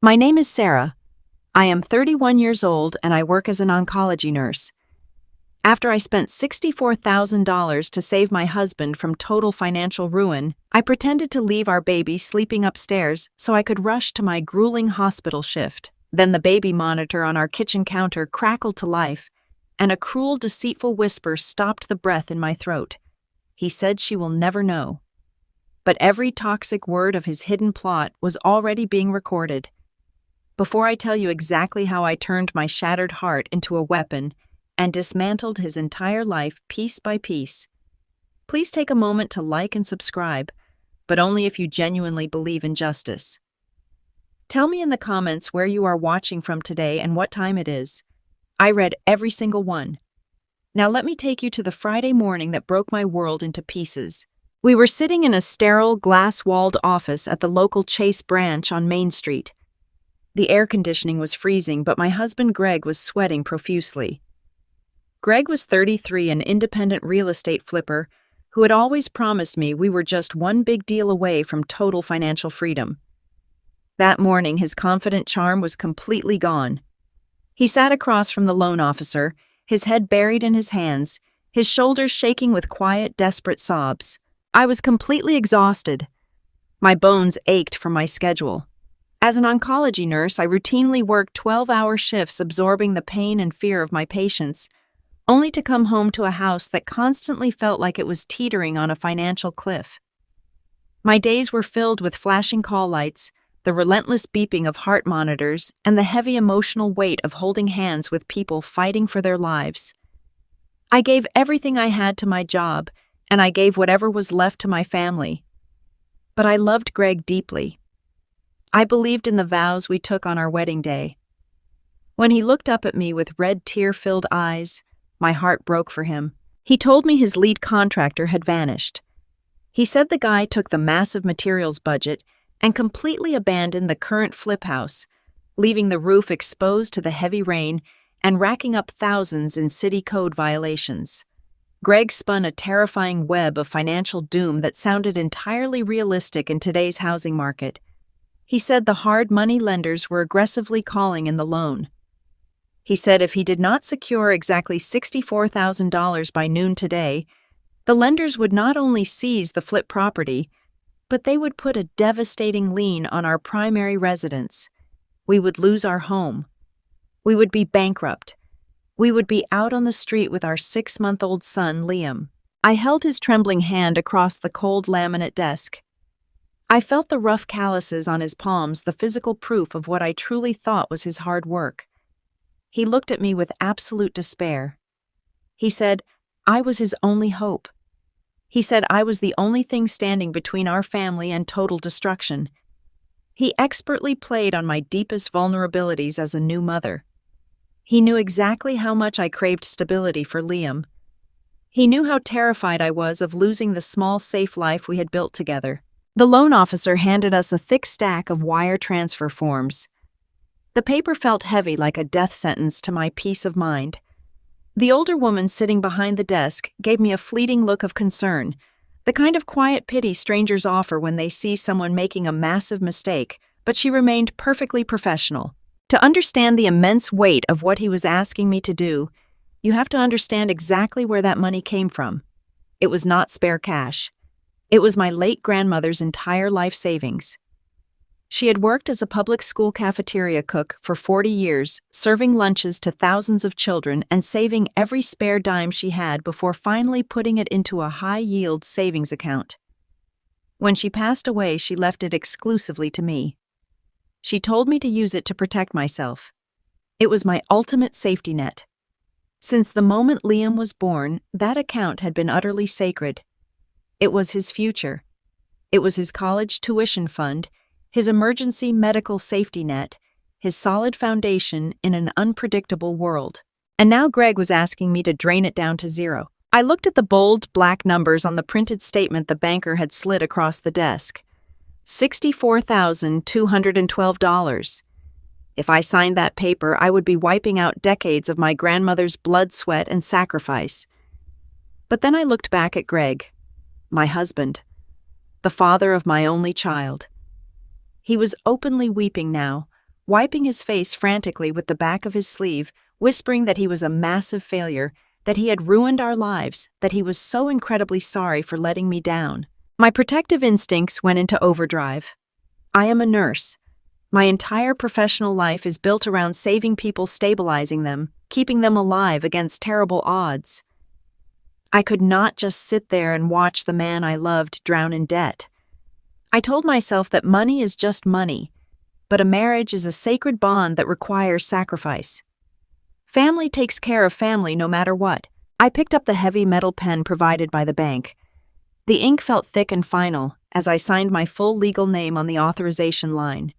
My name is Sarah. I am 31 years old and I work as an oncology nurse. After I spent $64,000 to save my husband from total financial ruin, I pretended to leave our baby sleeping upstairs so I could rush to my grueling hospital shift. Then the baby monitor on our kitchen counter crackled to life, and a cruel, deceitful whisper stopped the breath in my throat. He said she will never know. But every toxic word of his hidden plot was already being recorded. Before I tell you exactly how I turned my shattered heart into a weapon and dismantled his entire life piece by piece, please take a moment to like and subscribe, but only if you genuinely believe in justice. Tell me in the comments where you are watching from today and what time it is. I read every single one. Now let me take you to the Friday morning that broke my world into pieces. We were sitting in a sterile, glass-walled office at the local Chase branch on Main Street. The air conditioning was freezing, but my husband Greg was sweating profusely. Greg was 33, an independent real estate flipper who had always promised me we were just one big deal away from total financial freedom. That morning, his confident charm was completely gone. He sat across from the loan officer, his head buried in his hands, his shoulders shaking with quiet, desperate sobs. I was completely exhausted. My bones ached from my schedule. As an oncology nurse, I routinely worked 12-hour shifts absorbing the pain and fear of my patients, only to come home to a house that constantly felt like it was teetering on a financial cliff. My days were filled with flashing call lights, the relentless beeping of heart monitors, and the heavy emotional weight of holding hands with people fighting for their lives. I gave everything I had to my job, and I gave whatever was left to my family. But I loved Greg deeply. I believed in the vows we took on our wedding day. When he looked up at me with red tear-filled eyes, my heart broke for him. He told me his lead contractor had vanished. He said the guy took the massive materials budget and completely abandoned the current flip house, leaving the roof exposed to the heavy rain and racking up thousands in city code violations. Greg spun a terrifying web of financial doom that sounded entirely realistic in today's housing market. He said the hard money lenders were aggressively calling in the loan. He said if he did not secure exactly $64,000 by noon today, the lenders would not only seize the flip property, but they would put a devastating lien on our primary residence. We would lose our home. We would be bankrupt. We would be out on the street with our 6-month-old son, Liam. I held his trembling hand across the cold laminate desk. I felt the rough calluses on his palms, the physical proof of what I truly thought was his hard work. He looked at me with absolute despair. He said, I was his only hope. He said I was the only thing standing between our family and total destruction. He expertly played on my deepest vulnerabilities as a new mother. He knew exactly how much I craved stability for Liam. He knew how terrified I was of losing the small, safe life we had built together. The loan officer handed us a thick stack of wire transfer forms. The paper felt heavy like a death sentence to my peace of mind. The older woman sitting behind the desk gave me a fleeting look of concern, the kind of quiet pity strangers offer when they see someone making a massive mistake, but she remained perfectly professional. To understand the immense weight of what he was asking me to do, you have to understand exactly where that money came from. It was not spare cash. It was my late grandmother's entire life savings. She had worked as a public school cafeteria cook for 40 years, serving lunches to thousands of children and saving every spare dime she had before finally putting it into a high-yield savings account. When she passed away, she left it exclusively to me. She told me to use it to protect myself. It was my ultimate safety net. Since the moment Liam was born, that account had been utterly sacred. It was his future. It was his college tuition fund, his emergency medical safety net, his solid foundation in an unpredictable world. And now Greg was asking me to drain it down to zero. I looked at the bold, black numbers on the printed statement the banker had slid across the desk. $64,212. If I signed that paper, I would be wiping out decades of my grandmother's blood, sweat, and sacrifice. But then I looked back at Greg, my husband, the father of my only child. He was openly weeping now, wiping his face frantically with the back of his sleeve, whispering that he was a massive failure, that he had ruined our lives, that he was so incredibly sorry for letting me down. My protective instincts went into overdrive. I am a nurse. My entire professional life is built around saving people, stabilizing them, keeping them alive against terrible odds. I could not just sit there and watch the man I loved drown in debt. I told myself that money is just money, but a marriage is a sacred bond that requires sacrifice. Family takes care of family no matter what. I picked up the heavy metal pen provided by the bank. The ink felt thick and final as I signed my full legal name on the authorization line.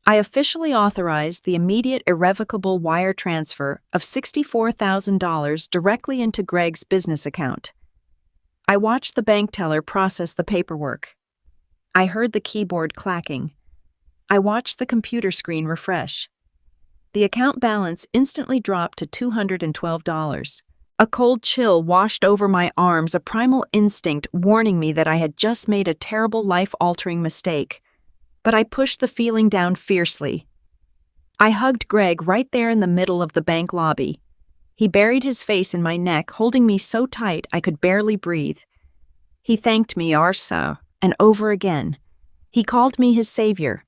I officially authorized the immediate irrevocable wire transfer of $64,000 directly into Greg's business account. I watched the bank teller process the paperwork. I heard the keyboard clacking. I watched the computer screen refresh. The account balance instantly dropped to $212. A cold chill washed over my arms, a primal instinct warning me that I had just made a terrible life-altering mistake. But I pushed the feeling down fiercely. I hugged Greg right there in the middle of the bank lobby. He buried his face in my neck, holding me so tight I could barely breathe. He thanked me Arsa and over again. He called me his savior.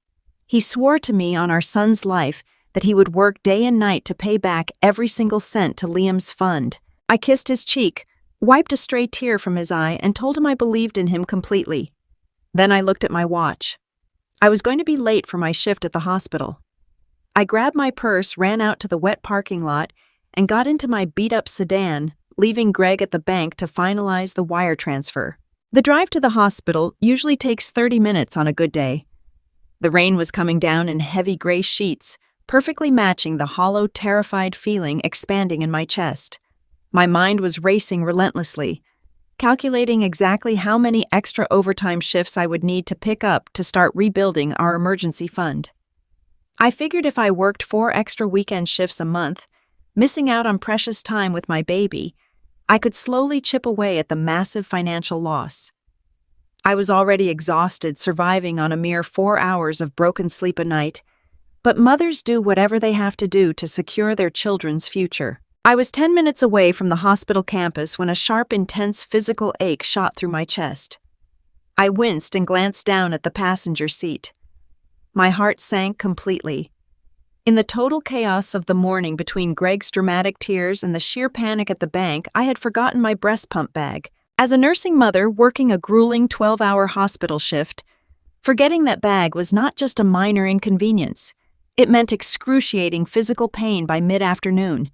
He swore to me on our son's life that he would work day and night to pay back every single cent to Liam's fund. I kissed his cheek, wiped a stray tear from his eye, and told him I believed in him completely. Then I looked at my watch. I was going to be late for my shift at the hospital. I grabbed my purse, ran out to the wet parking lot, and got into my beat-up sedan, leaving Greg at the bank to finalize the wire transfer. The drive to the hospital usually takes 30 minutes on a good day. The rain was coming down in heavy gray sheets, perfectly matching the hollow, terrified feeling expanding in my chest. My mind was racing relentlessly, calculating exactly how many extra overtime shifts I would need to pick up to start rebuilding our emergency fund. I figured if I worked 4 extra weekend shifts a month, missing out on precious time with my baby, I could slowly chip away at the massive financial loss. I was already exhausted, surviving on a mere 4 hours of broken sleep a night, but mothers do whatever they have to do to secure their children's future. I was 10 minutes away from the hospital campus when a sharp, intense physical ache shot through my chest. I winced and glanced down at the passenger seat. My heart sank completely. In the total chaos of the morning between Greg's dramatic tears and the sheer panic at the bank, I had forgotten my breast pump bag. As a nursing mother working a grueling 12-hour hospital shift, forgetting that bag was not just a minor inconvenience. It meant excruciating physical pain by mid-afternoon.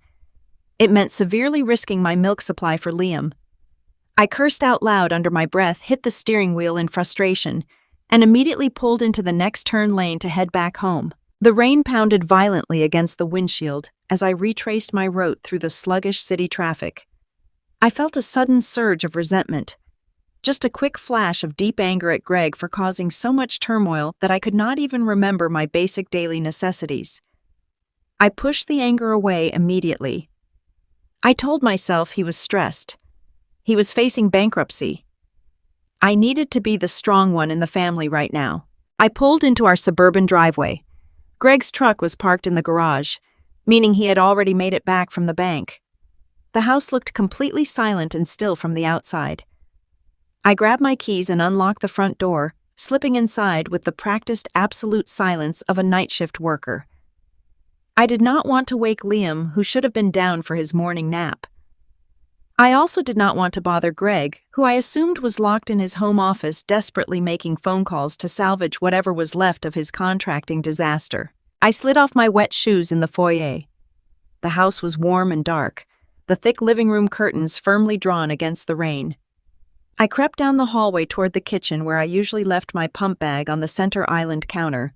It meant severely risking my milk supply for Liam. I cursed out loud under my breath, hit the steering wheel in frustration, and immediately pulled into the next turn lane to head back home. The rain pounded violently against the windshield as I retraced my route through the sluggish city traffic. I felt a sudden surge of resentment, just a quick flash of deep anger at Greg for causing so much turmoil that I could not even remember my basic daily necessities. I pushed the anger away immediately. I told myself he was stressed. He was facing bankruptcy. I needed to be the strong one in the family right now. I pulled into our suburban driveway. Greg's truck was parked in the garage, meaning he had already made it back from the bank. The house looked completely silent and still from the outside. I grabbed my keys and unlocked the front door, slipping inside with the practiced absolute silence of a night shift worker. I did not want to wake Liam, who should have been down for his morning nap. I also did not want to bother Greg, who I assumed was locked in his home office desperately making phone calls to salvage whatever was left of his contracting disaster. I slid off my wet shoes in the foyer. The house was warm and dark, the thick living room curtains firmly drawn against the rain. I crept down the hallway toward the kitchen where I usually left my pump bag on the center island counter.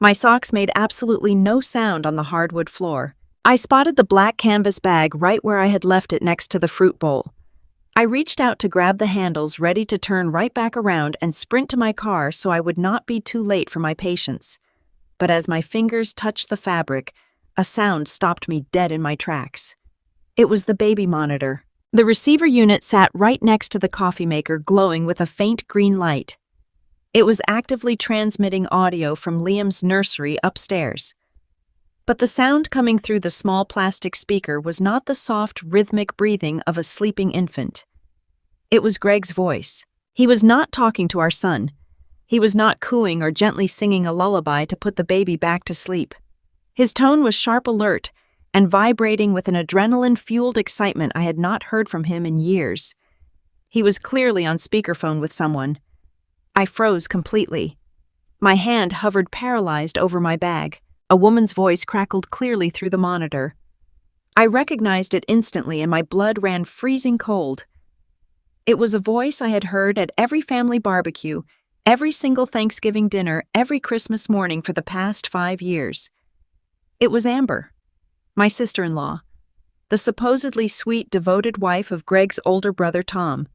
My socks made absolutely no sound on the hardwood floor. I spotted the black canvas bag right where I had left it next to the fruit bowl. I reached out to grab the handles, ready to turn right back around and sprint to my car so I would not be too late for my patients. But as my fingers touched the fabric, a sound stopped me dead in my tracks. It was the baby monitor. The receiver unit sat right next to the coffee maker, glowing with a faint green light. It was actively transmitting audio from Liam's nursery upstairs. But the sound coming through the small plastic speaker was not the soft, rhythmic breathing of a sleeping infant. It was Greg's voice. He was not talking to our son. He was not cooing or gently singing a lullaby to put the baby back to sleep. His tone was sharp alert and vibrating with an adrenaline-fueled excitement I had not heard from him in years. He was clearly on speakerphone with someone. I froze completely. My hand hovered paralyzed over my bag. A woman's voice crackled clearly through the monitor. I recognized it instantly and my blood ran freezing cold. It was a voice I had heard at every family barbecue, every single Thanksgiving dinner, every Christmas morning for the past 5 years. It was Amber, my sister-in-law, the supposedly sweet, devoted wife of Greg's older brother Tom.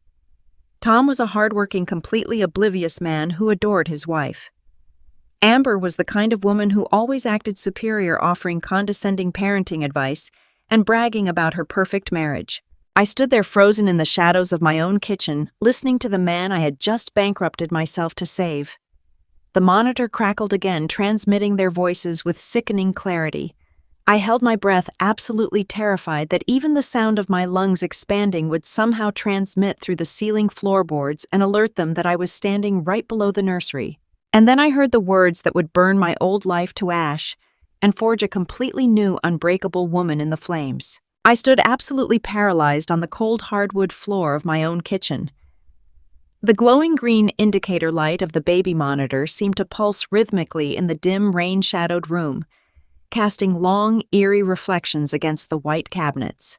Tom was a hardworking, completely oblivious man who adored his wife. Amber was the kind of woman who always acted superior, offering condescending parenting advice and bragging about her perfect marriage. I stood there frozen in the shadows of my own kitchen, listening to the man I had just bankrupted myself to save. The monitor crackled again, transmitting their voices with sickening clarity. I held my breath, absolutely terrified that even the sound of my lungs expanding would somehow transmit through the ceiling floorboards and alert them that I was standing right below the nursery. And then I heard the words that would burn my old life to ash and forge a completely new, unbreakable woman in the flames. I stood absolutely paralyzed on the cold hardwood floor of my own kitchen. The glowing green indicator light of the baby monitor seemed to pulse rhythmically in the dim, rain-shadowed room, casting long, eerie reflections against the white cabinets.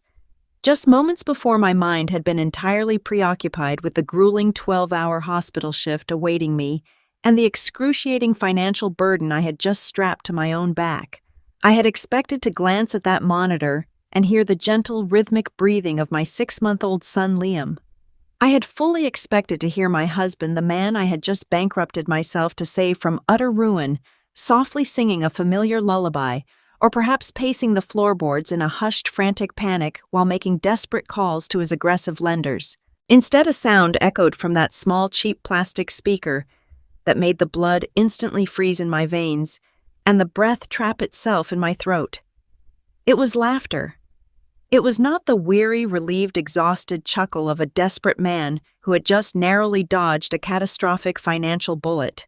Just moments before, my mind had been entirely preoccupied with the grueling 12-hour hospital shift awaiting me and the excruciating financial burden I had just strapped to my own back. I had expected to glance at that monitor and hear the gentle, rhythmic breathing of my 6-month-old son Liam. I had fully expected to hear my husband, the man I had just bankrupted myself to save from utter ruin, softly singing a familiar lullaby, or perhaps pacing the floorboards in a hushed, frantic panic while making desperate calls to his aggressive lenders. Instead, a sound echoed from that small, cheap plastic speaker that made the blood instantly freeze in my veins and the breath trap itself in my throat. It was laughter. It was not the weary, relieved, exhausted chuckle of a desperate man who had just narrowly dodged a catastrophic financial bullet.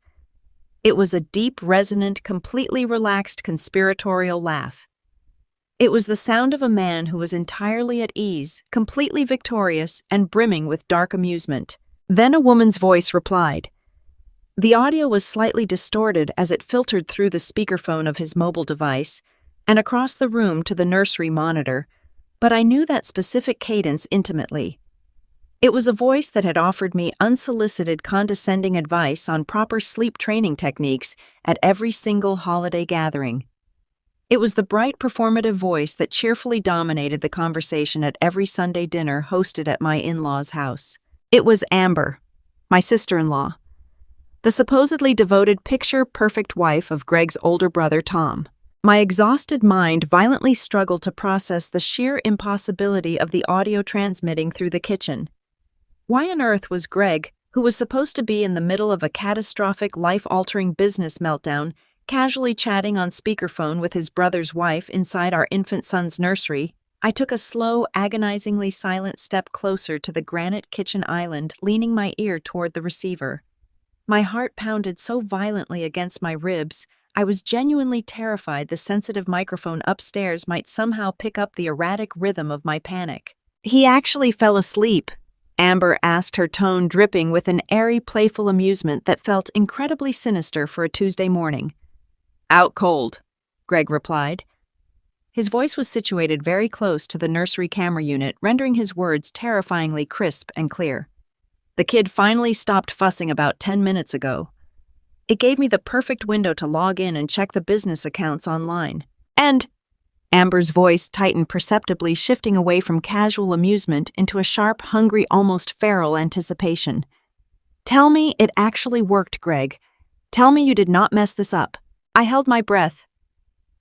It was a deep, resonant, completely relaxed conspiratorial laugh. It was the sound of a man who was entirely at ease, completely victorious, and brimming with dark amusement. Then a woman's voice replied. The audio was slightly distorted as it filtered through the speakerphone of his mobile device and across the room to the nursery monitor, but I knew that specific cadence intimately. It was a voice that had offered me unsolicited, condescending advice on proper sleep training techniques at every single holiday gathering. It was the bright, performative voice that cheerfully dominated the conversation at every Sunday dinner hosted at my in-laws' house. It was Amber, my sister-in-law, the supposedly devoted, picture-perfect wife of Greg's older brother Tom. My exhausted mind violently struggled to process the sheer impossibility of the audio transmitting through the kitchen. Why on earth was Greg, who was supposed to be in the middle of a catastrophic, life-altering business meltdown, casually chatting on speakerphone with his brother's wife inside our infant son's nursery? I took a slow, agonizingly silent step closer to the granite kitchen island, leaning my ear toward the receiver. My heart pounded so violently against my ribs, I was genuinely terrified the sensitive microphone upstairs might somehow pick up the erratic rhythm of my panic. "He actually fell asleep," Amber asked, her tone dripping with an airy, playful amusement that felt incredibly sinister for a Tuesday morning. "Out cold," Greg replied. His voice was situated very close to the nursery camera unit, rendering his words terrifyingly crisp and clear. "The kid finally stopped fussing about 10 minutes ago. It gave me the perfect window to log in and check the business accounts online. And," Amber's voice tightened perceptibly, shifting away from casual amusement into a sharp, hungry, almost feral anticipation. "Tell me it actually worked, Greg. Tell me you did not mess this up." I held my breath,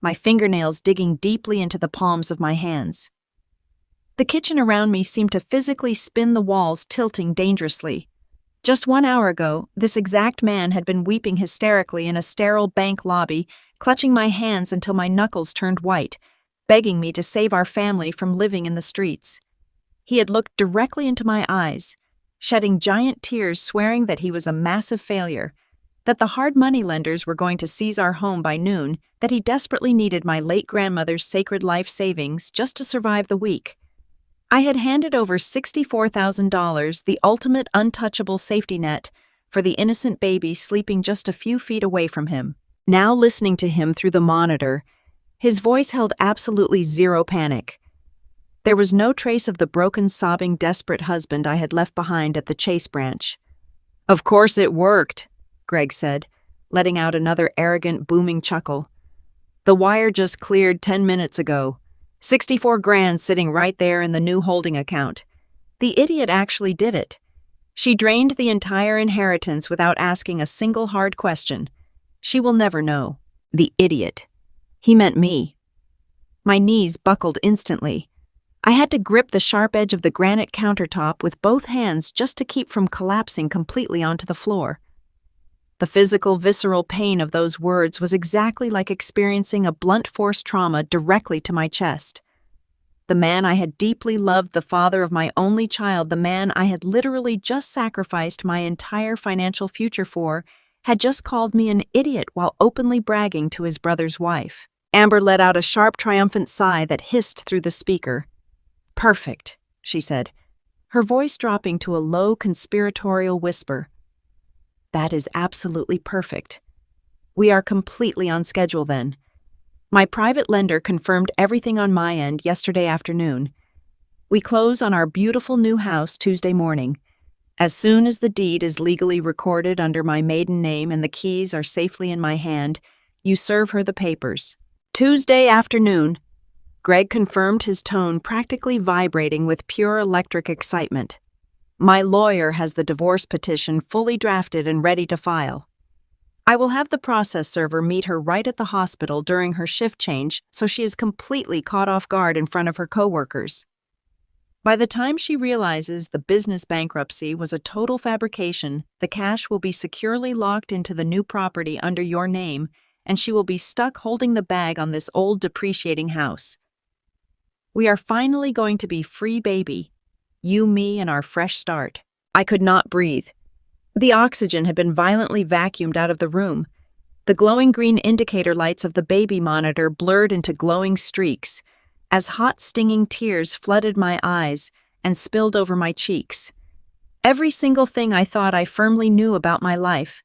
my fingernails digging deeply into the palms of my hands. The kitchen around me seemed to physically spin, the walls tilting dangerously. Just 1 hour ago, this exact man had been weeping hysterically in a sterile bank lobby, clutching my hands until my knuckles turned white, begging me to save our family from living in the streets. He had looked directly into my eyes, shedding giant tears, swearing that he was a massive failure, that the hard money lenders were going to seize our home by noon, that he desperately needed my late grandmother's sacred life savings just to survive the week. I had handed over $64,000, the ultimate untouchable safety net, for the innocent baby sleeping just a few feet away from him. Now listening to him through the monitor, his voice held absolutely zero panic. There was no trace of the broken, sobbing, desperate husband I had left behind at the Chase branch. "Of course it worked," Greg said, letting out another arrogant, booming chuckle. "The wire just cleared 10 minutes ago. 64 grand sitting right there in the new holding account. The idiot actually did it. She drained the entire inheritance without asking a single hard question. She will never know." The idiot. He meant me. My knees buckled instantly. I had to grip the sharp edge of the granite countertop with both hands just to keep from collapsing completely onto the floor. The physical, visceral pain of those words was exactly like experiencing a blunt force trauma directly to my chest. The man I had deeply loved, the father of my only child, the man I had literally just sacrificed my entire financial future for, had just called me an idiot while openly bragging to his brother's wife. Amber let out a sharp, triumphant sigh that hissed through the speaker. "Perfect," she said, her voice dropping to a low, conspiratorial whisper. "That is absolutely perfect. We are completely on schedule then. My private lender confirmed everything on my end yesterday afternoon. We close on our beautiful new house Tuesday morning. As soon as the deed is legally recorded under my maiden name and the keys are safely in my hand, you serve her the papers." "Tuesday afternoon," Greg confirmed, his tone practically vibrating with pure electric excitement. "My lawyer has the divorce petition fully drafted and ready to file. I will have the process server meet her right at the hospital during her shift change so she is completely caught off guard in front of her coworkers. By the time she realizes the business bankruptcy was a total fabrication, the cash will be securely locked into the new property under your name, and she will be stuck holding the bag on this old depreciating house. We are finally going to be free, baby. You, me, and our fresh start." I could not breathe. The oxygen had been violently vacuumed out of the room. The glowing green indicator lights of the baby monitor blurred into glowing streaks as hot, stinging tears flooded my eyes and spilled over my cheeks. Every single thing I thought I firmly knew about my life,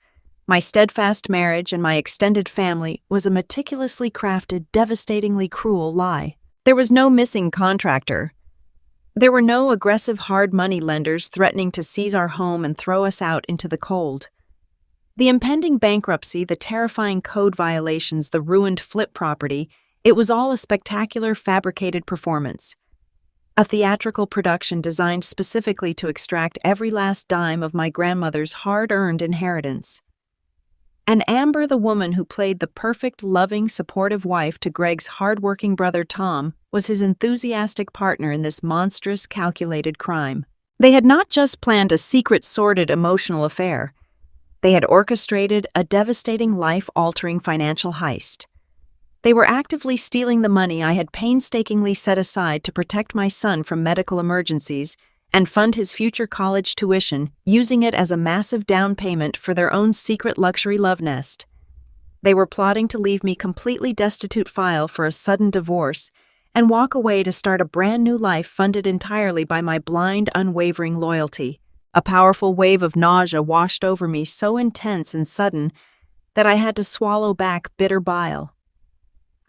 my steadfast marriage and my extended family, was a meticulously crafted, devastatingly cruel lie. There was no missing contractor. There were no aggressive hard money lenders threatening to seize our home and throw us out into the cold. The impending bankruptcy, the terrifying code violations, the ruined flip property, it was all a spectacular fabricated performance. A theatrical production designed specifically to extract every last dime of my grandmother's hard-earned inheritance. And Amber, the woman who played the perfect, loving, supportive wife to Greg's hard-working brother Tom, was his enthusiastic partner in this monstrous, calculated crime. They had not just planned a secret, sordid, emotional affair. They had orchestrated a devastating, life-altering financial heist. They were actively stealing the money I had painstakingly set aside to protect my son from medical emergencies and fund his future college tuition, using it as a massive down payment for their own secret luxury love nest. They were plotting to leave me completely destitute, file for a sudden divorce, and walk away to start a brand new life funded entirely by my blind, unwavering loyalty. A powerful wave of nausea washed over me, so intense and sudden that I had to swallow back bitter bile.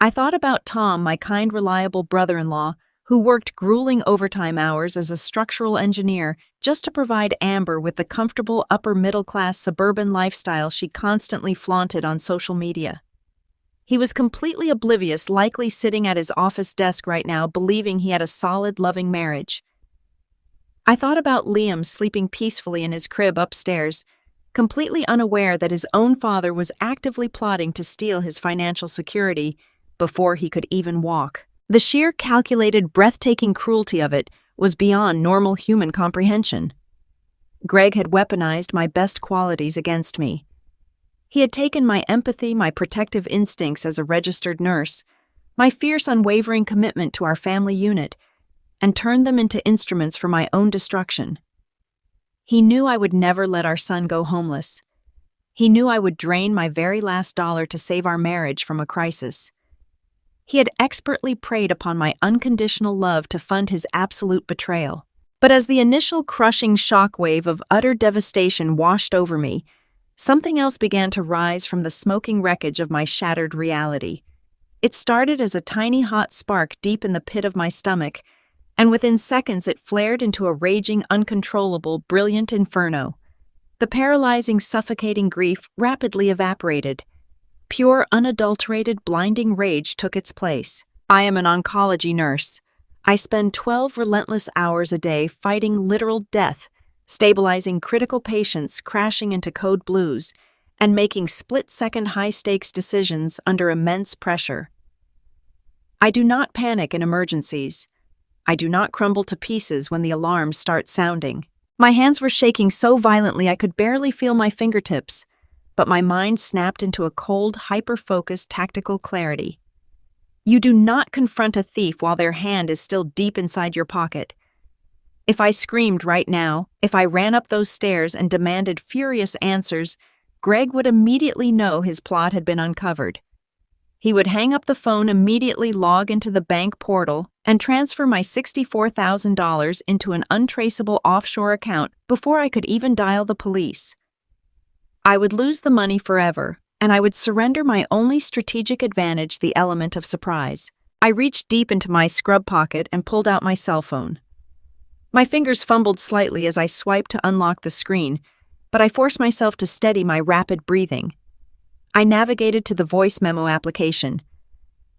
I thought about Tom, my kind, reliable brother-in-law, who worked grueling overtime hours as a structural engineer just to provide Amber with the comfortable upper-middle-class suburban lifestyle she constantly flaunted on social media. He was completely oblivious, likely sitting at his office desk right now, believing he had a solid, loving marriage. I thought about Liam sleeping peacefully in his crib upstairs, completely unaware that his own father was actively plotting to steal his financial security before he could even walk. The sheer, calculated, breathtaking cruelty of it was beyond normal human comprehension. Greg had weaponized my best qualities against me. He had taken my empathy, my protective instincts as a registered nurse, my fierce, unwavering commitment to our family unit, and turned them into instruments for my own destruction. He knew I would never let our son go homeless. He knew I would drain my very last dollar to save our marriage from a crisis. He had expertly preyed upon my unconditional love to fund his absolute betrayal. But as the initial crushing shockwave of utter devastation washed over me, something else began to rise from the smoking wreckage of my shattered reality. It started as a tiny hot spark deep in the pit of my stomach, and within seconds it flared into a raging, uncontrollable, brilliant inferno. The paralyzing, suffocating grief rapidly evaporated. Pure, unadulterated, blinding rage took its place. I am an oncology nurse. I spend 12 relentless hours a day fighting literal death, stabilizing critical patients crashing into code blues, and making split-second high-stakes decisions under immense pressure. I do not panic in emergencies. I do not crumble to pieces when the alarms start sounding. My hands were shaking so violently I could barely feel my fingertips, but my mind snapped into a cold, hyper-focused tactical clarity. You do not confront a thief while their hand is still deep inside your pocket. If I screamed right now, if I ran up those stairs and demanded furious answers, Greg would immediately know his plot had been uncovered. He would hang up the phone, immediately log into the bank portal, and transfer my $64,000 into an untraceable offshore account before I could even dial the police. I would lose the money forever, and I would surrender my only strategic advantage, the element of surprise. I reached deep into my scrub pocket and pulled out my cell phone. My fingers fumbled slightly as I swiped to unlock the screen, but I forced myself to steady my rapid breathing. I navigated to the voice memo application.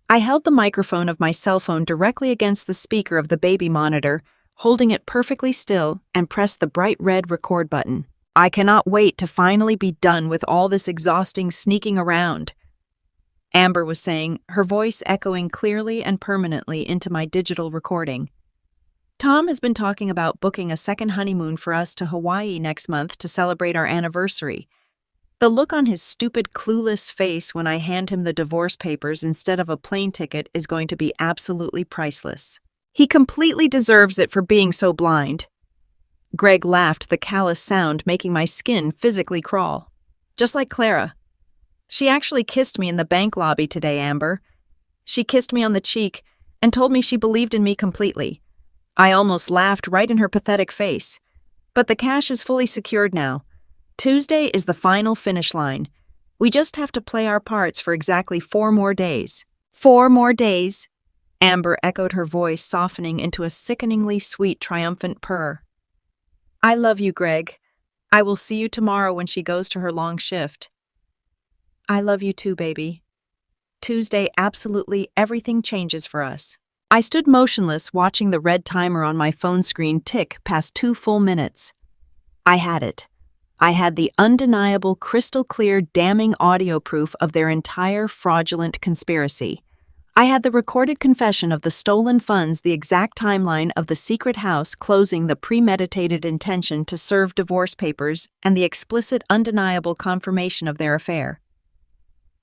I held the microphone of my cell phone directly against the speaker of the baby monitor, holding it perfectly still, and pressed the bright red record button. I cannot wait to finally be done with all this exhausting sneaking around, Amber was saying, her voice echoing clearly and permanently into my digital recording. Tom has been talking about booking a second honeymoon for us to Hawaii next month to celebrate our anniversary. The look on his stupid, clueless face when I hand him the divorce papers instead of a plane ticket is going to be absolutely priceless. He completely deserves it for being so blind. Greg laughed, the callous sound making my skin physically crawl. Just like Clara. She actually kissed me in the bank lobby today, Amber. She kissed me on the cheek and told me she believed in me completely. I almost laughed right in her pathetic face. But the cash is fully secured now. Tuesday is the final finish line. We just have to play our parts for exactly 4 more days. 4 more days, Amber echoed, her voice softening into a sickeningly sweet, triumphant purr. I love you, Greg. I will see you tomorrow when she goes to her long shift. I love you too, baby. Tuesday, absolutely everything changes for us. I stood motionless, watching the red timer on my phone screen tick past 2 full minutes. I had it. I had the undeniable, crystal-clear, damning audio proof of their entire fraudulent conspiracy. I had the recorded confession of the stolen funds, the exact timeline of the secret house closing, the premeditated intention to serve divorce papers, and the explicit, undeniable confirmation of their affair.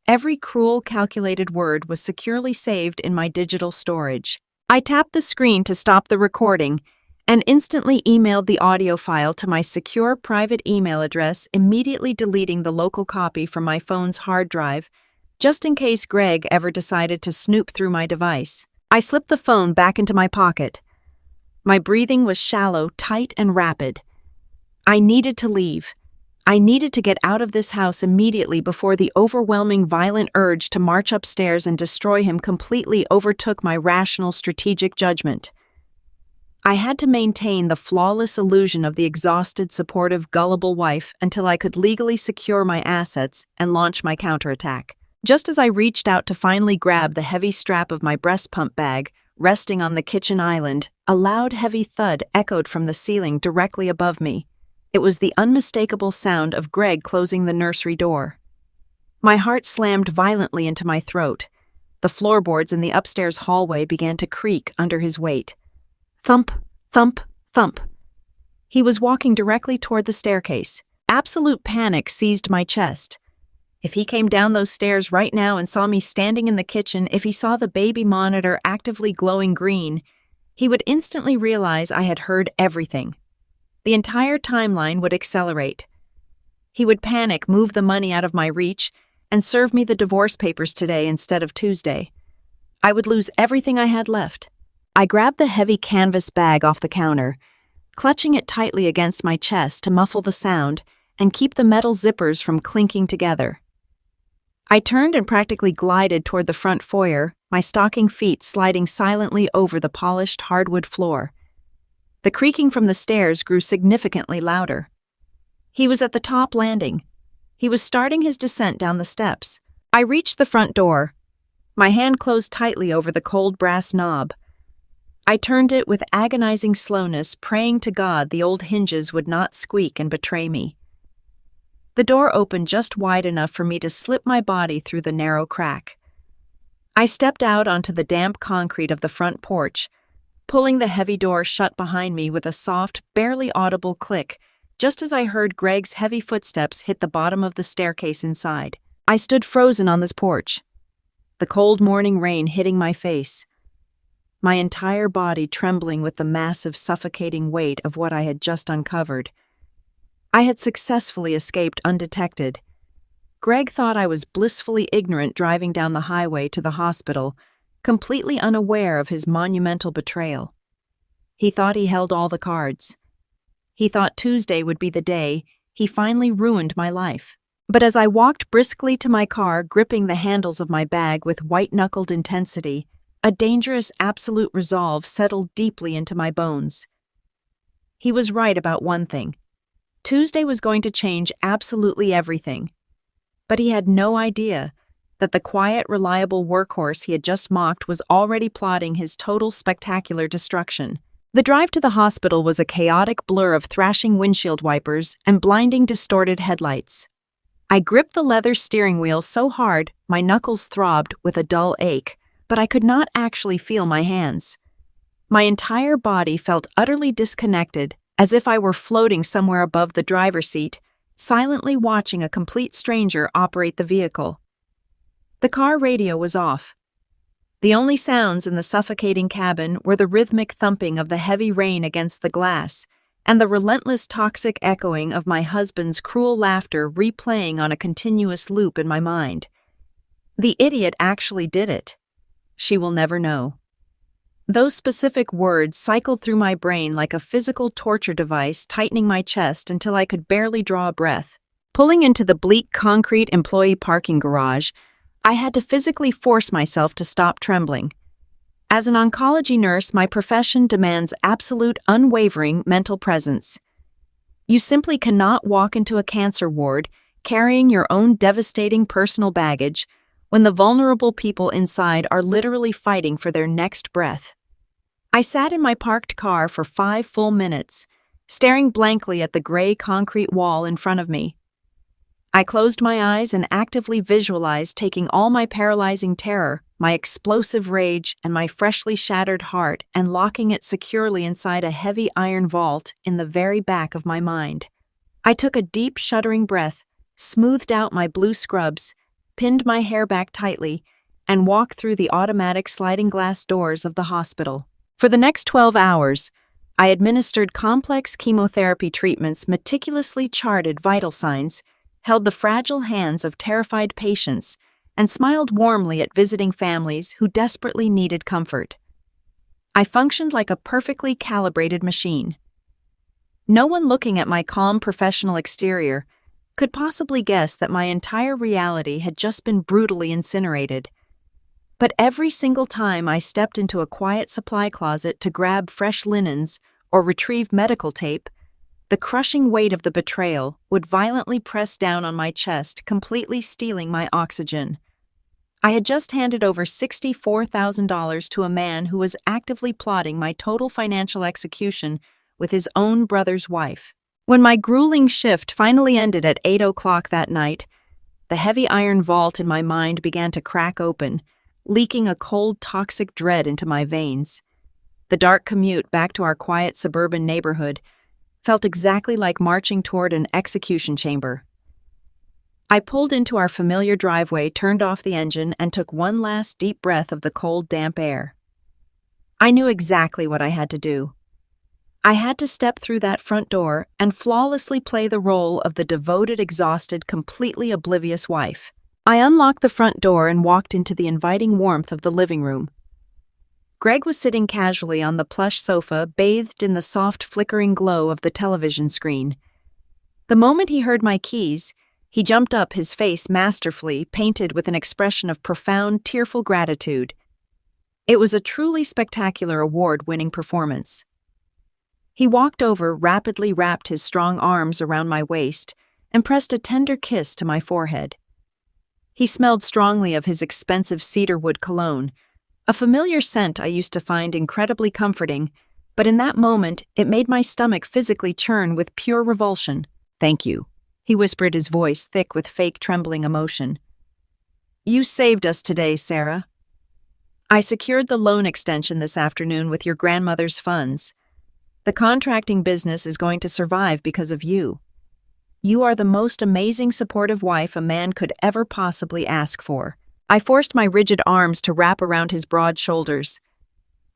Every cruel, calculated word was securely saved in my digital storage. I tapped the screen to stop the recording and instantly emailed the audio file to my secure private email address, immediately deleting the local copy from my phone's hard drive, just in case Greg ever decided to snoop through my device. I slipped the phone back into my pocket. My breathing was shallow, tight, and rapid. I needed to leave. I needed to get out of this house immediately before the overwhelming, violent urge to march upstairs and destroy him completely overtook my rational, strategic judgment. I had to maintain the flawless illusion of the exhausted, supportive, gullible wife until I could legally secure my assets and launch my counterattack. Just as I reached out to finally grab the heavy strap of my breast pump bag, resting on the kitchen island, a loud, heavy thud echoed from the ceiling directly above me. It was the unmistakable sound of Greg closing the nursery door. My heart slammed violently into my throat. The floorboards in the upstairs hallway began to creak under his weight. Thump, thump, thump. He was walking directly toward the staircase. Absolute panic seized my chest. If he came down those stairs right now and saw me standing in the kitchen, if he saw the baby monitor actively glowing green, he would instantly realize I had heard everything. The entire timeline would accelerate. He would panic, move the money out of my reach, and serve me the divorce papers today instead of Tuesday. I would lose everything I had left. I grabbed the heavy canvas bag off the counter, clutching it tightly against my chest to muffle the sound and keep the metal zippers from clinking together. I turned and practically glided toward the front foyer, my stocking feet sliding silently over the polished hardwood floor. The creaking from the stairs grew significantly louder. He was at the top landing. He was starting his descent down the steps. I reached the front door. My hand closed tightly over the cold brass knob. I turned it with agonizing slowness, praying to God the old hinges would not squeak and betray me. The door opened just wide enough for me to slip my body through the narrow crack. I stepped out onto the damp concrete of the front porch, pulling the heavy door shut behind me with a soft, barely audible click, just as I heard Greg's heavy footsteps hit the bottom of the staircase inside. I stood frozen on this porch, the cold morning rain hitting my face, my entire body trembling with the massive, suffocating weight of what I had just uncovered. I had successfully escaped undetected. Greg thought I was blissfully ignorant driving down the highway to the hospital, completely unaware of his monumental betrayal. He thought he held all the cards. He thought Tuesday would be the day he finally ruined my life. But as I walked briskly to my car, gripping the handles of my bag with white-knuckled intensity, a dangerous absolute resolve settled deeply into my bones. He was right about one thing. Tuesday was going to change absolutely everything. But he had no idea that the quiet, reliable workhorse he had just mocked was already plotting his total spectacular destruction. The drive to the hospital was a chaotic blur of thrashing windshield wipers and blinding, distorted headlights. I gripped the leather steering wheel so hard my knuckles throbbed with a dull ache, but I could not actually feel my hands. My entire body felt utterly disconnected, as if I were floating somewhere above the driver's seat, silently watching a complete stranger operate the vehicle. The car radio was off. The only sounds in the suffocating cabin were the rhythmic thumping of the heavy rain against the glass and the relentless toxic echoing of my husband's cruel laughter replaying on a continuous loop in my mind. The idiot actually did it. She will never know. Those specific words cycled through my brain like a physical torture device, tightening my chest until I could barely draw a breath. Pulling into the bleak concrete employee parking garage, I had to physically force myself to stop trembling. As an oncology nurse, my profession demands absolute, unwavering mental presence. You simply cannot walk into a cancer ward carrying your own devastating personal baggage when the vulnerable people inside are literally fighting for their next breath. I sat in my parked car for 5 full minutes, staring blankly at the gray concrete wall in front of me. I closed my eyes and actively visualized taking all my paralyzing terror, my explosive rage, and my freshly shattered heart and locking it securely inside a heavy iron vault in the very back of my mind. I took a deep, shuddering breath, smoothed out my blue scrubs, pinned my hair back tightly, and walked through the automatic sliding glass doors of the hospital. For the next 12 hours, I administered complex chemotherapy treatments, meticulously charted vital signs, held the fragile hands of terrified patients, and smiled warmly at visiting families who desperately needed comfort. I functioned like a perfectly calibrated machine. No one looking at my calm professional exterior could possibly guess that my entire reality had just been brutally incinerated. But every single time I stepped into a quiet supply closet to grab fresh linens or retrieve medical tape, the crushing weight of the betrayal would violently press down on my chest, completely stealing my oxygen. I had just handed over $64,000 to a man who was actively plotting my total financial execution with his own brother's wife. When my grueling shift finally ended at 8 o'clock that night, the heavy iron vault in my mind began to crack open, leaking a cold, toxic dread into my veins. The dark commute back to our quiet suburban neighborhood felt exactly like marching toward an execution chamber. I pulled into our familiar driveway, turned off the engine, and took one last deep breath of the cold, damp air. I knew exactly what I had to do. I had to step through that front door and flawlessly play the role of the devoted, exhausted, completely oblivious wife. I unlocked the front door and walked into the inviting warmth of the living room. Greg was sitting casually on the plush sofa, bathed in the soft, flickering glow of the television screen. The moment he heard my keys, he jumped up, his face masterfully painted with an expression of profound, tearful gratitude. It was a truly spectacular award-winning performance. He walked over, rapidly wrapped his strong arms around my waist, and pressed a tender kiss to my forehead. He smelled strongly of his expensive cedarwood cologne, a familiar scent I used to find incredibly comforting, but in that moment it made my stomach physically churn with pure revulsion. "Thank you," he whispered, his voice thick with fake trembling emotion. "You saved us today, Sarah. I secured the loan extension this afternoon with your grandmother's funds. The contracting business is going to survive because of you. You are the most amazing, supportive wife a man could ever possibly ask for." I forced my rigid arms to wrap around his broad shoulders.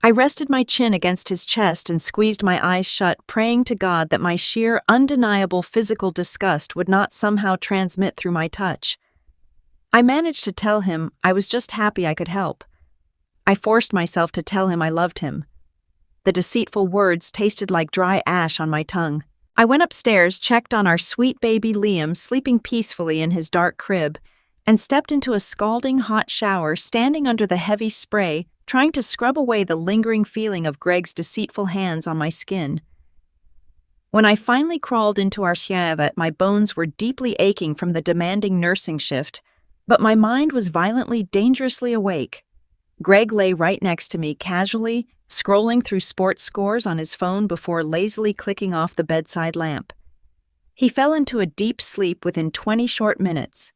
I rested my chin against his chest and squeezed my eyes shut, praying to God that my sheer, undeniable physical disgust would not somehow transmit through my touch. I managed to tell him I was just happy I could help. I forced myself to tell him I loved him. The deceitful words tasted like dry ash on my tongue. I went upstairs, checked on our sweet baby Liam sleeping peacefully in his dark crib, and stepped into a scalding hot shower, standing under the heavy spray, trying to scrub away the lingering feeling of Greg's deceitful hands on my skin. When I finally crawled into our chambre, my bones were deeply aching from the demanding nursing shift, but my mind was violently, dangerously awake. Greg lay right next to me, casually scrolling through sports scores on his phone before lazily clicking off the bedside lamp. He fell into a deep sleep within 20 short minutes.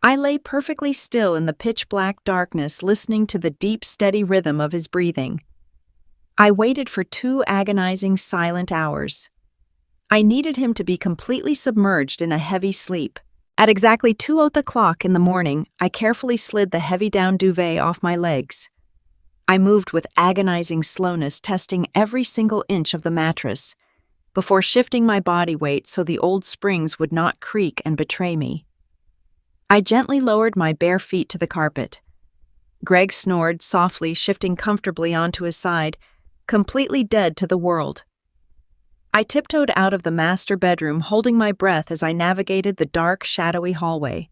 I lay perfectly still in the pitch-black darkness, listening to the deep, steady rhythm of his breathing. I waited for 2 agonizing, silent hours. I needed him to be completely submerged in a heavy sleep. At exactly 2:00 in the morning, I carefully slid the heavy down duvet off my legs. I moved with agonizing slowness, testing every single inch of the mattress, before shifting my body weight so the old springs would not creak and betray me. I gently lowered my bare feet to the carpet. Greg snored softly, shifting comfortably onto his side, completely dead to the world. I tiptoed out of the master bedroom, holding my breath as I navigated the dark, shadowy hallway.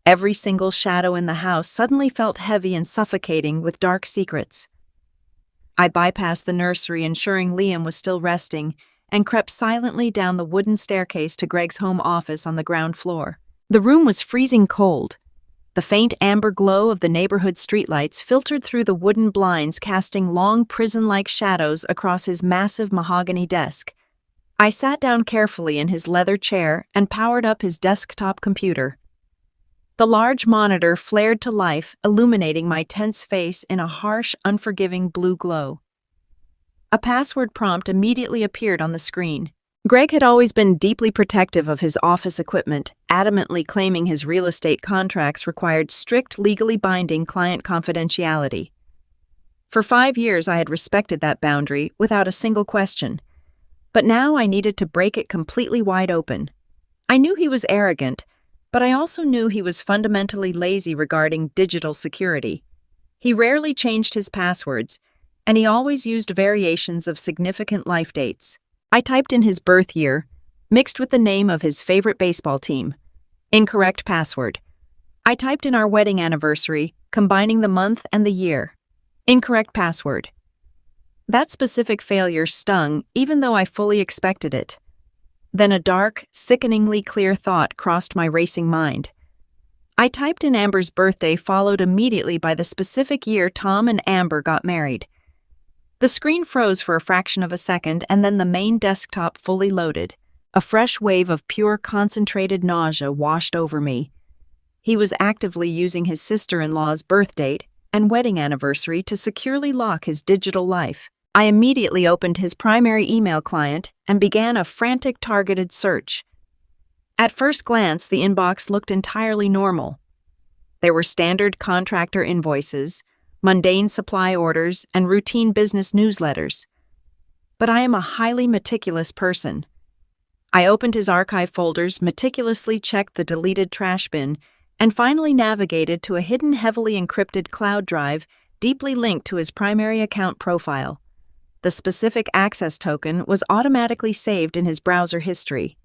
Every single shadow in the house suddenly felt heavy and suffocating with dark secrets. I bypassed the nursery, ensuring Liam was still resting, and crept silently down the wooden staircase to Greg's home office on the ground floor. The room was freezing cold. The faint amber glow of the neighborhood streetlights filtered through the wooden blinds, casting long prison-like shadows across his massive mahogany desk. I sat down carefully in his leather chair and powered up his desktop computer. The large monitor flared to life, illuminating my tense face in a harsh, unforgiving blue glow. A password prompt immediately appeared on the screen. Greg had always been deeply protective of his office equipment, adamantly claiming his real estate contracts required strict, legally binding client confidentiality. For 5 years, I had respected that boundary without a single question, but now I needed to break it completely wide open. I knew he was arrogant, but I also knew he was fundamentally lazy regarding digital security. He rarely changed his passwords, and he always used variations of significant life dates. I typed in his birth year, mixed with the name of his favorite baseball team. Incorrect password. I typed in our wedding anniversary, combining the month and the year. Incorrect password. That specific failure stung, even though I fully expected it. Then a dark, sickeningly clear thought crossed my racing mind. I typed in Amber's birthday, followed immediately by the specific year Tom and Amber got married. The screen froze for a fraction of a second, and then the main desktop fully loaded. A fresh wave of pure, concentrated nausea washed over me. He was actively using his sister-in-law's birth date and wedding anniversary to securely lock his digital life. I immediately opened his primary email client and began a frantic, targeted search. At first glance, the inbox looked entirely normal. There were standard contractor invoices, mundane supply orders, and routine business newsletters. But I am a highly meticulous person. I opened his archive folders, meticulously checked the deleted trash bin, and finally navigated to a hidden, heavily encrypted cloud drive deeply linked to his primary account profile. The specific access token was automatically saved in his browser history.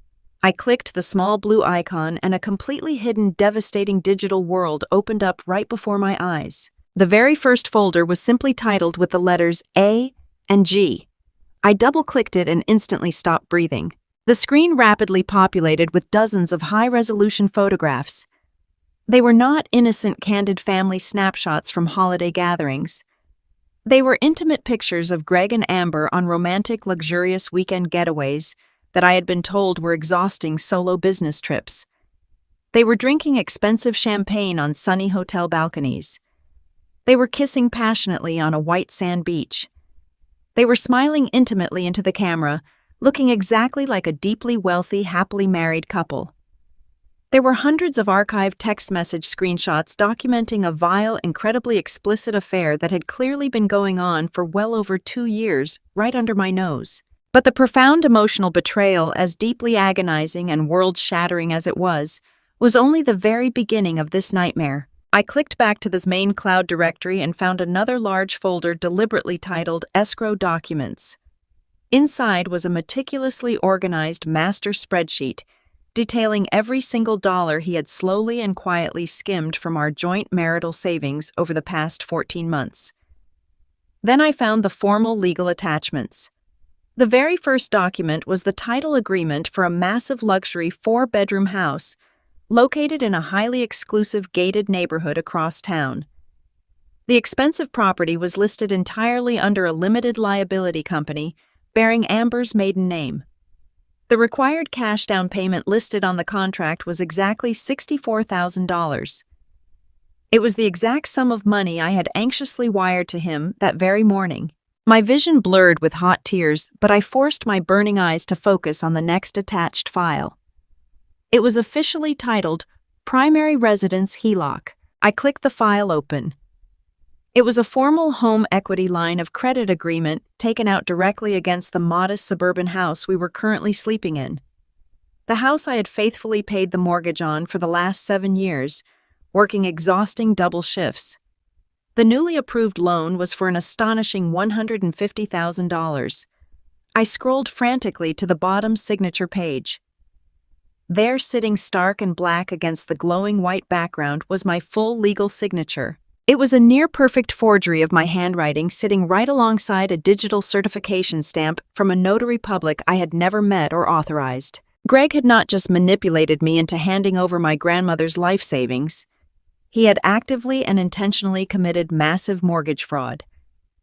I clicked the small blue icon and a completely hidden, devastating digital world opened up right before my eyes. The very first folder was simply titled with the letters A and G. I double-clicked it and instantly stopped breathing. The screen rapidly populated with dozens of high-resolution photographs. They were not innocent, candid family snapshots from holiday gatherings. They were intimate pictures of Greg and Amber on romantic, luxurious weekend getaways that I had been told were exhausting solo business trips. They were drinking expensive champagne on sunny hotel balconies. They were kissing passionately on a white sand beach. They were smiling intimately into the camera, looking exactly like a deeply wealthy, happily married couple. There were hundreds of archived text message screenshots documenting a vile, incredibly explicit affair that had clearly been going on for well over 2 years, right under my nose. But the profound emotional betrayal, as deeply agonizing and world-shattering as it was only the very beginning of this nightmare. I clicked back to this main cloud directory and found another large folder deliberately titled Escrow Documents. Inside was a meticulously organized master spreadsheet detailing every single dollar he had slowly and quietly skimmed from our joint marital savings over the past 14 months. Then I found the formal legal attachments. The very first document was the title agreement for a massive luxury 4-bedroom house located in a highly exclusive gated neighborhood across town. The expensive property was listed entirely under a limited liability company bearing Amber's maiden name. The required cash down payment listed on the contract was exactly $64,000. It was the exact sum of money I had anxiously wired to him that very morning. My vision blurred with hot tears, but I forced my burning eyes to focus on the next attached file. It was officially titled Primary Residence HELOC. I clicked the file open. It was a formal home equity line of credit agreement taken out directly against the modest suburban house we were currently sleeping in. The house I had faithfully paid the mortgage on for the last 7 years, working exhausting double shifts. The newly approved loan was for an astonishing $150,000. I scrolled frantically to the bottom signature page. There, sitting stark and black against the glowing white background, was my full legal signature. It was a near-perfect forgery of my handwriting sitting right alongside a digital certification stamp from a notary public I had never met or authorized. Greg had not just manipulated me into handing over my grandmother's life savings. He had actively and intentionally committed massive mortgage fraud.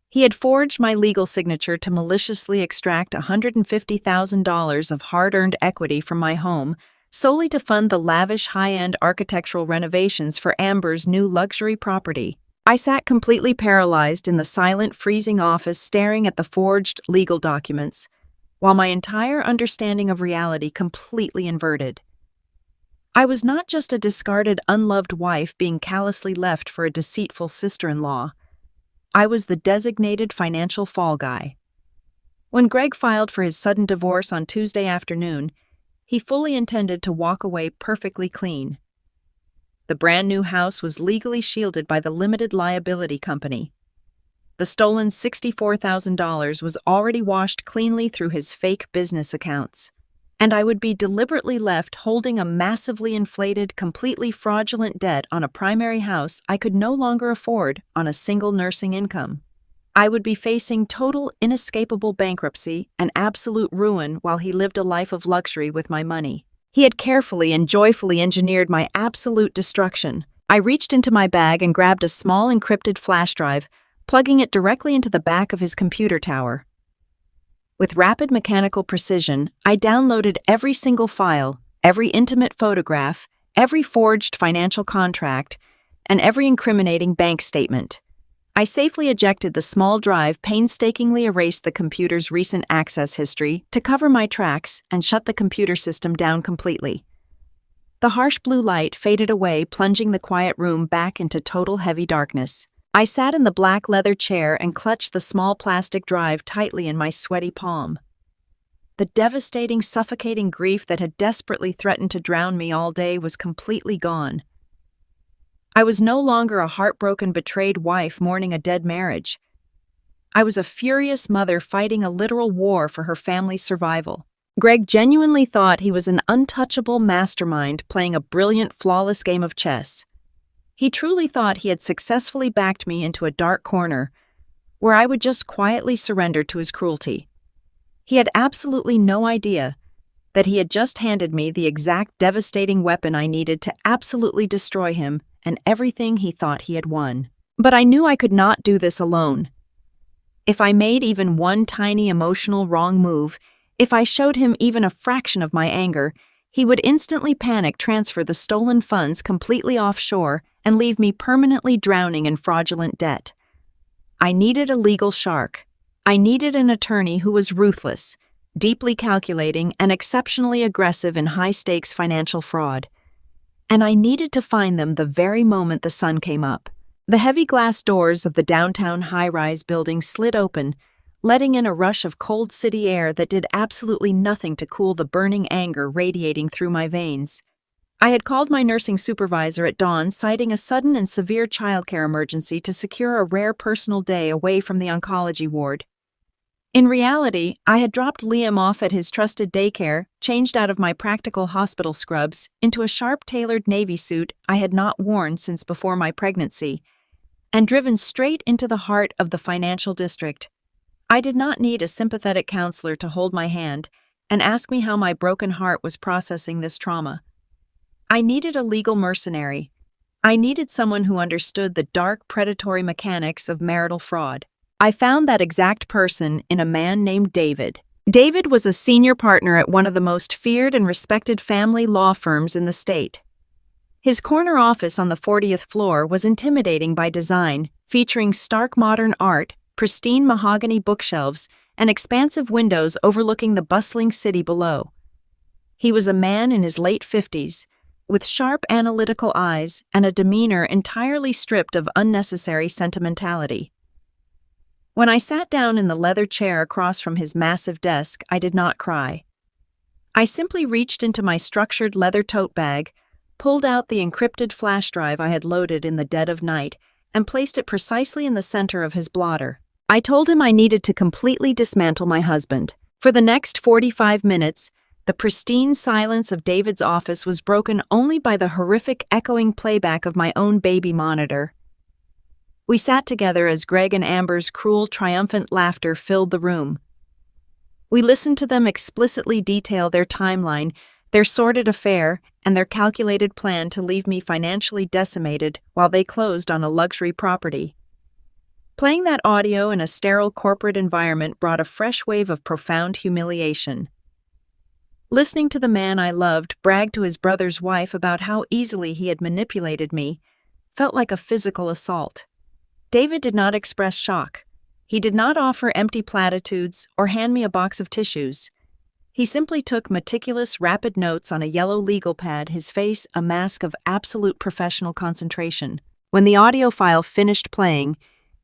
He had forged my legal signature to maliciously extract $150,000 of hard-earned equity from my home solely to fund the lavish high-end architectural renovations for Amber's new luxury property. I sat completely paralyzed in the silent, freezing office staring at the forged legal documents, while my entire understanding of reality completely inverted. I was not just a discarded, unloved wife being callously left for a deceitful sister-in-law. I was the designated financial fall guy. When Greg filed for his sudden divorce on Tuesday afternoon, he fully intended to walk away perfectly clean. The brand new house was legally shielded by the limited liability company. The stolen $64,000 was already washed cleanly through his fake business accounts. And I would be deliberately left holding a massively inflated, completely fraudulent debt on a primary house I could no longer afford on a single nursing income. I would be facing total, inescapable bankruptcy and absolute ruin while he lived a life of luxury with my money. He had carefully and joyfully engineered my absolute destruction. I reached into my bag and grabbed a small encrypted flash drive, plugging it directly into the back of his computer tower. With rapid mechanical precision, I downloaded every single file, every intimate photograph, every forged financial contract, and every incriminating bank statement. I safely ejected the small drive, painstakingly erased the computer's recent access history to cover my tracks, and shut the computer system down completely. The harsh blue light faded away, plunging the quiet room back into total heavy darkness. I sat in the black leather chair and clutched the small plastic drive tightly in my sweaty palm. The devastating, suffocating grief that had desperately threatened to drown me all day was completely gone. I was no longer a heartbroken, betrayed wife mourning a dead marriage. I was a furious mother fighting a literal war for her family's survival. Greg genuinely thought he was an untouchable mastermind playing a brilliant, flawless game of chess. He truly thought he had successfully backed me into a dark corner where I would just quietly surrender to his cruelty. He had absolutely no idea that he had just handed me the exact devastating weapon I needed to absolutely destroy him and everything he thought he had won. But I knew I could not do this alone. If I made even one tiny emotional wrong move, if I showed him even a fraction of my anger, he would instantly panic, transfer the stolen funds completely offshore, and leave me permanently drowning in fraudulent debt. I needed a legal shark. I needed an attorney who was ruthless, deeply calculating, and exceptionally aggressive in high-stakes financial fraud. And I needed to find them the very moment the sun came up. The heavy glass doors of the downtown high-rise building slid open, letting in a rush of cold city air that did absolutely nothing to cool the burning anger radiating through my veins. I had called my nursing supervisor at dawn, citing a sudden and severe childcare emergency to secure a rare personal day away from the oncology ward. In reality, I had dropped Liam off at his trusted daycare, changed out of my practical hospital scrubs into a sharp-tailored navy suit I had not worn since before my pregnancy, and driven straight into the heart of the financial district. I did not need a sympathetic counselor to hold my hand and ask me how my broken heart was processing this trauma. I needed a legal mercenary. I needed someone who understood the dark, predatory mechanics of marital fraud. I found that exact person in a man named David. David was a senior partner at one of the most feared and respected family law firms in the state. His corner office on the 40th floor was intimidating by design, featuring stark modern art, pristine mahogany bookshelves, and expansive windows overlooking the bustling city below. He was a man in his late 50s, with sharp analytical eyes and a demeanor entirely stripped of unnecessary sentimentality. When I sat down in the leather chair across from his massive desk, I did not cry. I simply reached into my structured leather tote bag, pulled out the encrypted flash drive I had loaded in the dead of night, and placed it precisely in the center of his blotter. I told him I needed to completely dismantle my husband. For the next 45 minutes, the pristine silence of David's office was broken only by the horrific echoing playback of my own baby monitor. We sat together as Greg and Amber's cruel, triumphant laughter filled the room. We listened to them explicitly detail their timeline, their sordid affair, and their calculated plan to leave me financially decimated while they closed on a luxury property. Playing that audio in a sterile corporate environment brought a fresh wave of profound humiliation. Listening to the man I loved brag to his brother's wife about how easily he had manipulated me felt like a physical assault. David did not express shock. He did not offer empty platitudes or hand me a box of tissues. He simply took meticulous, rapid notes on a yellow legal pad, his face a mask of absolute professional concentration. When the audio file finished playing,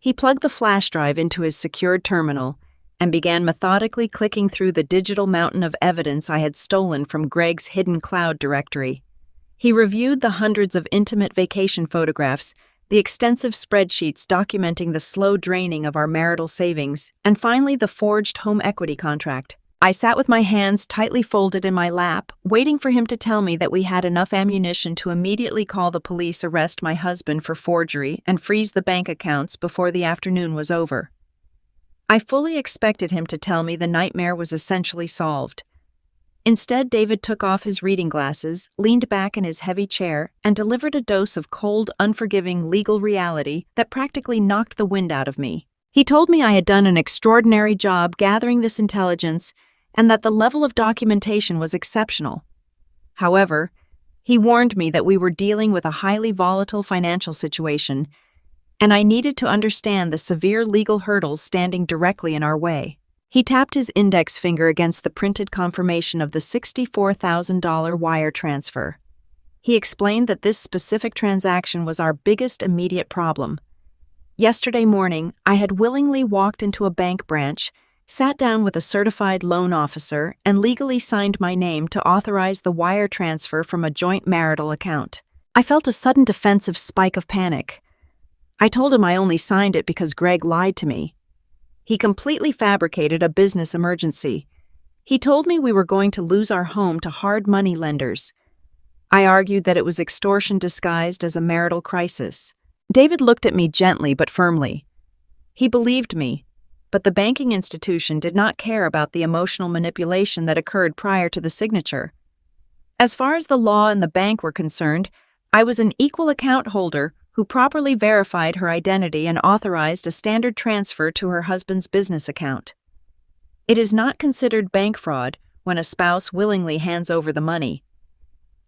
he plugged the flash drive into his secured terminal and began methodically clicking through the digital mountain of evidence I had stolen from Greg's hidden cloud directory. He reviewed the hundreds of intimate vacation photographs, the extensive spreadsheets documenting the slow draining of our marital savings, and finally the forged home equity contract. I sat with my hands tightly folded in my lap, waiting for him to tell me that we had enough ammunition to immediately call the police, arrest my husband for forgery, and freeze the bank accounts before the afternoon was over. I fully expected him to tell me the nightmare was essentially solved. Instead, David took off his reading glasses, leaned back in his heavy chair, and delivered a dose of cold, unforgiving legal reality that practically knocked the wind out of me. He told me I had done an extraordinary job gathering this intelligence and that the level of documentation was exceptional. However, he warned me that we were dealing with a highly volatile financial situation, and I needed to understand the severe legal hurdles standing directly in our way. He tapped his index finger against the printed confirmation of the $64,000 wire transfer. He explained that this specific transaction was our biggest immediate problem. Yesterday morning, I had willingly walked into a bank branch, sat down with a certified loan officer, and legally signed my name to authorize the wire transfer from a joint marital account. I felt a sudden defensive spike of panic. I told him I only signed it because Greg lied to me. He completely fabricated a business emergency. He told me we were going to lose our home to hard money lenders. I argued that it was extortion disguised as a marital crisis. David looked at me gently but firmly. He believed me, but the banking institution did not care about the emotional manipulation that occurred prior to the signature. As far as the law and the bank were concerned, I was an equal account holder who properly verified her identity and authorized a standard transfer to her husband's business account. It is not considered bank fraud when a spouse willingly hands over the money.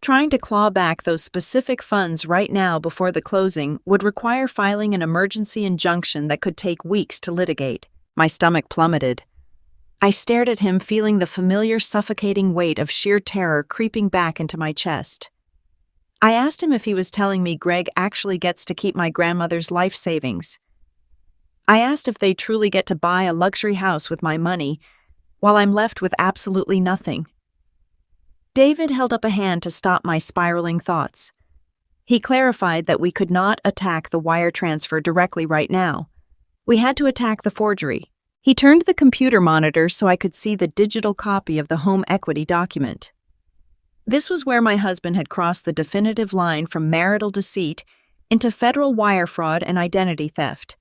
Trying to claw back those specific funds right now before the closing would require filing an emergency injunction that could take weeks to litigate. My stomach plummeted. I stared at him, feeling the familiar suffocating weight of sheer terror creeping back into my chest. I asked him if he was telling me Greg actually gets to keep my grandmother's life savings. I asked if they truly get to buy a luxury house with my money, while I'm left with absolutely nothing. David held up a hand to stop my spiraling thoughts. He clarified that we could not attack the wire transfer directly right now. We had to attack the forgery. He turned the computer monitor so I could see the digital copy of the home equity document. This was where my husband had crossed the definitive line from marital deceit into federal wire fraud and identity theft.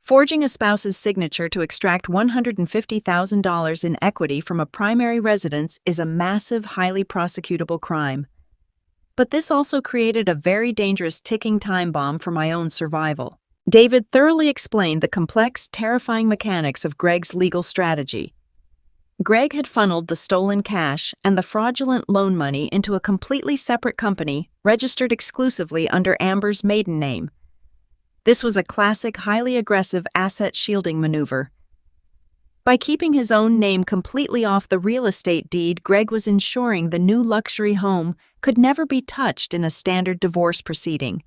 Forging a spouse's signature to extract $150,000 in equity from a primary residence is a massive, highly prosecutable crime. But this also created a very dangerous ticking time bomb for my own survival. David thoroughly explained the complex, terrifying mechanics of Greg's legal strategy. Greg had funneled the stolen cash and the fraudulent loan money into a completely separate company registered exclusively under Amber's maiden name. This was a classic, highly aggressive asset shielding maneuver. By keeping his own name completely off the real estate deed, Greg was ensuring the new luxury home could never be touched in a standard divorce proceeding.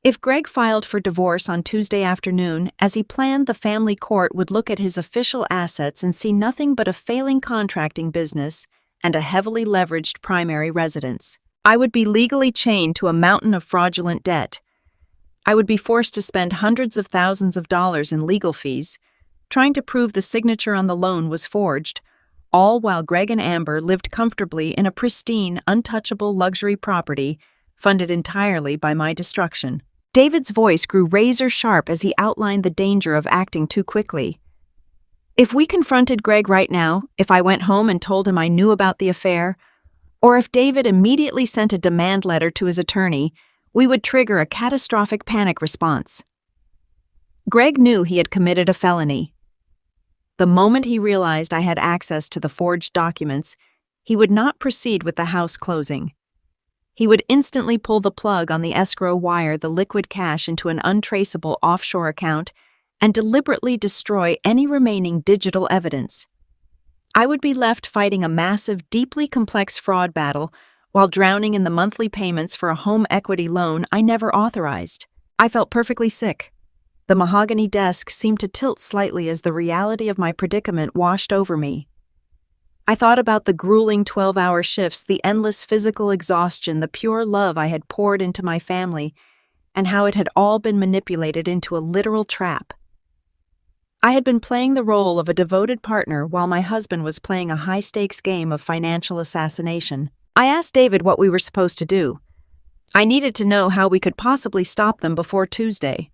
If Greg filed for divorce on Tuesday afternoon, as he planned, the family court would look at his official assets and see nothing but a failing contracting business and a heavily leveraged primary residence. I would be legally chained to a mountain of fraudulent debt. I would be forced to spend hundreds of thousands of dollars in legal fees, trying to prove the signature on the loan was forged, all while Greg and Amber lived comfortably in a pristine, untouchable luxury property funded entirely by my destruction. David's voice grew razor-sharp as he outlined the danger of acting too quickly. If we confronted Greg right now, if I went home and told him I knew about the affair, or if David immediately sent a demand letter to his attorney, we would trigger a catastrophic panic response. Greg knew he had committed a felony. The moment he realized I had access to the forged documents, he would not proceed with the house closing. He would instantly pull the plug on the escrow, wire the liquid cash into an untraceable offshore account, and deliberately destroy any remaining digital evidence. I would be left fighting a massive, deeply complex fraud battle while drowning in the monthly payments for a home equity loan I never authorized. I felt perfectly sick. The mahogany desk seemed to tilt slightly as the reality of my predicament washed over me. I thought about the grueling 12-hour shifts, the endless physical exhaustion, the pure love I had poured into my family, and how it had all been manipulated into a literal trap. I had been playing the role of a devoted partner while my husband was playing a high-stakes game of financial assassination. I asked David what we were supposed to do. I needed to know how we could possibly stop them before Tuesday.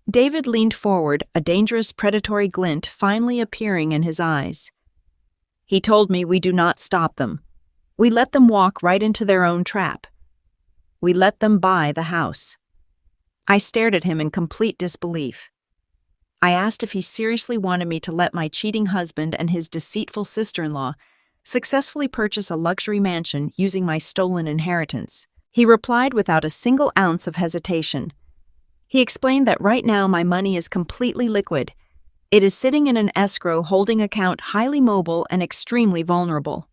David leaned forward, a dangerous predatory glint finally appearing in his eyes. He told me we do not stop them. We let them walk right into their own trap. We let them buy the house. I stared at him in complete disbelief. I asked if he seriously wanted me to let my cheating husband and his deceitful sister-in-law successfully purchase a luxury mansion using my stolen inheritance. He replied without a single ounce of hesitation. He explained that right now my money is completely liquid. It is sitting in an escrow holding account, highly mobile and extremely vulnerable.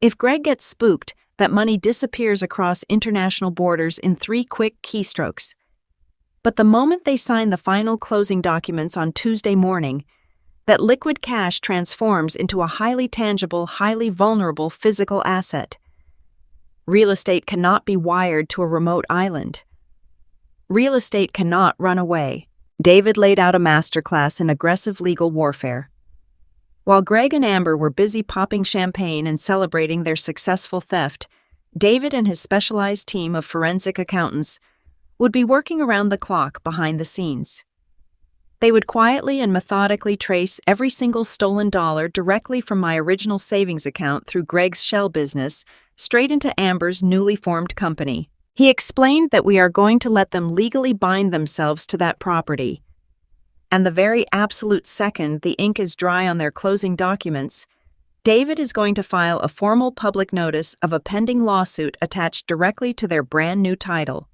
If Greg gets spooked, that money disappears across international borders in 3 quick keystrokes. But the moment they sign the final closing documents on Tuesday morning, that liquid cash transforms into a highly tangible, highly vulnerable physical asset. Real estate cannot be wired to a remote island. Real estate cannot run away. David laid out a masterclass in aggressive legal warfare. While Greg and Amber were busy popping champagne and celebrating their successful theft, David and his specialized team of forensic accountants would be working around the clock behind the scenes. They would quietly and methodically trace every single stolen dollar directly from my original savings account through Greg's shell business straight into Amber's newly formed company. He explained that we are going to let them legally bind themselves to that property. And the very absolute second the ink is dry on their closing documents, David is going to file a formal public notice of a pending lawsuit attached directly to their brand new title.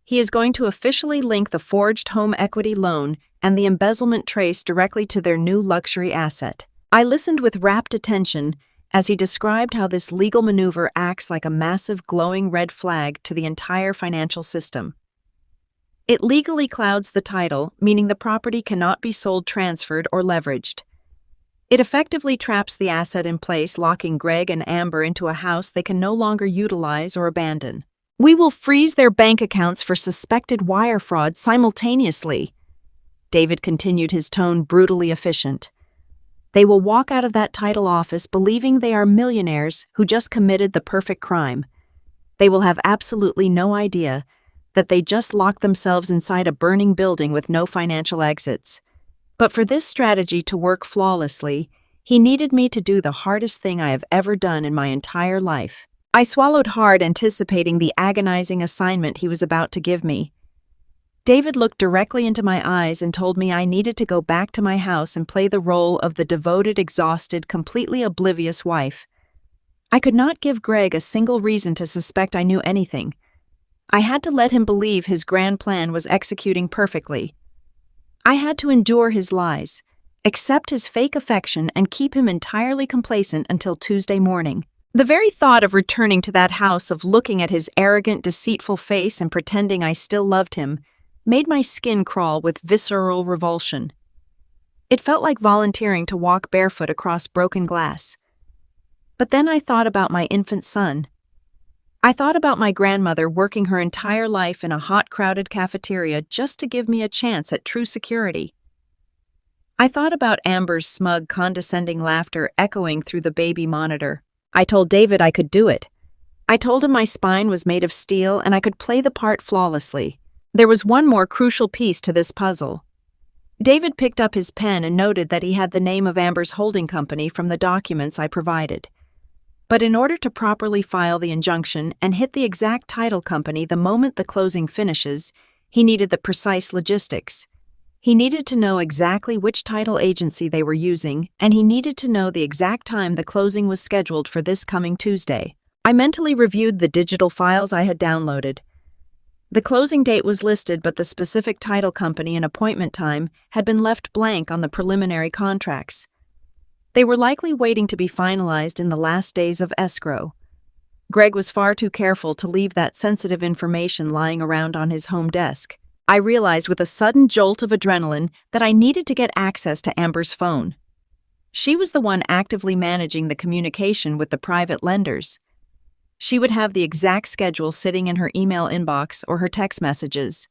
He is going to officially link the forged home equity loan and the embezzlement trace directly to their new luxury asset. I listened with rapt attention as he described how this legal maneuver acts like a massive glowing red flag to the entire financial system. It legally clouds the title, meaning the property cannot be sold, transferred, or leveraged. It effectively traps the asset in place, locking Greg and Amber into a house they can no longer utilize or abandon. We will freeze their bank accounts for suspected wire fraud simultaneously. David continued, his tone brutally efficient. They will walk out of that title office believing they are millionaires who just committed the perfect crime. They will have absolutely no idea that they just locked themselves inside a burning building with no financial exits. But for this strategy to work flawlessly, he needed me to do the hardest thing I have ever done in my entire life. I swallowed hard, anticipating the agonizing assignment he was about to give me. David looked directly into my eyes and told me I needed to go back to my house and play the role of the devoted, exhausted, completely oblivious wife. I could not give Greg a single reason to suspect I knew anything. I had to let him believe his grand plan was executing perfectly. I had to endure his lies, accept his fake affection, and keep him entirely complacent until Tuesday morning. The very thought of returning to that house, of looking at his arrogant, deceitful face and pretending I still loved him, made my skin crawl with visceral revulsion. It felt like volunteering to walk barefoot across broken glass. But then I thought about my infant son. I thought about my grandmother working her entire life in a hot, crowded cafeteria just to give me a chance at true security. I thought about Amber's smug, condescending laughter echoing through the baby monitor. I told David I could do it. I told him my spine was made of steel and I could play the part flawlessly. There was one more crucial piece to this puzzle. David picked up his pen and noted that he had the name of Amber's holding company from the documents I provided. But in order to properly file the injunction and hit the exact title company the moment the closing finishes, he needed the precise logistics. He needed to know exactly which title agency they were using, and he needed to know the exact time the closing was scheduled for this coming Tuesday. I mentally reviewed the digital files I had downloaded. The closing date was listed, but the specific title company and appointment time had been left blank on the preliminary contracts. They were likely waiting to be finalized in the last days of escrow. Greg was far too careful to leave that sensitive information lying around on his home desk. I realized with a sudden jolt of adrenaline that I needed to get access to Amber's phone. She was the one actively managing the communication with the private lenders. She would have the exact schedule sitting in her email inbox or her text messages.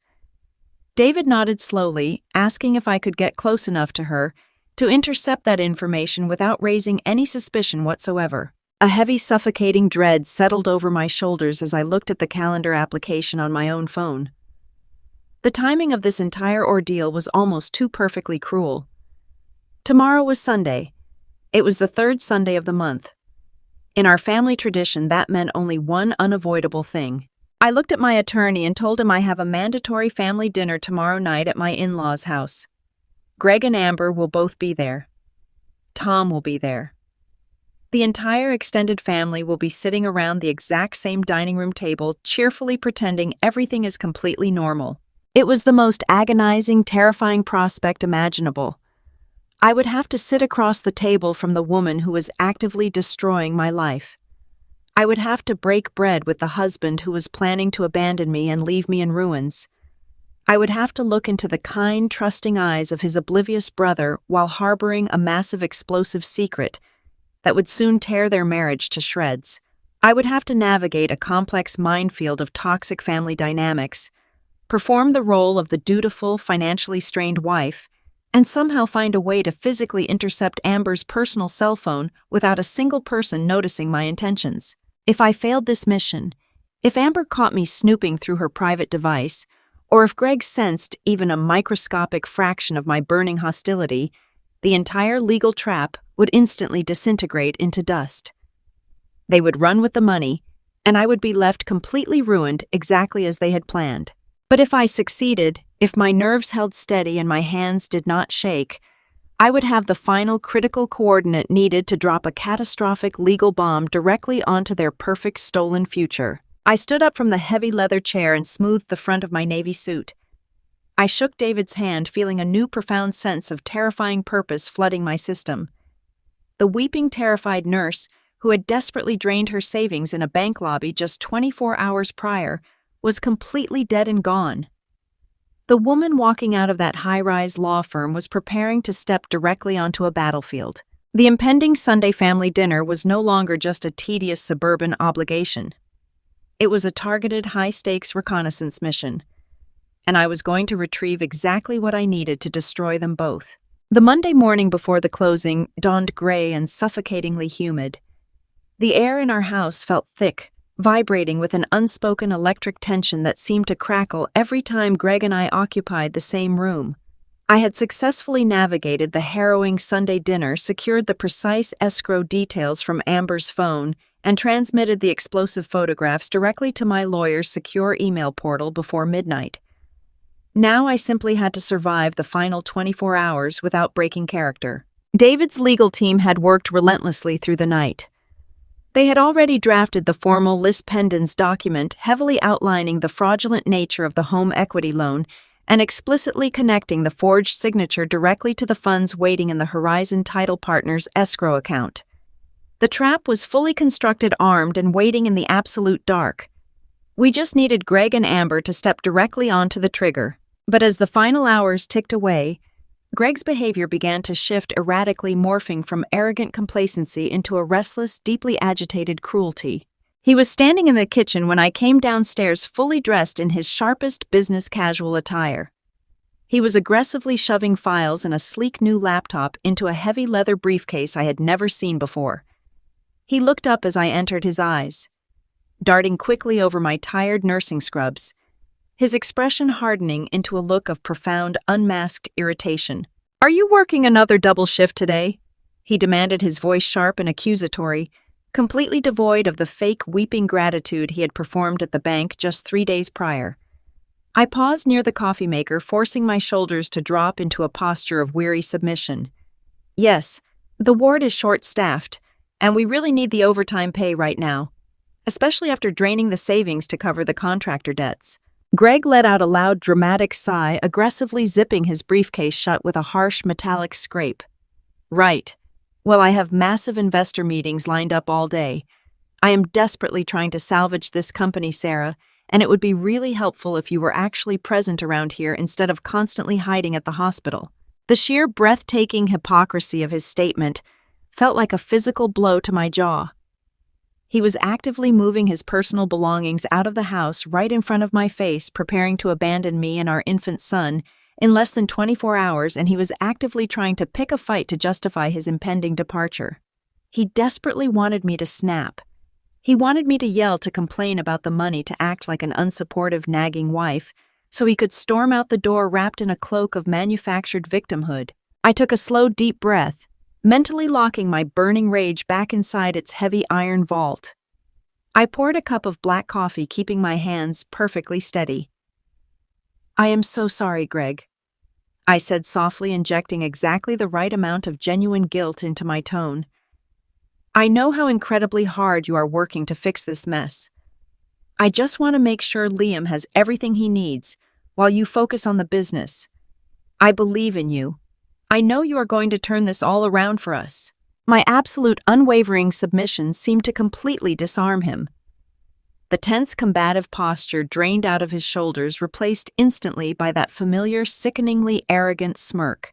David nodded slowly, asking if I could get close enough to her to intercept that information without raising any suspicion whatsoever. A heavy, suffocating dread settled over my shoulders as I looked at the calendar application on my own phone. The timing of this entire ordeal was almost too perfectly cruel. Tomorrow was Sunday. It was the third Sunday of the month. In our family tradition, that meant only one unavoidable thing. I looked at my attorney and told him I have a mandatory family dinner tomorrow night at my in-laws' house. Greg and Amber will both be there. Tom will be there. The entire extended family will be sitting around the exact same dining room table, cheerfully pretending everything is completely normal. It was the most agonizing, terrifying prospect imaginable. I would have to sit across the table from the woman who was actively destroying my life. I would have to break bread with the husband who was planning to abandon me and leave me in ruins. I would have to look into the kind, trusting eyes of his oblivious brother while harboring a massive explosive secret that would soon tear their marriage to shreds. I would have to navigate a complex minefield of toxic family dynamics, perform the role of the dutiful, financially strained wife, and somehow find a way to physically intercept Amber's personal cell phone without a single person noticing my intentions. If I failed this mission, if Amber caught me snooping through her private device, or if Greg sensed even a microscopic fraction of my burning hostility, the entire legal trap would instantly disintegrate into dust. They would run with the money, and I would be left completely ruined exactly as they had planned. But if I succeeded, if my nerves held steady and my hands did not shake, I would have the final critical coordinate needed to drop a catastrophic legal bomb directly onto their perfect stolen future. I stood up from the heavy leather chair and smoothed the front of my navy suit. I shook David's hand, feeling a new profound sense of terrifying purpose flooding my system. The weeping, terrified nurse, who had desperately drained her savings in a bank lobby just 24 hours prior, was completely dead and gone. The woman walking out of that high-rise law firm was preparing to step directly onto a battlefield. The impending Sunday family dinner was no longer just a tedious suburban obligation. It was a targeted, high-stakes reconnaissance mission, and I was going to retrieve exactly what I needed to destroy them both. The Monday morning before the closing dawned gray and suffocatingly humid. The air in our house felt thick, vibrating with an unspoken electric tension that seemed to crackle every time Greg and I occupied the same room. I had successfully navigated the harrowing Sunday dinner, secured the precise escrow details from Amber's phone, and transmitted the explosive photographs directly to my lawyer's secure email portal before midnight. Now I simply had to survive the final 24 hours without breaking character. David's legal team had worked relentlessly through the night. They had already drafted the formal lis pendens document heavily outlining the fraudulent nature of the home equity loan and explicitly connecting the forged signature directly to the funds waiting in the Horizon Title Partners escrow account. The trap was fully constructed, armed, and waiting in the absolute dark. We just needed Greg and Amber to step directly onto the trigger. But as the final hours ticked away, Greg's behavior began to shift erratically, morphing from arrogant complacency into a restless, deeply agitated cruelty. He was standing in the kitchen when I came downstairs fully dressed in his sharpest business casual attire. He was aggressively shoving files and a sleek new laptop into a heavy leather briefcase I had never seen before. He looked up as I entered, his eyes darting quickly over my tired nursing scrubs, his expression hardening into a look of profound, unmasked irritation. "Are you working another double shift today?" he demanded, his voice sharp and accusatory, completely devoid of the fake weeping gratitude he had performed at the bank just 3 days prior. I paused near the coffee maker, forcing my shoulders to drop into a posture of weary submission. "Yes, the ward is short-staffed, and we really need the overtime pay right now, especially after draining the savings to cover the contractor debts." Greg let out a loud, dramatic sigh, aggressively zipping his briefcase shut with a harsh, metallic scrape. "Right. Well, I have massive investor meetings lined up all day. I am desperately trying to salvage this company, Sarah, and it would be really helpful if you were actually present around here instead of constantly hiding at the hospital." The sheer breathtaking hypocrisy of his statement felt like a physical blow to my jaw. He was actively moving his personal belongings out of the house right in front of my face, preparing to abandon me and our infant son in less than 24 hours, and he was actively trying to pick a fight to justify his impending departure. He desperately wanted me to snap. He wanted me to yell, to complain about the money, to act like an unsupportive, nagging wife, so he could storm out the door wrapped in a cloak of manufactured victimhood. I took a slow, deep breath, mentally locking my burning rage back inside its heavy iron vault. I poured a cup of black coffee, keeping my hands perfectly steady. "I am so sorry, Greg," I said softly, injecting exactly the right amount of genuine guilt into my tone. "I know how incredibly hard you are working to fix this mess. I just want to make sure Liam has everything he needs while you focus on the business. I believe in you. I know you are going to turn this all around for us." My absolute unwavering submission seemed to completely disarm him. The tense, combative posture drained out of his shoulders, replaced instantly by that familiar, sickeningly arrogant smirk.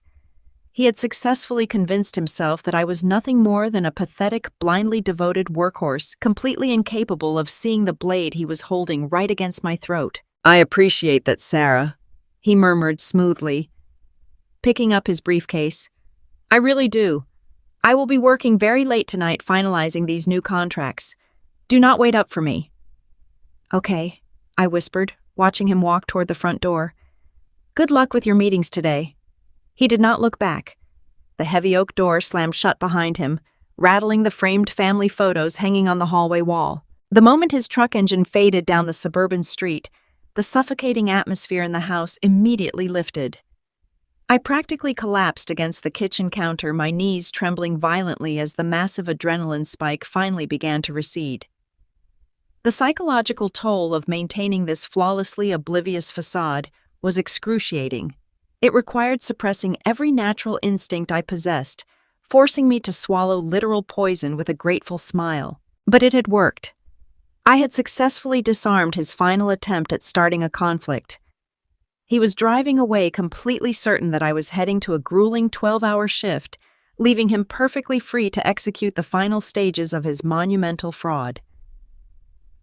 He had successfully convinced himself that I was nothing more than a pathetic, blindly devoted workhorse, completely incapable of seeing the blade he was holding right against my throat. "I appreciate that, Sarah," he murmured smoothly, picking up his briefcase. "I really do. I will be working very late tonight finalizing these new contracts. Do not wait up for me." "Okay," I whispered, watching him walk toward the front door. "Good luck with your meetings today." He did not look back. The heavy oak door slammed shut behind him, rattling the framed family photos hanging on the hallway wall. The moment his truck engine faded down the suburban street, the suffocating atmosphere in the house immediately lifted. I practically collapsed against the kitchen counter, my knees trembling violently as the massive adrenaline spike finally began to recede. The psychological toll of maintaining this flawlessly oblivious facade was excruciating. It required suppressing every natural instinct I possessed, forcing me to swallow literal poison with a grateful smile. But it had worked. I had successfully disarmed his final attempt at starting a conflict. He was driving away completely certain that I was heading to a grueling 12-hour shift, leaving him perfectly free to execute the final stages of his monumental fraud.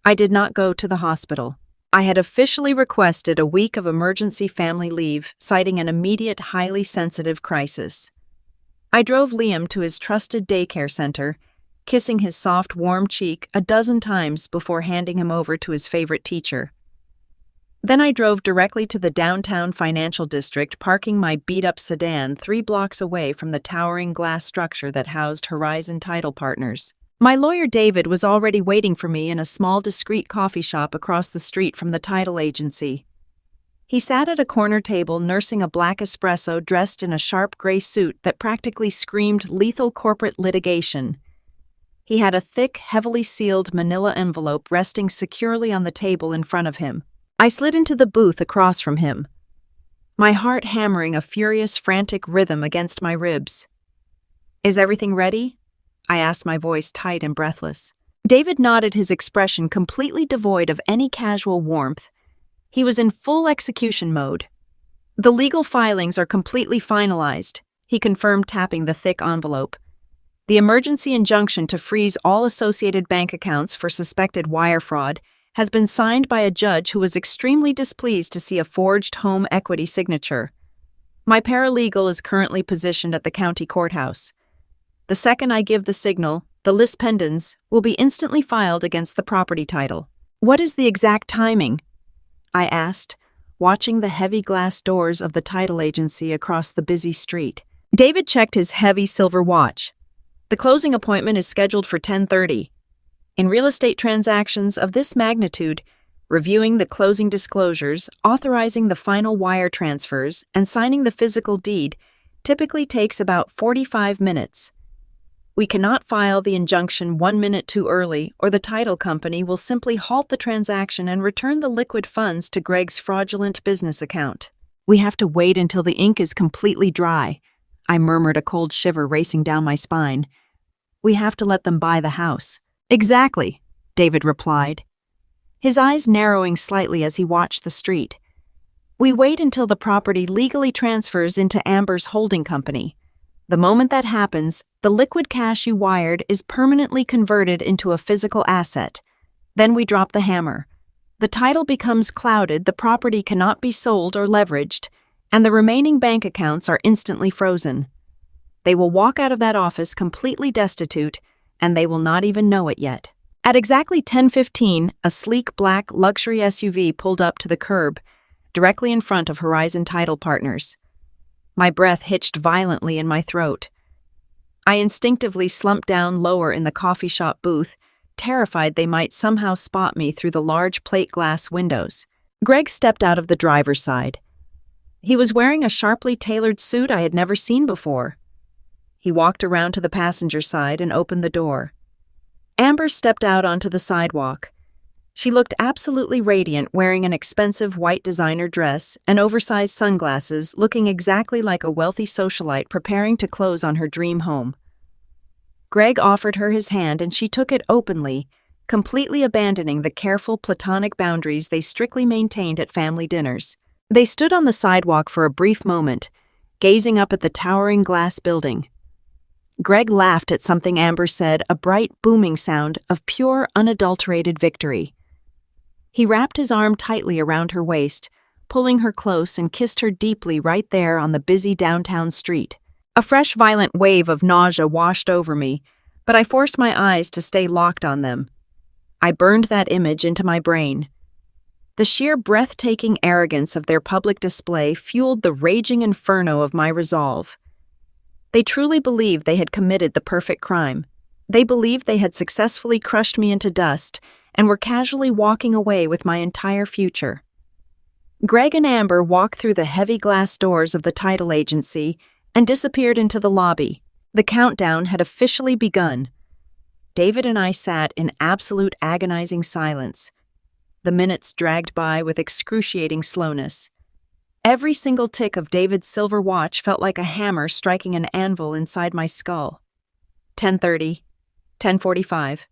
I did not go to the hospital. I had officially requested a week of emergency family leave, citing an immediate, highly sensitive crisis. I drove Liam to his trusted daycare center, kissing his soft, warm cheek a dozen times before handing him over to his favorite teacher. Then I drove directly to the downtown financial district, parking my beat-up sedan 3 blocks away from the towering glass structure that housed Horizon Title Partners. My lawyer David was already waiting for me in a small, discreet coffee shop across the street from the title agency. He sat at a corner table nursing a black espresso, dressed in a sharp gray suit that practically screamed lethal corporate litigation. He had a thick, heavily sealed manila envelope resting securely on the table in front of him. I slid into the booth across from him, my heart hammering a furious, frantic rhythm against my ribs. "Is everything ready?" I asked, my voice tight and breathless. David nodded, his expression completely devoid of any casual warmth. He was in full execution mode. "The legal filings are completely finalized," he confirmed, tapping the thick envelope. "The emergency injunction to freeze all associated bank accounts for suspected wire fraud has been signed by a judge who was extremely displeased to see a forged home equity signature. My paralegal is currently positioned at the county courthouse. The second I give the signal, the lis pendens will be instantly filed against the property title." "What is the exact timing?" I asked, watching the heavy glass doors of the title agency across the busy street. David checked his heavy silver watch. "The closing appointment is scheduled for 10:30. In real estate transactions of this magnitude, reviewing the closing disclosures, authorizing the final wire transfers, and signing the physical deed typically takes about 45 minutes. We cannot file the injunction 1 minute too early, or the title company will simply halt the transaction and return the liquid funds to Greg's fraudulent business account." "We have to wait until the ink is completely dry," I murmured, a cold shiver racing down my spine. "We have to let them buy the house." "Exactly," David replied, his eyes narrowing slightly as he watched the street. "We wait until the property legally transfers into Amber's holding company. The moment that happens, the liquid cash you wired is permanently converted into a physical asset. Then we drop the hammer. The title becomes clouded, the property cannot be sold or leveraged, and the remaining bank accounts are instantly frozen. They will walk out of that office completely destitute, and they will not even know it yet." At exactly 10:15, a sleek black luxury SUV pulled up to the curb, directly in front of Horizon Title Partners. My breath hitched violently in my throat. I instinctively slumped down lower in the coffee shop booth, terrified they might somehow spot me through the large plate glass windows. Greg stepped out of the driver's side. He was wearing a sharply tailored suit I had never seen before. He walked around to the passenger side and opened the door. Amber stepped out onto the sidewalk. She looked absolutely radiant, wearing an expensive white designer dress and oversized sunglasses, looking exactly like a wealthy socialite preparing to close on her dream home. Greg offered her his hand and she took it openly, completely abandoning the careful platonic boundaries they strictly maintained at family dinners. They stood on the sidewalk for a brief moment, gazing up at the towering glass building. Greg laughed at something Amber said, a bright, booming sound of pure, unadulterated victory. He wrapped his arm tightly around her waist, pulling her close and kissed her deeply right there on the busy downtown street. A fresh, violent wave of nausea washed over me, but I forced my eyes to stay locked on them. I burned that image into my brain. The sheer breathtaking arrogance of their public display fueled the raging inferno of my resolve. They truly believed they had committed the perfect crime. They believed they had successfully crushed me into dust and were casually walking away with my entire future. Greg and Amber walked through the heavy glass doors of the title agency and disappeared into the lobby. The countdown had officially begun. David and I sat in absolute agonizing silence. The minutes dragged by with excruciating slowness. Every single tick of David's silver watch felt like a hammer striking an anvil inside my skull. 10:30, 10:45,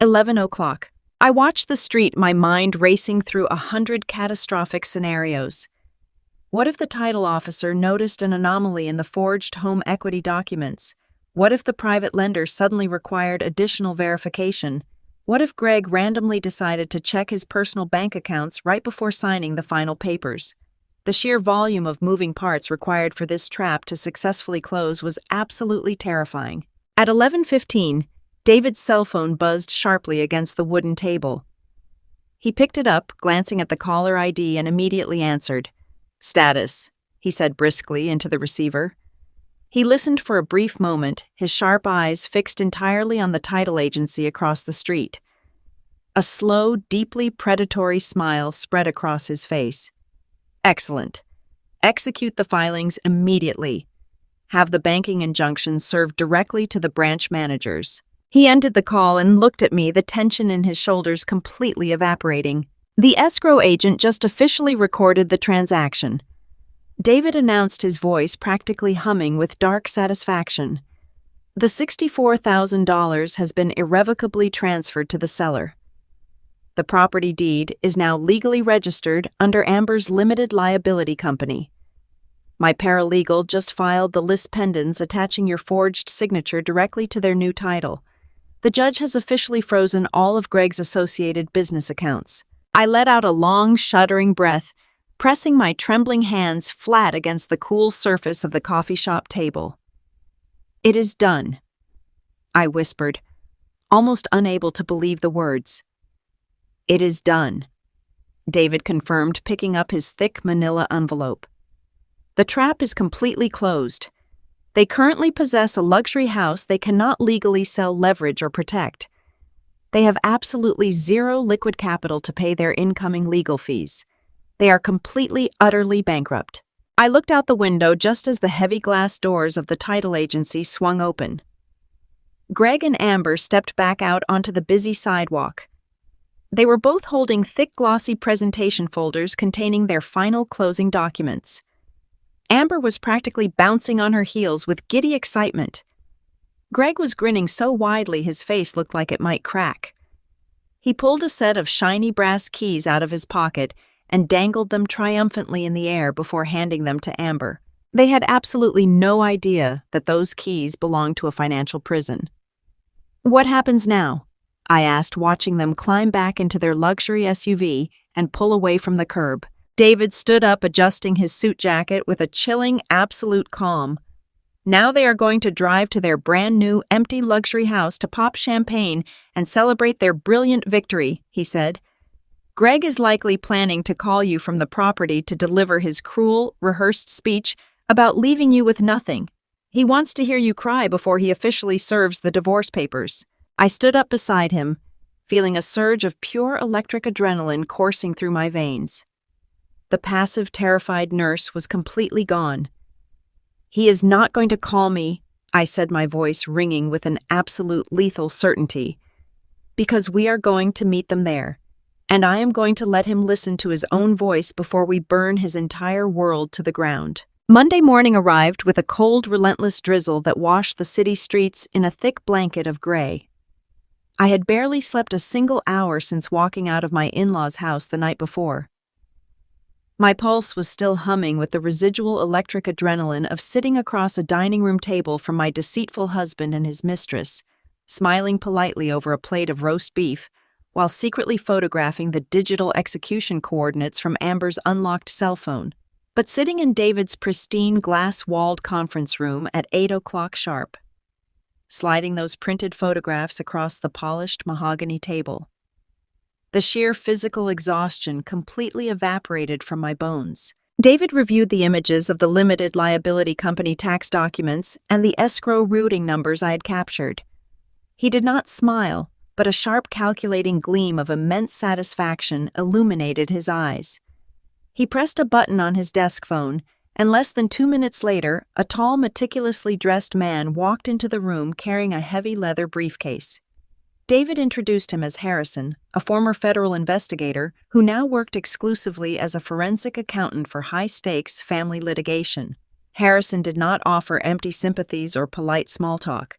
11 o'clock. I watched the street, my mind racing through 100 catastrophic scenarios. What if the title officer noticed an anomaly in the forged home equity documents? What if the private lender suddenly required additional verification? What if Greg randomly decided to check his personal bank accounts right before signing the final papers? The sheer volume of moving parts required for this trap to successfully close was absolutely terrifying. At 11:15, David's cell phone buzzed sharply against the wooden table. He picked it up, glancing at the caller ID, and immediately answered. "Status," he said briskly into the receiver. He listened for a brief moment, his sharp eyes fixed entirely on the title agency across the street. A slow, deeply predatory smile spread across his face. "Excellent. Execute the filings immediately. Have the banking injunctions served directly to the branch managers." He ended the call and looked at me, the tension in his shoulders completely evaporating. The escrow agent just officially recorded the transaction. David announced, his voice practically humming with dark satisfaction. "The $64,000 has been irrevocably transferred to the seller. The property deed is now legally registered under Amber's limited liability company. My paralegal just filed the lis pendens attaching your forged signature directly to their new title. The judge has officially frozen all of Greg's associated business accounts." I let out a long, shuddering breath, pressing my trembling hands flat against the cool surface of the coffee shop table. "It is done," I whispered, almost unable to believe the words. "It is done," David confirmed, picking up his thick manila envelope. "The trap is completely closed. They currently possess a luxury house they cannot legally sell, leverage, or protect. They have absolutely zero liquid capital to pay their incoming legal fees. They are completely, utterly bankrupt." I looked out the window just as the heavy glass doors of the title agency swung open. Greg and Amber stepped back out onto the busy sidewalk. They were both holding thick, glossy presentation folders containing their final closing documents. Amber was practically bouncing on her heels with giddy excitement. Greg was grinning so widely his face looked like it might crack. He pulled a set of shiny brass keys out of his pocket and dangled them triumphantly in the air before handing them to Amber. They had absolutely no idea that those keys belonged to a financial prison. "What happens now?" I asked, watching them climb back into their luxury SUV and pull away from the curb. David stood up, adjusting his suit jacket with a chilling, absolute calm. "Now they are going to drive to their brand new, empty luxury house to pop champagne and celebrate their brilliant victory," he said. "Greg is likely planning to call you from the property to deliver his cruel, rehearsed speech about leaving you with nothing. He wants to hear you cry before he officially serves the divorce papers." I stood up beside him, feeling a surge of pure electric adrenaline coursing through my veins. The passive, terrified nurse was completely gone. "He is not going to call me," I said, my voice ringing with an absolute lethal certainty, "because we are going to meet them there, and I am going to let him listen to his own voice before we burn his entire world to the ground." Monday morning arrived with a cold, relentless drizzle that washed the city streets in a thick blanket of gray. I had barely slept a single hour since walking out of my in-laws' house the night before. My pulse was still humming with the residual electric adrenaline of sitting across a dining room table from my deceitful husband and his mistress, smiling politely over a plate of roast beef, while secretly photographing the digital execution coordinates from Amber's unlocked cell phone, but sitting in David's pristine glass-walled conference room at 8 o'clock sharp, sliding those printed photographs across the polished mahogany table. The sheer physical exhaustion completely evaporated from my bones. David reviewed the images of the limited liability company tax documents and the escrow routing numbers I had captured. He did not smile, but a sharp calculating gleam of immense satisfaction illuminated his eyes. He pressed a button on his desk phone, and less than 2 minutes later, a tall, meticulously dressed man walked into the room carrying a heavy leather briefcase. David introduced him as Harrison, a former federal investigator who now worked exclusively as a forensic accountant for high-stakes family litigation. Harrison did not offer empty sympathies or polite small talk.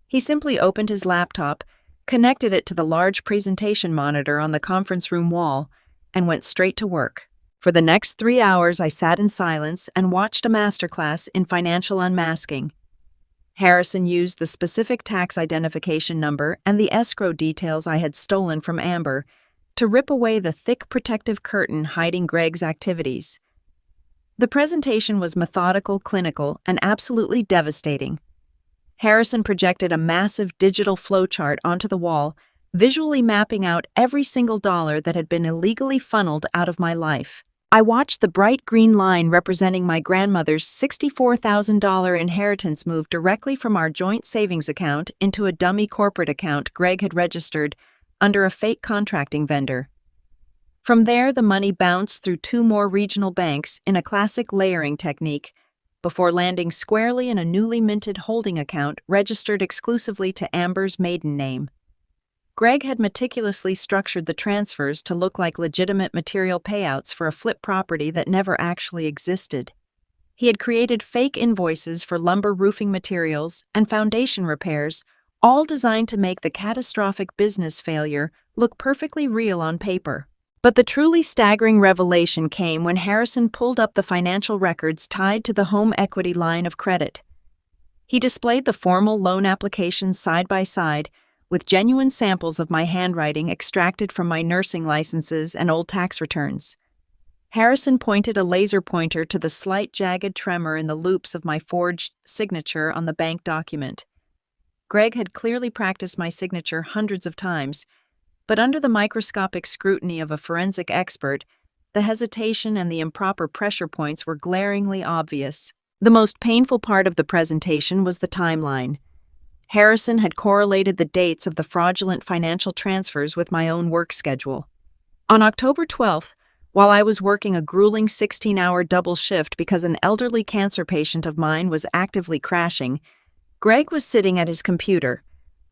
He simply opened his laptop, connected it to the large presentation monitor on the conference room wall, and went straight to work. For the next 3 hours, I sat in silence and watched a masterclass in financial unmasking. Harrison used the specific tax identification number and the escrow details I had stolen from Amber to rip away the thick protective curtain hiding Greg's activities. The presentation was methodical, clinical, and absolutely devastating. Harrison projected a massive digital flowchart onto the wall, visually mapping out every single dollar that had been illegally funneled out of my life. I watched the bright green line representing my grandmother's $64,000 inheritance move directly from our joint savings account into a dummy corporate account Greg had registered under a fake contracting vendor. From there, the money bounced through 2 more regional banks in a classic layering technique before landing squarely in a newly minted holding account registered exclusively to Amber's maiden name. Greg had meticulously structured the transfers to look like legitimate material payouts for a flip property that never actually existed. He had created fake invoices for lumber roofing materials and foundation repairs, all designed to make the catastrophic business failure look perfectly real on paper. But the truly staggering revelation came when Harrison pulled up the financial records tied to the home equity line of credit. He displayed the formal loan applications side by side, with genuine samples of my handwriting extracted from my nursing licenses and old tax returns. Harrison pointed a laser pointer to the slight jagged tremor in the loops of my forged signature on the bank document. Greg had clearly practiced my signature hundreds of times, but under the microscopic scrutiny of a forensic expert, the hesitation and the improper pressure points were glaringly obvious. The most painful part of the presentation was the timeline. Harrison had correlated the dates of the fraudulent financial transfers with my own work schedule. On October 12th, while I was working a grueling 16-hour double shift because an elderly cancer patient of mine was actively crashing, Greg was sitting at his computer,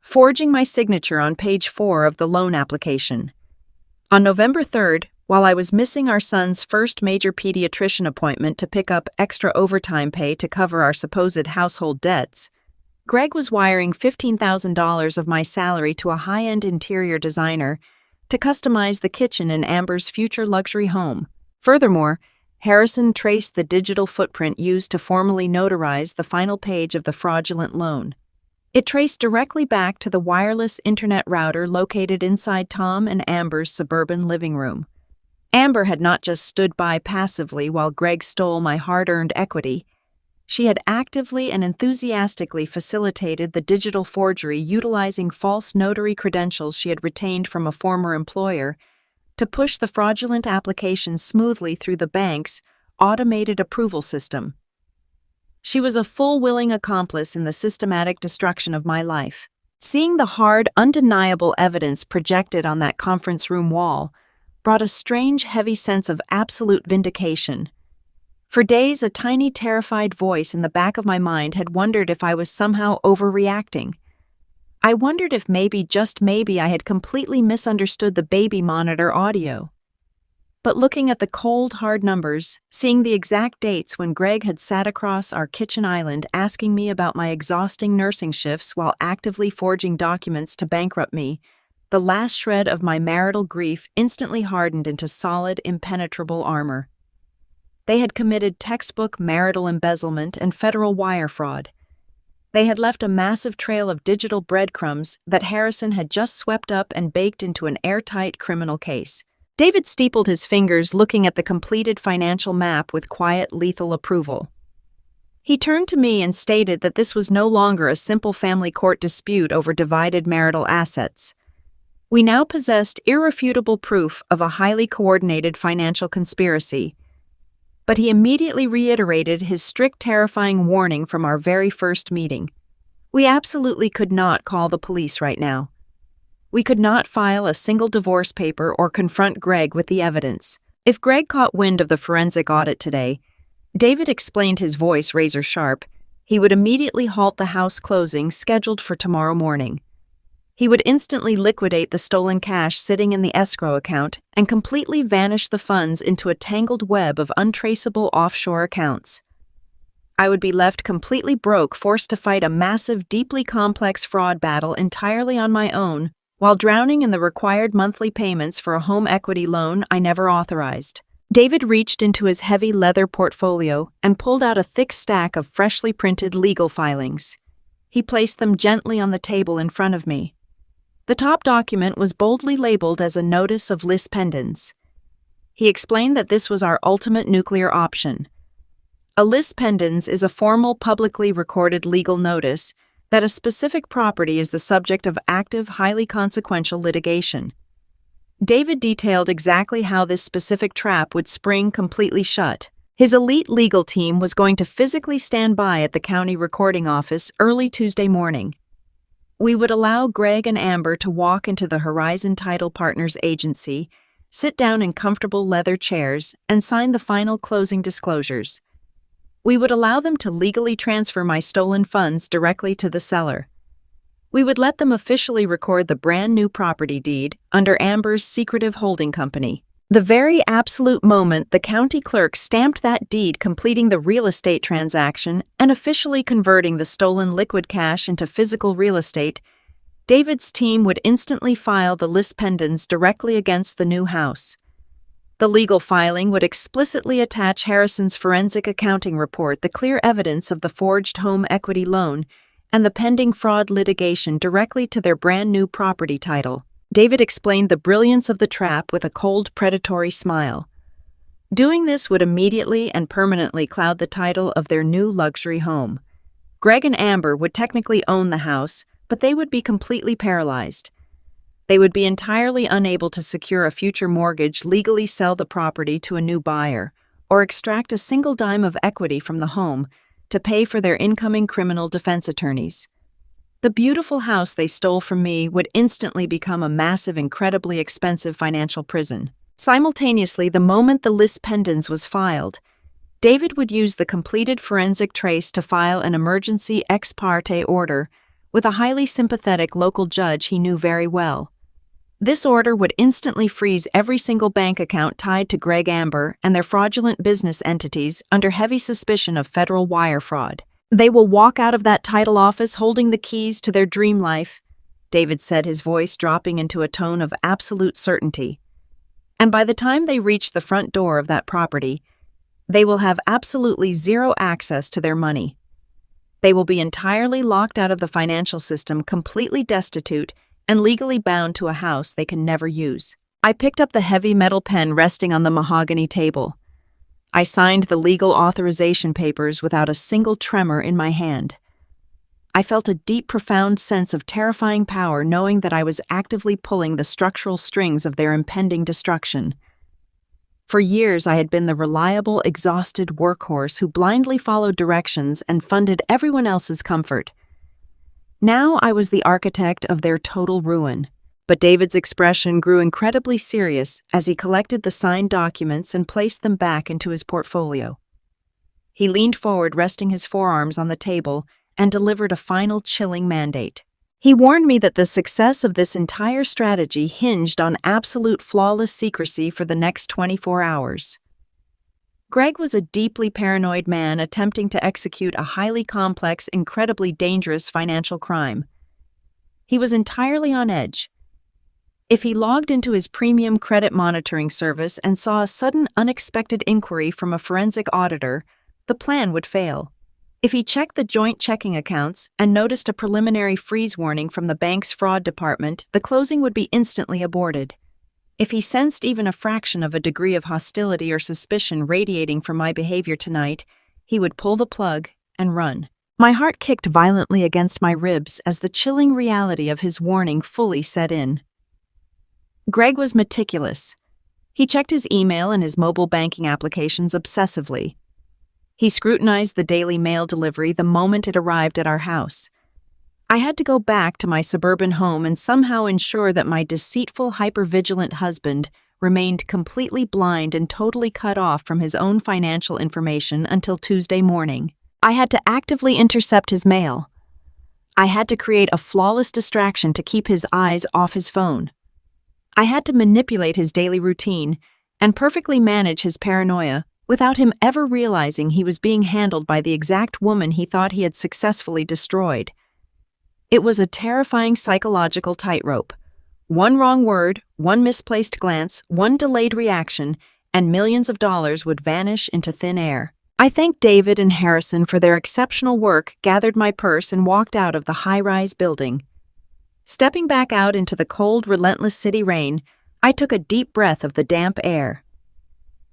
forging my signature on page 4 of the loan application. On November 3rd, while I was missing our son's first major pediatrician appointment to pick up extra overtime pay to cover our supposed household debts, Greg was wiring $15,000 of my salary to a high-end interior designer to customize the kitchen in Amber's future luxury home. Furthermore, Harrison traced the digital footprint used to formally notarize the final page of the fraudulent loan. It traced directly back to the wireless internet router located inside Tom and Amber's suburban living room. Amber had not just stood by passively while Greg stole my hard-earned equity. She had actively and enthusiastically facilitated the digital forgery utilizing false notary credentials she had retained from a former employer to push the fraudulent application smoothly through the bank's automated approval system. She was a full willing accomplice in the systematic destruction of my life. Seeing the hard, undeniable evidence projected on that conference room wall brought a strange, heavy sense of absolute vindication. For days, a tiny, terrified voice in the back of my mind had wondered if I was somehow overreacting. I wondered if maybe, just maybe, I had completely misunderstood the baby monitor audio. But looking at the cold, hard numbers, seeing the exact dates when Greg had sat across our kitchen island asking me about my exhausting nursing shifts while actively forging documents to bankrupt me, the last shred of my marital grief instantly hardened into solid, impenetrable armor. They had committed textbook marital embezzlement and federal wire fraud. They had left a massive trail of digital breadcrumbs that Harrison had just swept up and baked into an airtight criminal case. David steepled his fingers, looking at the completed financial map with quiet, lethal approval. He turned to me and stated that this was no longer a simple family court dispute over divided marital assets. We now possessed irrefutable proof of a highly coordinated financial conspiracy. But he immediately reiterated his strict, terrifying warning from our very first meeting. We absolutely could not call the police right now. We could not file a single divorce paper or confront Greg with the evidence. If Greg caught wind of the forensic audit today, David explained, his voice razor sharp, he would immediately halt the house closing scheduled for tomorrow morning. He would instantly liquidate the stolen cash sitting in the escrow account and completely vanish the funds into a tangled web of untraceable offshore accounts. I would be left completely broke, forced to fight a massive, deeply complex fraud battle entirely on my own, while drowning in the required monthly payments for a home equity loan I never authorized. David reached into his heavy leather portfolio and pulled out a thick stack of freshly printed legal filings. He placed them gently on the table in front of me. The top document was boldly labeled as a notice of lis pendens. He explained that this was our ultimate nuclear option. A lis pendens is a formal, publicly recorded legal notice that a specific property is the subject of active, highly consequential litigation. David detailed exactly how this specific trap would spring completely shut. His elite legal team was going to physically stand by at the county recording office early Tuesday morning. We would allow Greg and Amber to walk into the Horizon Title Partners agency, sit down in comfortable leather chairs, and sign the final closing disclosures. We would allow them to legally transfer my stolen funds directly to the seller. We would let them officially record the brand new property deed under Amber's secretive holding company. The very absolute moment the county clerk stamped that deed, completing the real estate transaction and officially converting the stolen liquid cash into physical real estate, David's team would instantly file the lis pendens directly against the new house. The legal filing would explicitly attach Harrison's forensic accounting report, the clear evidence of the forged home equity loan, and the pending fraud litigation directly to their brand new property title. David explained the brilliance of the trap with a cold, predatory smile. Doing this would immediately and permanently cloud the title of their new luxury home. Greg and Amber would technically own the house, but they would be completely paralyzed. They would be entirely unable to secure a future mortgage, legally sell the property to a new buyer, or extract a single dime of equity from the home to pay for their incoming criminal defense attorneys. The beautiful house they stole from me would instantly become a massive, incredibly expensive financial prison. Simultaneously, the moment the lis pendens was filed, David would use the completed forensic trace to file an emergency ex parte order with a highly sympathetic local judge he knew very well. This order would instantly freeze every single bank account tied to Greg Amber and their fraudulent business entities under heavy suspicion of federal wire fraud. They will walk out of that title office holding the keys to their dream life, David said, his voice dropping into a tone of absolute certainty. And by the time they reach the front door of that property, they will have absolutely zero access to their money. They will be entirely locked out of the financial system, completely destitute, and legally bound to a house they can never use. I picked up the heavy metal pen resting on the mahogany table. I signed the legal authorization papers without a single tremor in my hand. I felt a deep, profound sense of terrifying power, knowing that I was actively pulling the structural strings of their impending destruction. For years, I had been the reliable, exhausted workhorse who blindly followed directions and funded everyone else's comfort. Now I was the architect of their total ruin. But David's expression grew incredibly serious as he collected the signed documents and placed them back into his portfolio. He leaned forward, resting his forearms on the table, and delivered a final chilling mandate. He warned me that the success of this entire strategy hinged on absolute flawless secrecy for the next 24 hours. Greg was a deeply paranoid man attempting to execute a highly complex, incredibly dangerous financial crime. He was entirely on edge. If he logged into his premium credit monitoring service and saw a sudden unexpected inquiry from a forensic auditor, the plan would fail. If he checked the joint checking accounts and noticed a preliminary freeze warning from the bank's fraud department, the closing would be instantly aborted. If he sensed even a fraction of a degree of hostility or suspicion radiating from my behavior tonight, he would pull the plug and run. My heart kicked violently against my ribs as the chilling reality of his warning fully set in. Greg was meticulous. He checked his email and his mobile banking applications obsessively. He scrutinized the daily mail delivery the moment it arrived at our house. I had to go back to my suburban home and somehow ensure that my deceitful, hypervigilant husband remained completely blind and totally cut off from his own financial information until Tuesday morning. I had to actively intercept his mail. I had to create a flawless distraction to keep his eyes off his phone. I had to manipulate his daily routine and perfectly manage his paranoia without him ever realizing he was being handled by the exact woman he thought he had successfully destroyed. It was a terrifying psychological tightrope. One wrong word, one misplaced glance, one delayed reaction, and millions of dollars would vanish into thin air. I thanked David and Harrison for their exceptional work, gathered my purse, and walked out of the high-rise building. Stepping back out into the cold, relentless city rain, I took a deep breath of the damp air.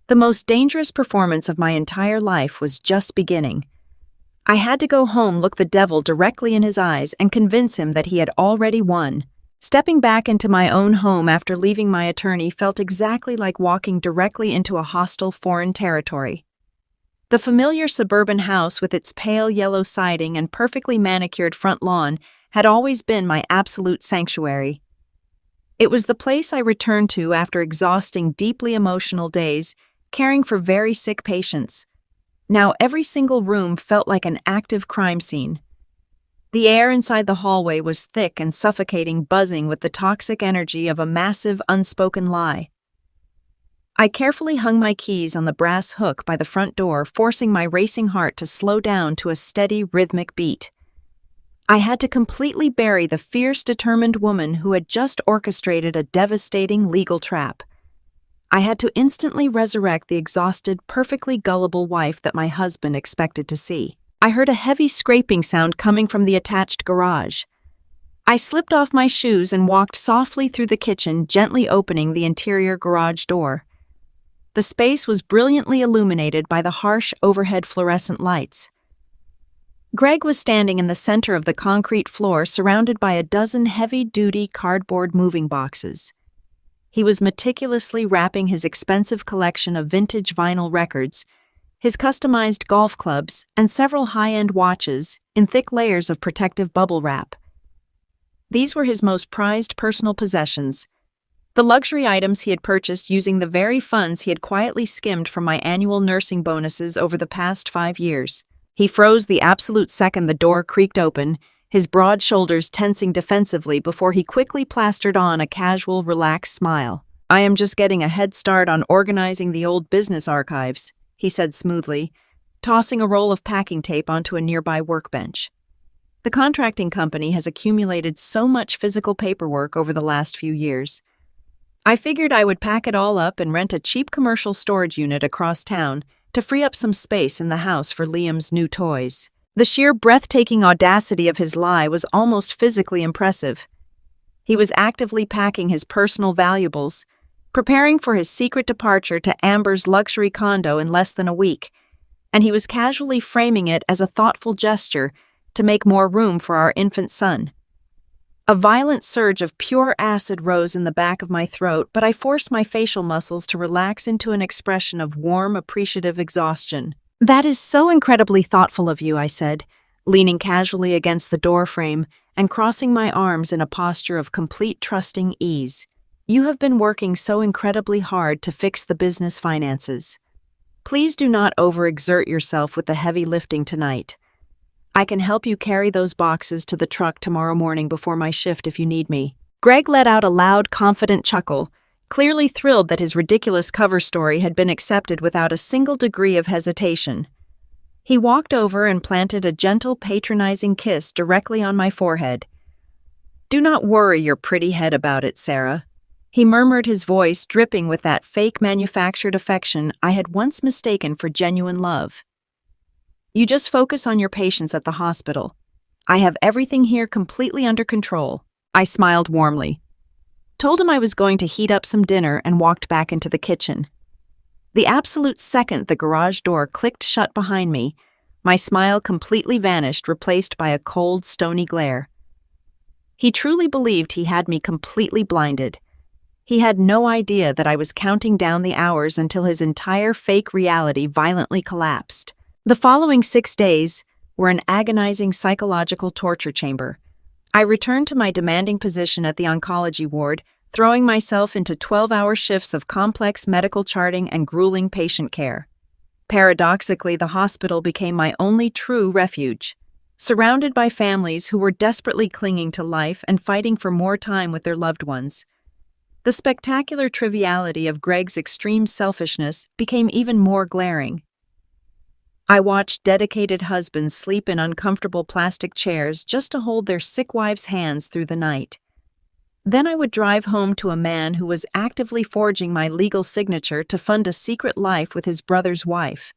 The most dangerous performance of my entire life was just beginning. I had to go home, look the devil directly in his eyes, and convince him that he had already won. Stepping back into my own home after leaving my attorney felt exactly like walking directly into a hostile foreign territory. The familiar suburban house with its pale yellow siding and perfectly manicured front lawn had always been my absolute sanctuary. It was the place I returned to after exhausting, deeply emotional days, caring for very sick patients. Now every single room felt like an active crime scene. The air inside the hallway was thick and suffocating, buzzing with the toxic energy of a massive, unspoken lie. I carefully hung my keys on the brass hook by the front door, forcing my racing heart to slow down to a steady, rhythmic beat. I had to completely bury the fierce, determined woman who had just orchestrated a devastating legal trap. I had to instantly resurrect the exhausted, perfectly gullible wife that my husband expected to see. I heard a heavy scraping sound coming from the attached garage. I slipped off my shoes and walked softly through the kitchen, gently opening the interior garage door. The space was brilliantly illuminated by the harsh overhead fluorescent lights. Greg was standing in the center of the concrete floor, surrounded by a dozen heavy-duty cardboard moving boxes. He was meticulously wrapping his expensive collection of vintage vinyl records, his customized golf clubs, and several high-end watches in thick layers of protective bubble wrap. These were his most prized personal possessions, the luxury items he had purchased using the very funds he had quietly skimmed from my annual nursing bonuses over the past 5 years. He froze the absolute second the door creaked open, his broad shoulders tensing defensively before he quickly plastered on a casual, relaxed smile. "I am just getting a head start on organizing the old business archives," he said smoothly, tossing a roll of packing tape onto a nearby workbench. The contracting company has accumulated so much physical paperwork over the last few years. I figured I would pack it all up and rent a cheap commercial storage unit across town to free up some space in the house for Liam's new toys. The sheer breathtaking audacity of his lie was almost physically impressive. He was actively packing his personal valuables, preparing for his secret departure to Amber's luxury condo in less than a week, and he was casually framing it as a thoughtful gesture to make more room for our infant son. A violent surge of pure acid rose in the back of my throat, but I forced my facial muscles to relax into an expression of warm, appreciative exhaustion. "That is so incredibly thoughtful of you," I said, leaning casually against the door frame and crossing my arms in a posture of complete trusting ease. "You have been working so incredibly hard to fix the business finances. Please do not overexert yourself with the heavy lifting tonight. I can help you carry those boxes to the truck tomorrow morning before my shift if you need me." Greg let out a loud, confident chuckle, clearly thrilled that his ridiculous cover story had been accepted without a single degree of hesitation. He walked over and planted a gentle, patronizing kiss directly on my forehead. "Do not worry your pretty head about it, Sarah," he murmured, his voice dripping with that fake manufactured affection I had once mistaken for genuine love. "You just focus on your patients at the hospital. I have everything here completely under control." I smiled warmly, told him I was going to heat up some dinner, and walked back into the kitchen. The absolute second the garage door clicked shut behind me, my smile completely vanished, replaced by a cold, stony glare. He truly believed he had me completely blinded. He had no idea that I was counting down the hours until his entire fake reality violently collapsed. The following 6 days were an agonizing psychological torture chamber. I returned to my demanding position at the oncology ward, throwing myself into 12-hour shifts of complex medical charting and grueling patient care. Paradoxically, the hospital became my only true refuge. Surrounded by families who were desperately clinging to life and fighting for more time with their loved ones, the spectacular triviality of Greg's extreme selfishness became even more glaring. I watched dedicated husbands sleep in uncomfortable plastic chairs just to hold their sick wives' hands through the night. Then I would drive home to a man who was actively forging my legal signature to fund a secret life with his brother's wife.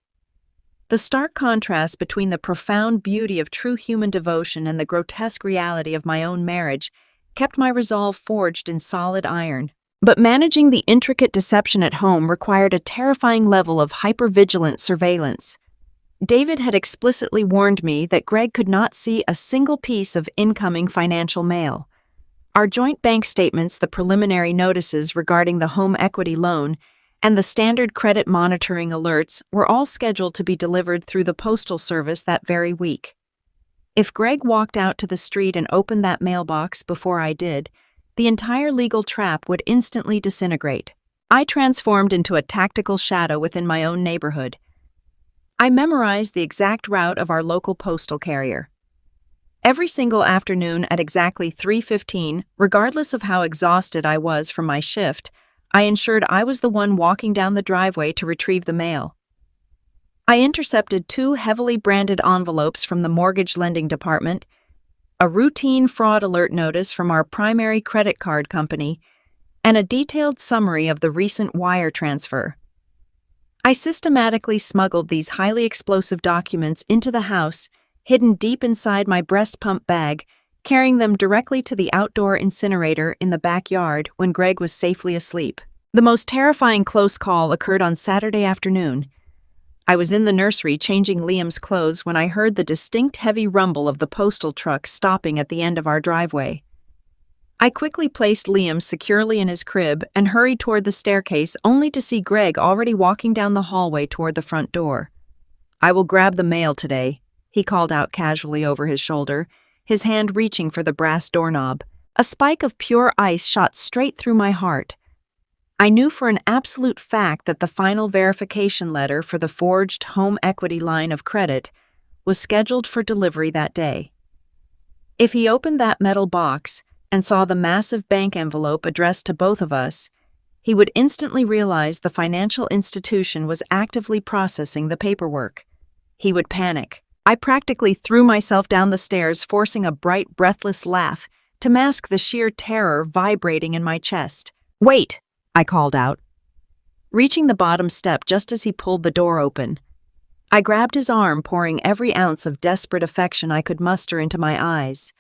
The stark contrast between the profound beauty of true human devotion and the grotesque reality of my own marriage kept my resolve forged in solid iron. But managing the intricate deception at home required a terrifying level of hypervigilant surveillance. David had explicitly warned me that Greg could not see a single piece of incoming financial mail. Our joint bank statements, the preliminary notices regarding the home equity loan, and the standard credit monitoring alerts were all scheduled to be delivered through the postal service that very week. If Greg walked out to the street and opened that mailbox before I did, the entire legal trap would instantly disintegrate. I transformed into a tactical shadow within my own neighborhood. I memorized the exact route of our local postal carrier. Every single afternoon at exactly 3:15, regardless of how exhausted I was from my shift, I ensured I was the one walking down the driveway to retrieve the mail. I intercepted 2 heavily branded envelopes from the mortgage lending department, a routine fraud alert notice from our primary credit card company, and a detailed summary of the recent wire transfer. I systematically smuggled these highly explosive documents into the house, hidden deep inside my breast pump bag, carrying them directly to the outdoor incinerator in the backyard when Greg was safely asleep. The most terrifying close call occurred on Saturday afternoon. I was in the nursery changing Liam's clothes when I heard the distinct heavy rumble of the postal truck stopping at the end of our driveway. I quickly placed Liam securely in his crib and hurried toward the staircase, only to see Greg already walking down the hallway toward the front door. "I will grab the mail today," he called out casually over his shoulder, his hand reaching for the brass doorknob. A spike of pure ice shot straight through my heart. I knew for an absolute fact that the final verification letter for the forged home equity line of credit was scheduled for delivery that day. If he opened that metal box and saw the massive bank envelope addressed to both of us, he would instantly realize the financial institution was actively processing the paperwork. He would panic. I practically threw myself down the stairs, forcing a bright, breathless laugh to mask the sheer terror vibrating in my chest. "Wait!" I called out, reaching the bottom step just as he pulled the door open. I grabbed his arm, pouring every ounce of desperate affection I could muster into my eyes.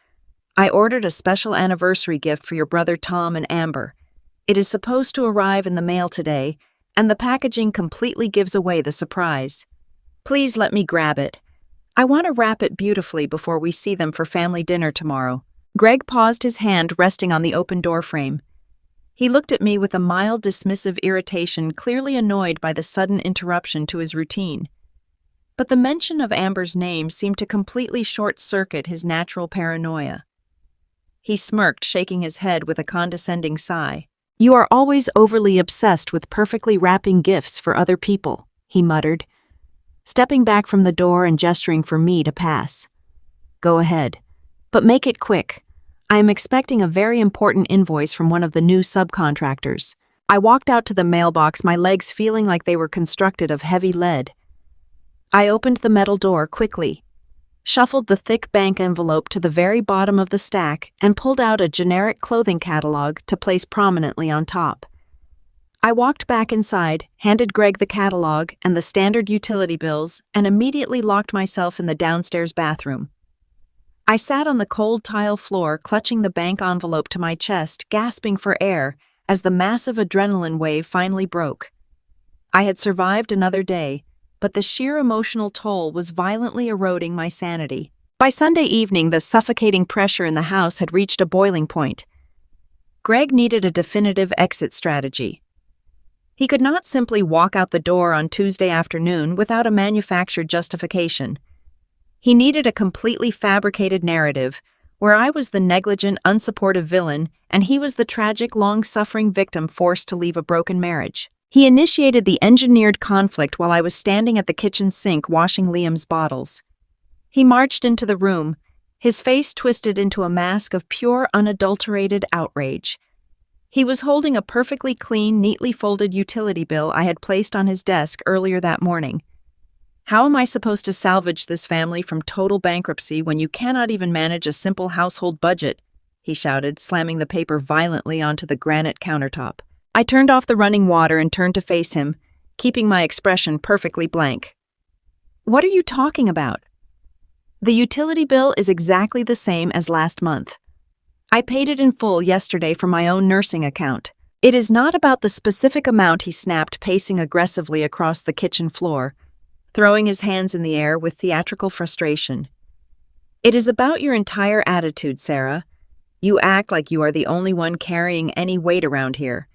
"I ordered a special anniversary gift for your brother Tom and Amber. It is supposed to arrive in the mail today, and the packaging completely gives away the surprise. Please let me grab it. I want to wrap it beautifully before we see them for family dinner tomorrow." Greg paused, his hand resting on the open door frame. He looked at me with a mild, dismissive irritation, clearly annoyed by the sudden interruption to his routine. But the mention of Amber's name seemed to completely short-circuit his natural paranoia. He smirked, shaking his head with a condescending sigh. "You are always overly obsessed with perfectly wrapping gifts for other people," he muttered, stepping back from the door and gesturing for me to pass. Go ahead. But make it quick. I am expecting a very important invoice from one of the new subcontractors. I walked out to the mailbox, my legs feeling like they were constructed of heavy lead. I opened the metal door quickly, shuffled the thick bank envelope to the very bottom of the stack, and pulled out a generic clothing catalog to place prominently on top. I walked back inside, handed Greg the catalog and the standard utility bills, and immediately locked myself in the downstairs bathroom. I sat on the cold tile floor, clutching the bank envelope to my chest, gasping for air as the massive adrenaline wave finally broke. I had survived another day, but the sheer emotional toll was violently eroding my sanity. By Sunday evening, the suffocating pressure in the house had reached a boiling point. Greg needed a definitive exit strategy. He could not simply walk out the door on Tuesday afternoon without a manufactured justification. He needed a completely fabricated narrative, where I was the negligent, unsupportive villain and he was the tragic, long-suffering victim forced to leave a broken marriage. He initiated the engineered conflict while I was standing at the kitchen sink washing Liam's bottles. He marched into the room, his face twisted into a mask of pure, unadulterated outrage. He was holding a perfectly clean, neatly folded utility bill I had placed on his desk earlier that morning. How am I supposed to salvage this family from total bankruptcy when you cannot even manage a simple household budget? He shouted, slamming the paper violently onto the granite countertop. I turned off the running water and turned to face him, keeping my expression perfectly blank. What are you talking about? The utility bill is exactly the same as last month. I paid it in full yesterday from my own nursing account. It is not about the specific amount, he snapped, pacing aggressively across the kitchen floor, throwing his hands in the air with theatrical frustration. It is about your entire attitude, Sarah. You act like you are the only one carrying any weight around here.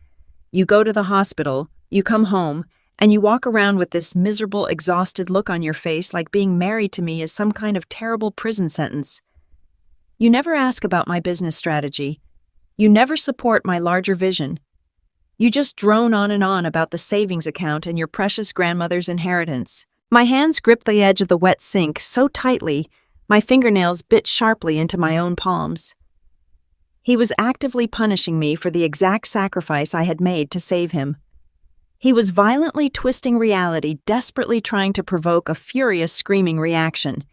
You go to the hospital, you come home, and you walk around with this miserable, exhausted look on your face like being married to me is some kind of terrible prison sentence. You never ask about my business strategy. You never support my larger vision. You just drone on and on about the savings account and your precious grandmother's inheritance. My hands gripped the edge of the wet sink so tightly, my fingernails bit sharply into my own palms. He was actively punishing me for the exact sacrifice I had made to save him. He was violently twisting reality, desperately trying to provoke a furious, screaming reaction.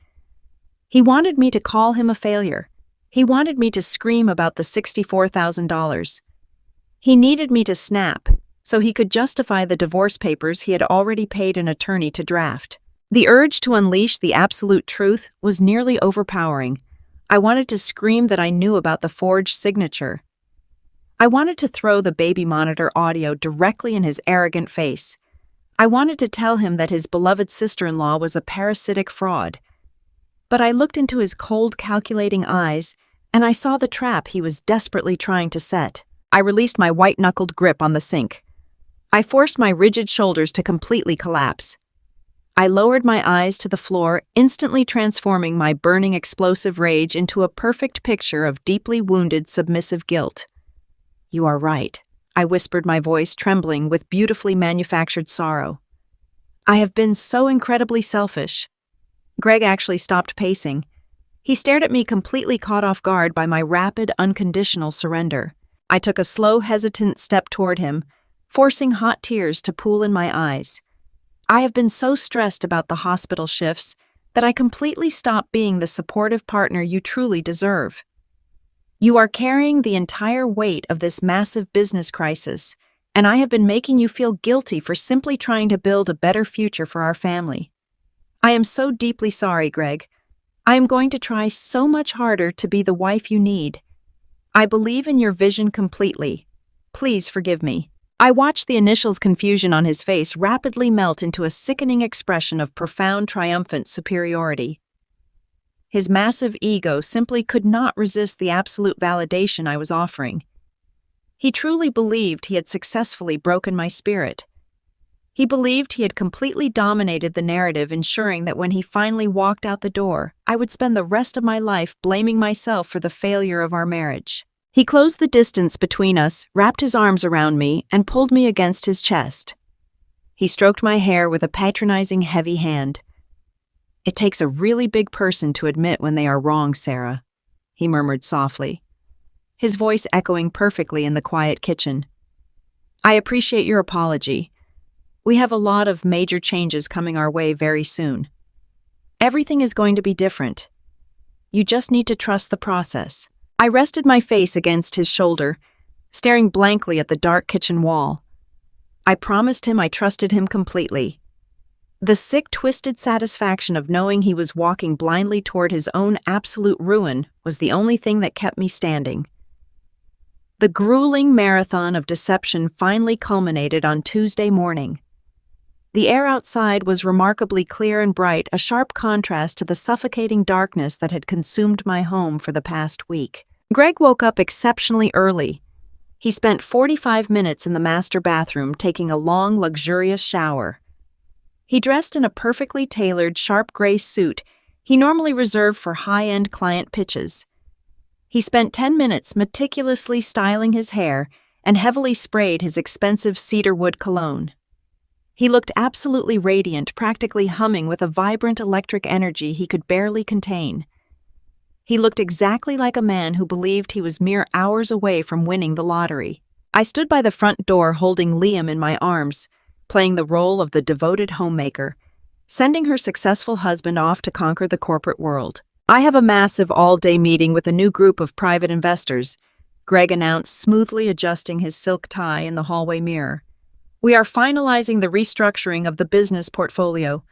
He wanted me to call him a failure. He wanted me to scream about the $64,000. He needed me to snap, so he could justify the divorce papers he had already paid an attorney to draft. The urge to unleash the absolute truth was nearly overpowering. I wanted to scream that I knew about the forged signature. I wanted to throw the baby monitor audio directly in his arrogant face. I wanted to tell him that his beloved sister-in-law was a parasitic fraud. But I looked into his cold, calculating eyes, and I saw the trap he was desperately trying to set. I released my white-knuckled grip on the sink. I forced my rigid shoulders to completely collapse. I lowered my eyes to the floor, instantly transforming my burning explosive rage into a perfect picture of deeply wounded, submissive guilt. You are right, I whispered, my voice trembling with beautifully manufactured sorrow. I have been so incredibly selfish. Greg actually stopped pacing. He stared at me, completely caught off guard by my rapid, unconditional surrender. I took a slow, hesitant step toward him, forcing hot tears to pool in my eyes. I have been so stressed about the hospital shifts that I completely stopped being the supportive partner you truly deserve. You are carrying the entire weight of this massive business crisis, and I have been making you feel guilty for simply trying to build a better future for our family. I am so deeply sorry, Greg. I am going to try so much harder to be the wife you need. I believe in your vision completely. Please forgive me. I watched the initial's confusion on his face rapidly melt into a sickening expression of profound, triumphant superiority. His massive ego simply could not resist the absolute validation I was offering. He truly believed he had successfully broken my spirit. He believed he had completely dominated the narrative, ensuring that when he finally walked out the door, I would spend the rest of my life blaming myself for the failure of our marriage. He closed the distance between us, wrapped his arms around me, and pulled me against his chest. He stroked my hair with a patronizing, heavy hand. It takes a really big person to admit when they are wrong, Sarah, he murmured softly, his voice echoing perfectly in the quiet kitchen. I appreciate your apology. We have a lot of major changes coming our way very soon. Everything is going to be different. You just need to trust the process. I rested my face against his shoulder, staring blankly at the dark kitchen wall. I promised him I trusted him completely. The sick, twisted satisfaction of knowing he was walking blindly toward his own absolute ruin was the only thing that kept me standing. The grueling marathon of deception finally culminated on Tuesday morning. The air outside was remarkably clear and bright, a sharp contrast to the suffocating darkness that had consumed my home for the past week. Greg woke up exceptionally early. He spent 45 minutes in the master bathroom taking a long, luxurious shower. He dressed in a perfectly tailored, sharp gray suit he normally reserved for high-end client pitches. He spent 10 minutes meticulously styling his hair and heavily sprayed his expensive cedarwood cologne. He looked absolutely radiant, practically humming with a vibrant electric energy he could barely contain. He looked exactly like a man who believed he was mere hours away from winning the lottery. I stood by the front door holding Liam in my arms, playing the role of the devoted homemaker, sending her successful husband off to conquer the corporate world. I have a massive all-day meeting with a new group of private investors, Greg announced, smoothly adjusting his silk tie in the hallway mirror. We are finalizing the restructuring of the business portfolio.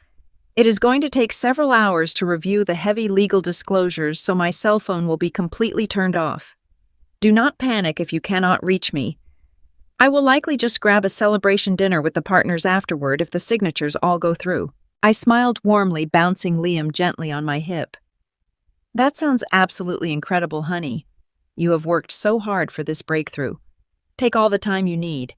It is going to take several hours to review the heavy legal disclosures, so my cell phone will be completely turned off. Do not panic if you cannot reach me. I will likely just grab a celebration dinner with the partners afterward if the signatures all go through. I smiled warmly, bouncing Liam gently on my hip. That sounds absolutely incredible, honey. You have worked so hard for this breakthrough. Take all the time you need.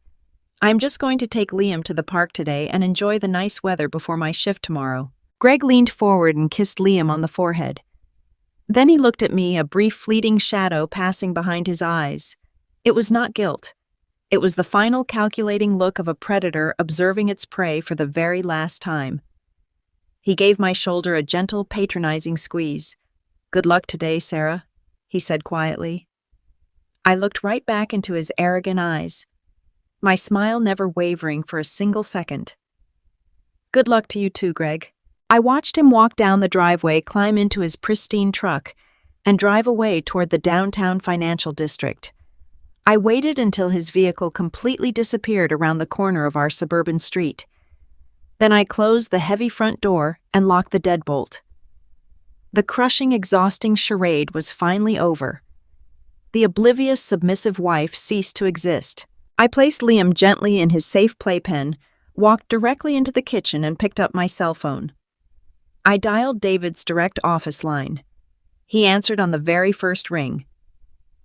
I'm just going to take Liam to the park today and enjoy the nice weather before my shift tomorrow. Greg leaned forward and kissed Liam on the forehead. Then he looked at me, a brief fleeting shadow passing behind his eyes. It was not guilt. It was the final calculating look of a predator observing its prey for the very last time. He gave my shoulder a gentle, patronizing squeeze. Good luck today, Sarah, he said quietly. I looked right back into his arrogant eyes, my smile never wavering for a single second. Good luck to you too, Greg. I watched him walk down the driveway, climb into his pristine truck, and drive away toward the downtown financial district. I waited until his vehicle completely disappeared around the corner of our suburban street. Then I closed the heavy front door and locked the deadbolt. The crushing, exhausting charade was finally over. The oblivious, submissive wife ceased to exist. I placed Liam gently in his safe playpen, walked directly into the kitchen, and picked up my cell phone. I dialed David's direct office line. He answered on the very first ring.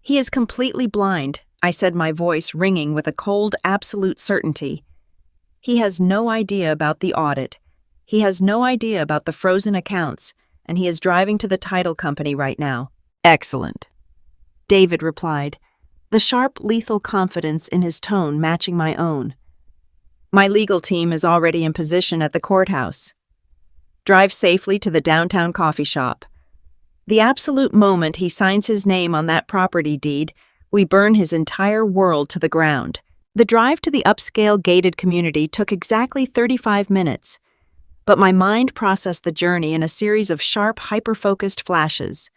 He is completely blind, I said, my voice ringing with a cold, absolute certainty. He has no idea about the audit. He has no idea about the frozen accounts, and he is driving to the title company right now. Excellent, David replied, the sharp, lethal confidence in his tone matching my own. My legal team is already in position at the courthouse. Drive safely to the downtown coffee shop. The absolute moment he signs his name on that property deed, we burn his entire world to the ground. The drive to the upscale gated community took exactly 35 minutes, but my mind processed the journey in a series of sharp, hyper-focused flashes.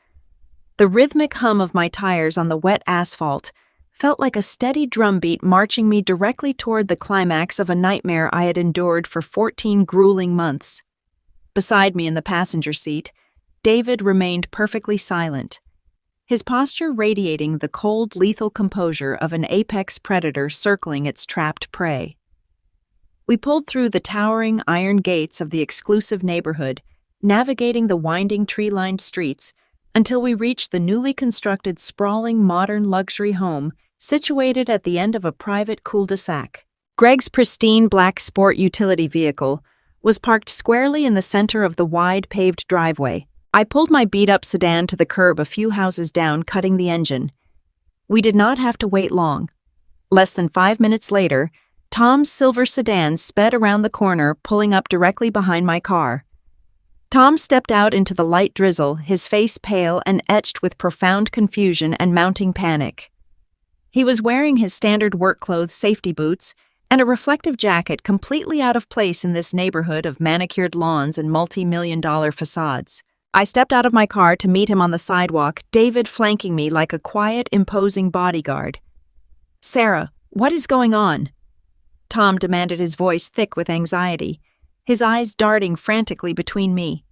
The rhythmic hum of my tires on the wet asphalt felt like a steady drumbeat marching me directly toward the climax of a nightmare I had endured for 14 grueling months. Beside me in the passenger seat, David remained perfectly silent, his posture radiating the cold, lethal composure of an apex predator circling its trapped prey. We pulled through the towering iron gates of the exclusive neighborhood, navigating the winding tree-lined streets until we reached the newly constructed, sprawling, modern luxury home situated at the end of a private cul-de-sac. Greg's pristine black sport utility vehicle was parked squarely in the center of the wide paved driveway. I pulled my beat-up sedan to the curb a few houses down, cutting the engine. We did not have to wait long. Less than 5 minutes later, Tom's silver sedan sped around the corner, pulling up directly behind my car. Tom stepped out into the light drizzle, his face pale and etched with profound confusion and mounting panic. He was wearing his standard work clothes, safety boots, and a reflective jacket completely out of place in this neighborhood of manicured lawns and multi-million-dollar facades. I stepped out of my car to meet him on the sidewalk, David flanking me like a quiet, imposing bodyguard. "Sarah, what is going on?" Tom demanded, his voice thick with anxiety, his eyes darting frantically between me,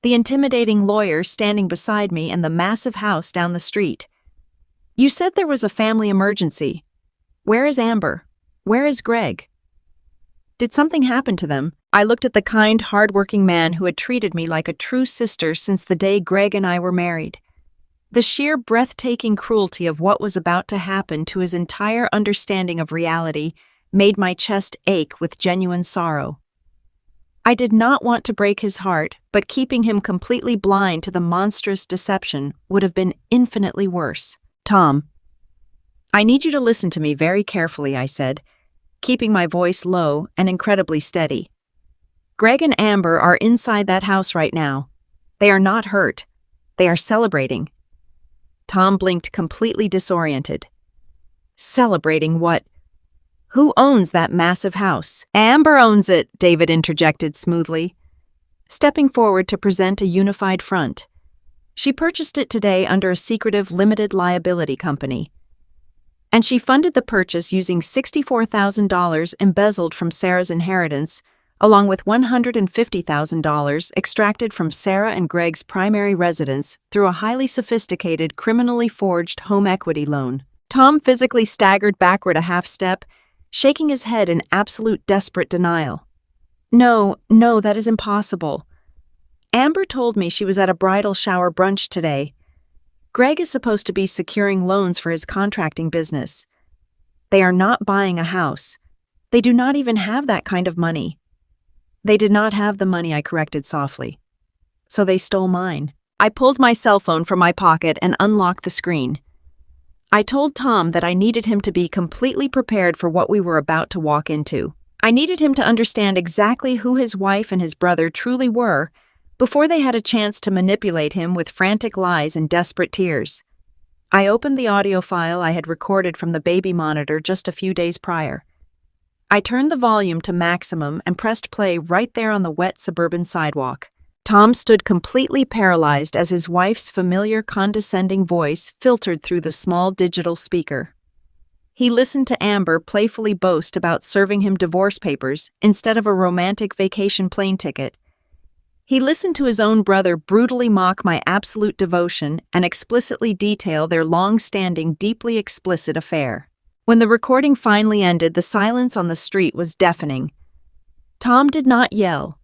the intimidating lawyer standing beside me, and the massive house down the street. "You said there was a family emergency. Where is Amber? Where is Greg? Did something happen to them?" I looked at the kind, hard-working man who had treated me like a true sister since the day Greg and I were married. The sheer breathtaking cruelty of what was about to happen to his entire understanding of reality made my chest ache with genuine sorrow. I did not want to break his heart, but keeping him completely blind to the monstrous deception would have been infinitely worse. "Tom, I need you to listen to me very carefully," I said, keeping my voice low and incredibly steady. "Greg and Amber are inside that house right now. They are not hurt. They are celebrating." Tom blinked, completely disoriented. "Celebrating what? Who owns that massive house?" "Amber owns it," David interjected smoothly, stepping forward to present a unified front. "She purchased it today under a secretive limited liability company. And she funded the purchase using $64,000 embezzled from Sarah's inheritance, along with $150,000 extracted from Sarah and Greg's primary residence through a highly sophisticated, criminally forged home equity loan." Tom physically staggered backward a half step, shaking his head in absolute desperate denial. No, that is impossible. Amber told me she was at a bridal shower brunch today. Greg is supposed to be securing loans for his contracting business. They are not buying a house. They do not even have that kind of money." "They did not have the money," I corrected softly. "So they stole mine." I pulled my cell phone from my pocket and unlocked the screen. I told Tom that I needed him to be completely prepared for what we were about to walk into. I needed him to understand exactly who his wife and his brother truly were before they had a chance to manipulate him with frantic lies and desperate tears. I opened the audio file I had recorded from the baby monitor just a few days prior. I turned the volume to maximum and pressed play right there on the wet suburban sidewalk. Tom stood completely paralyzed as his wife's familiar, condescending voice filtered through the small digital speaker. He listened to Amber playfully boast about serving him divorce papers instead of a romantic vacation plane ticket. He listened to his own brother brutally mock my absolute devotion and explicitly detail their long-standing, deeply explicit affair. When the recording finally ended, the silence on the street was deafening. Tom did not yell.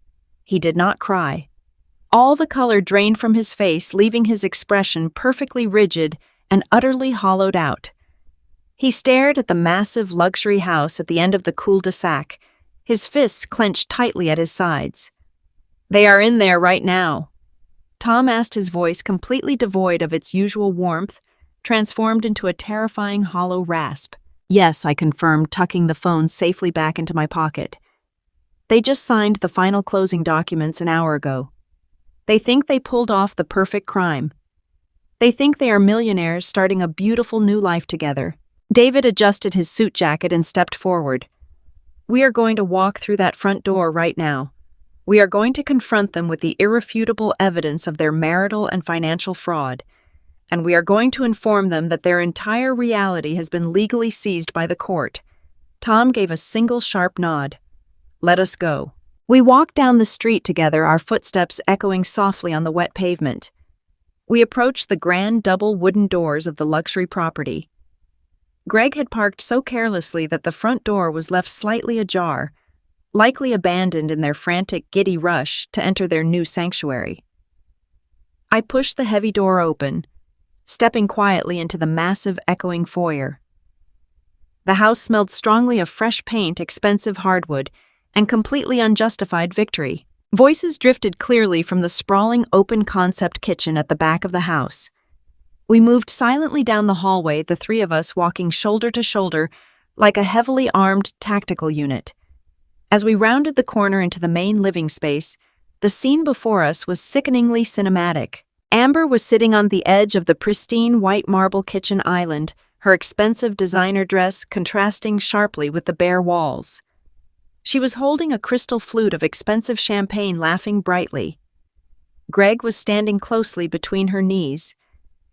He did not cry. All the color drained from his face, leaving his expression perfectly rigid and utterly hollowed out. He stared at the massive luxury house at the end of the cul-de-sac, his fists clenched tightly at his sides. "They are in there right now." Tom asked, his voice completely devoid of its usual warmth, transformed into a terrifying hollow rasp. "Yes," I confirmed, tucking the phone safely back into my pocket. "They just signed the final closing documents an hour ago. They think they pulled off the perfect crime. They think they are millionaires starting a beautiful new life together." David adjusted his suit jacket and stepped forward. "We are going to walk through that front door right now. We are going to confront them with the irrefutable evidence of their marital and financial fraud, and we are going to inform them that their entire reality has been legally seized by the court." Tom gave a single sharp nod. "Let us go." We walked down the street together, our footsteps echoing softly on the wet pavement. We approached the grand double wooden doors of the luxury property. Greg had parked so carelessly that the front door was left slightly ajar, likely abandoned in their frantic, giddy rush to enter their new sanctuary. I pushed the heavy door open, stepping quietly into the massive, echoing foyer. The house smelled strongly of fresh paint, expensive hardwood, and completely unjustified victory. Voices drifted clearly from the sprawling, open-concept kitchen at the back of the house. We moved silently down the hallway, the three of us walking shoulder to shoulder like a heavily armed tactical unit. As we rounded the corner into the main living space, the scene before us was sickeningly cinematic. Amber was sitting on the edge of the pristine white marble kitchen island, her expensive designer dress contrasting sharply with the bare walls. She was holding a crystal flute of expensive champagne, laughing brightly. Greg was standing closely between her knees,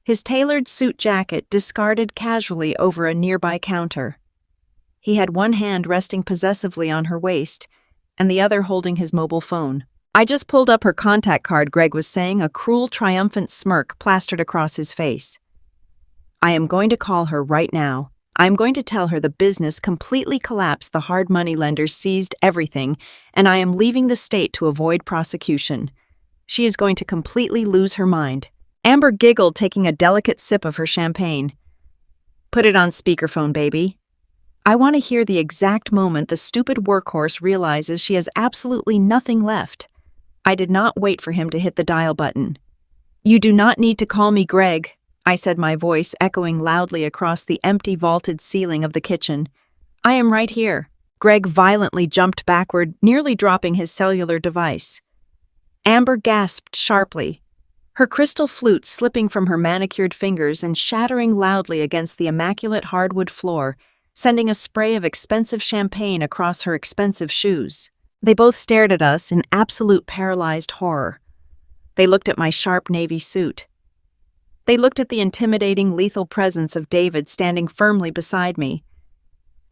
his tailored suit jacket discarded casually over a nearby counter. He had one hand resting possessively on her waist, and the other holding his mobile phone. "I just pulled up her contact card," Greg was saying, a cruel, triumphant smirk plastered across his face. "I am going to call her right now. I am going to tell her the business completely collapsed, the hard money lenders seized everything, and I am leaving the state to avoid prosecution. She is going to completely lose her mind." Amber giggled, taking a delicate sip of her champagne. "Put it on speakerphone, baby. I want to hear the exact moment the stupid workhorse realizes she has absolutely nothing left." I did not wait for him to hit the dial button. "You do not need to call me Greg," I said, my voice echoing loudly across the empty vaulted ceiling of the kitchen. "I am right here." Greg violently jumped backward, nearly dropping his cellular device. Amber gasped sharply, her crystal flute slipping from her manicured fingers and shattering loudly against the immaculate hardwood floor, sending a spray of expensive champagne across her expensive shoes. They both stared at us in absolute paralyzed horror. They looked at my sharp navy suit. They looked at the intimidating, lethal presence of David standing firmly beside me.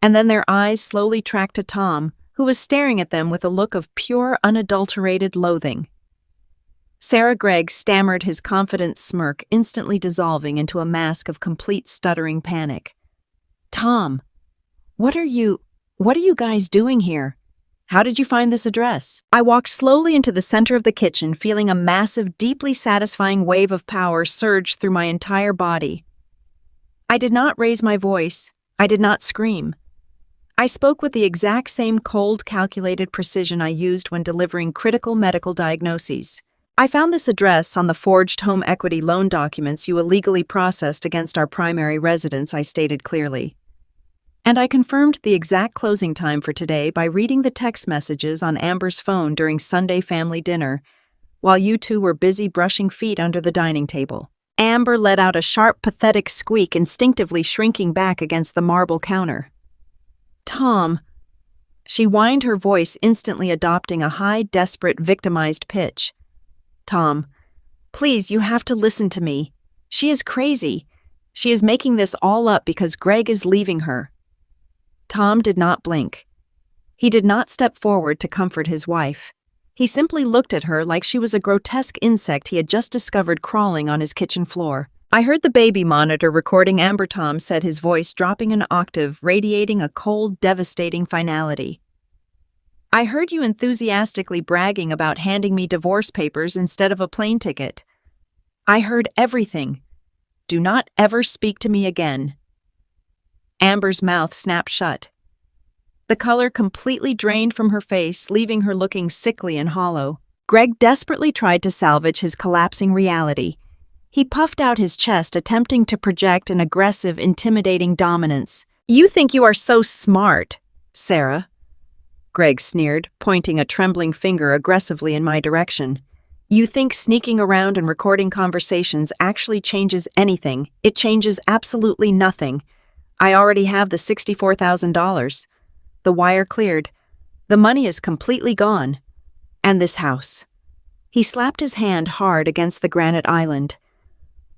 And then their eyes slowly tracked to Tom, who was staring at them with a look of pure, unadulterated loathing. Sarah Gregg stammered, his confident smirk instantly dissolving into a mask of complete stuttering panic. "Tom, what are you guys doing here? How did you find this address?" I walked slowly into the center of the kitchen, feeling a massive, deeply satisfying wave of power surge through my entire body. I did not raise my voice. I did not scream. I spoke with the exact same cold, calculated precision I used when delivering critical medical diagnoses. "I found this address on the forged home equity loan documents you illegally processed against our primary residence," I stated clearly. And I confirmed the exact closing time for today by reading the text messages on Amber's phone during Sunday family dinner, while you two were busy brushing feet under the dining table. Amber let out a sharp, pathetic squeak, instinctively shrinking back against the marble counter. "Tom," she whined, her voice instantly adopting a high, desperate, victimized pitch. "Tom, please, you have to listen to me. She is crazy. She is making this all up because Greg is leaving her." Tom did not blink. He did not step forward to comfort his wife. He simply looked at her like she was a grotesque insect he had just discovered crawling on his kitchen floor. "I heard the baby monitor recording Amber," Tom said, his voice dropping an octave, radiating a cold, devastating finality. "I heard you enthusiastically bragging about handing me divorce papers instead of a plane ticket. I heard everything. Do not ever speak to me again." Amber's mouth snapped shut. The color completely drained from her face, leaving her looking sickly and hollow. Greg desperately tried to salvage his collapsing reality. He puffed out his chest, attempting to project an aggressive, intimidating dominance. "You think you are so smart, Sarah," Greg sneered, pointing a trembling finger aggressively in my direction. "You think sneaking around and recording conversations actually changes anything. It changes absolutely nothing. I already have the $64,000. The wire cleared. The money is completely gone. And this house." He slapped his hand hard against the granite island.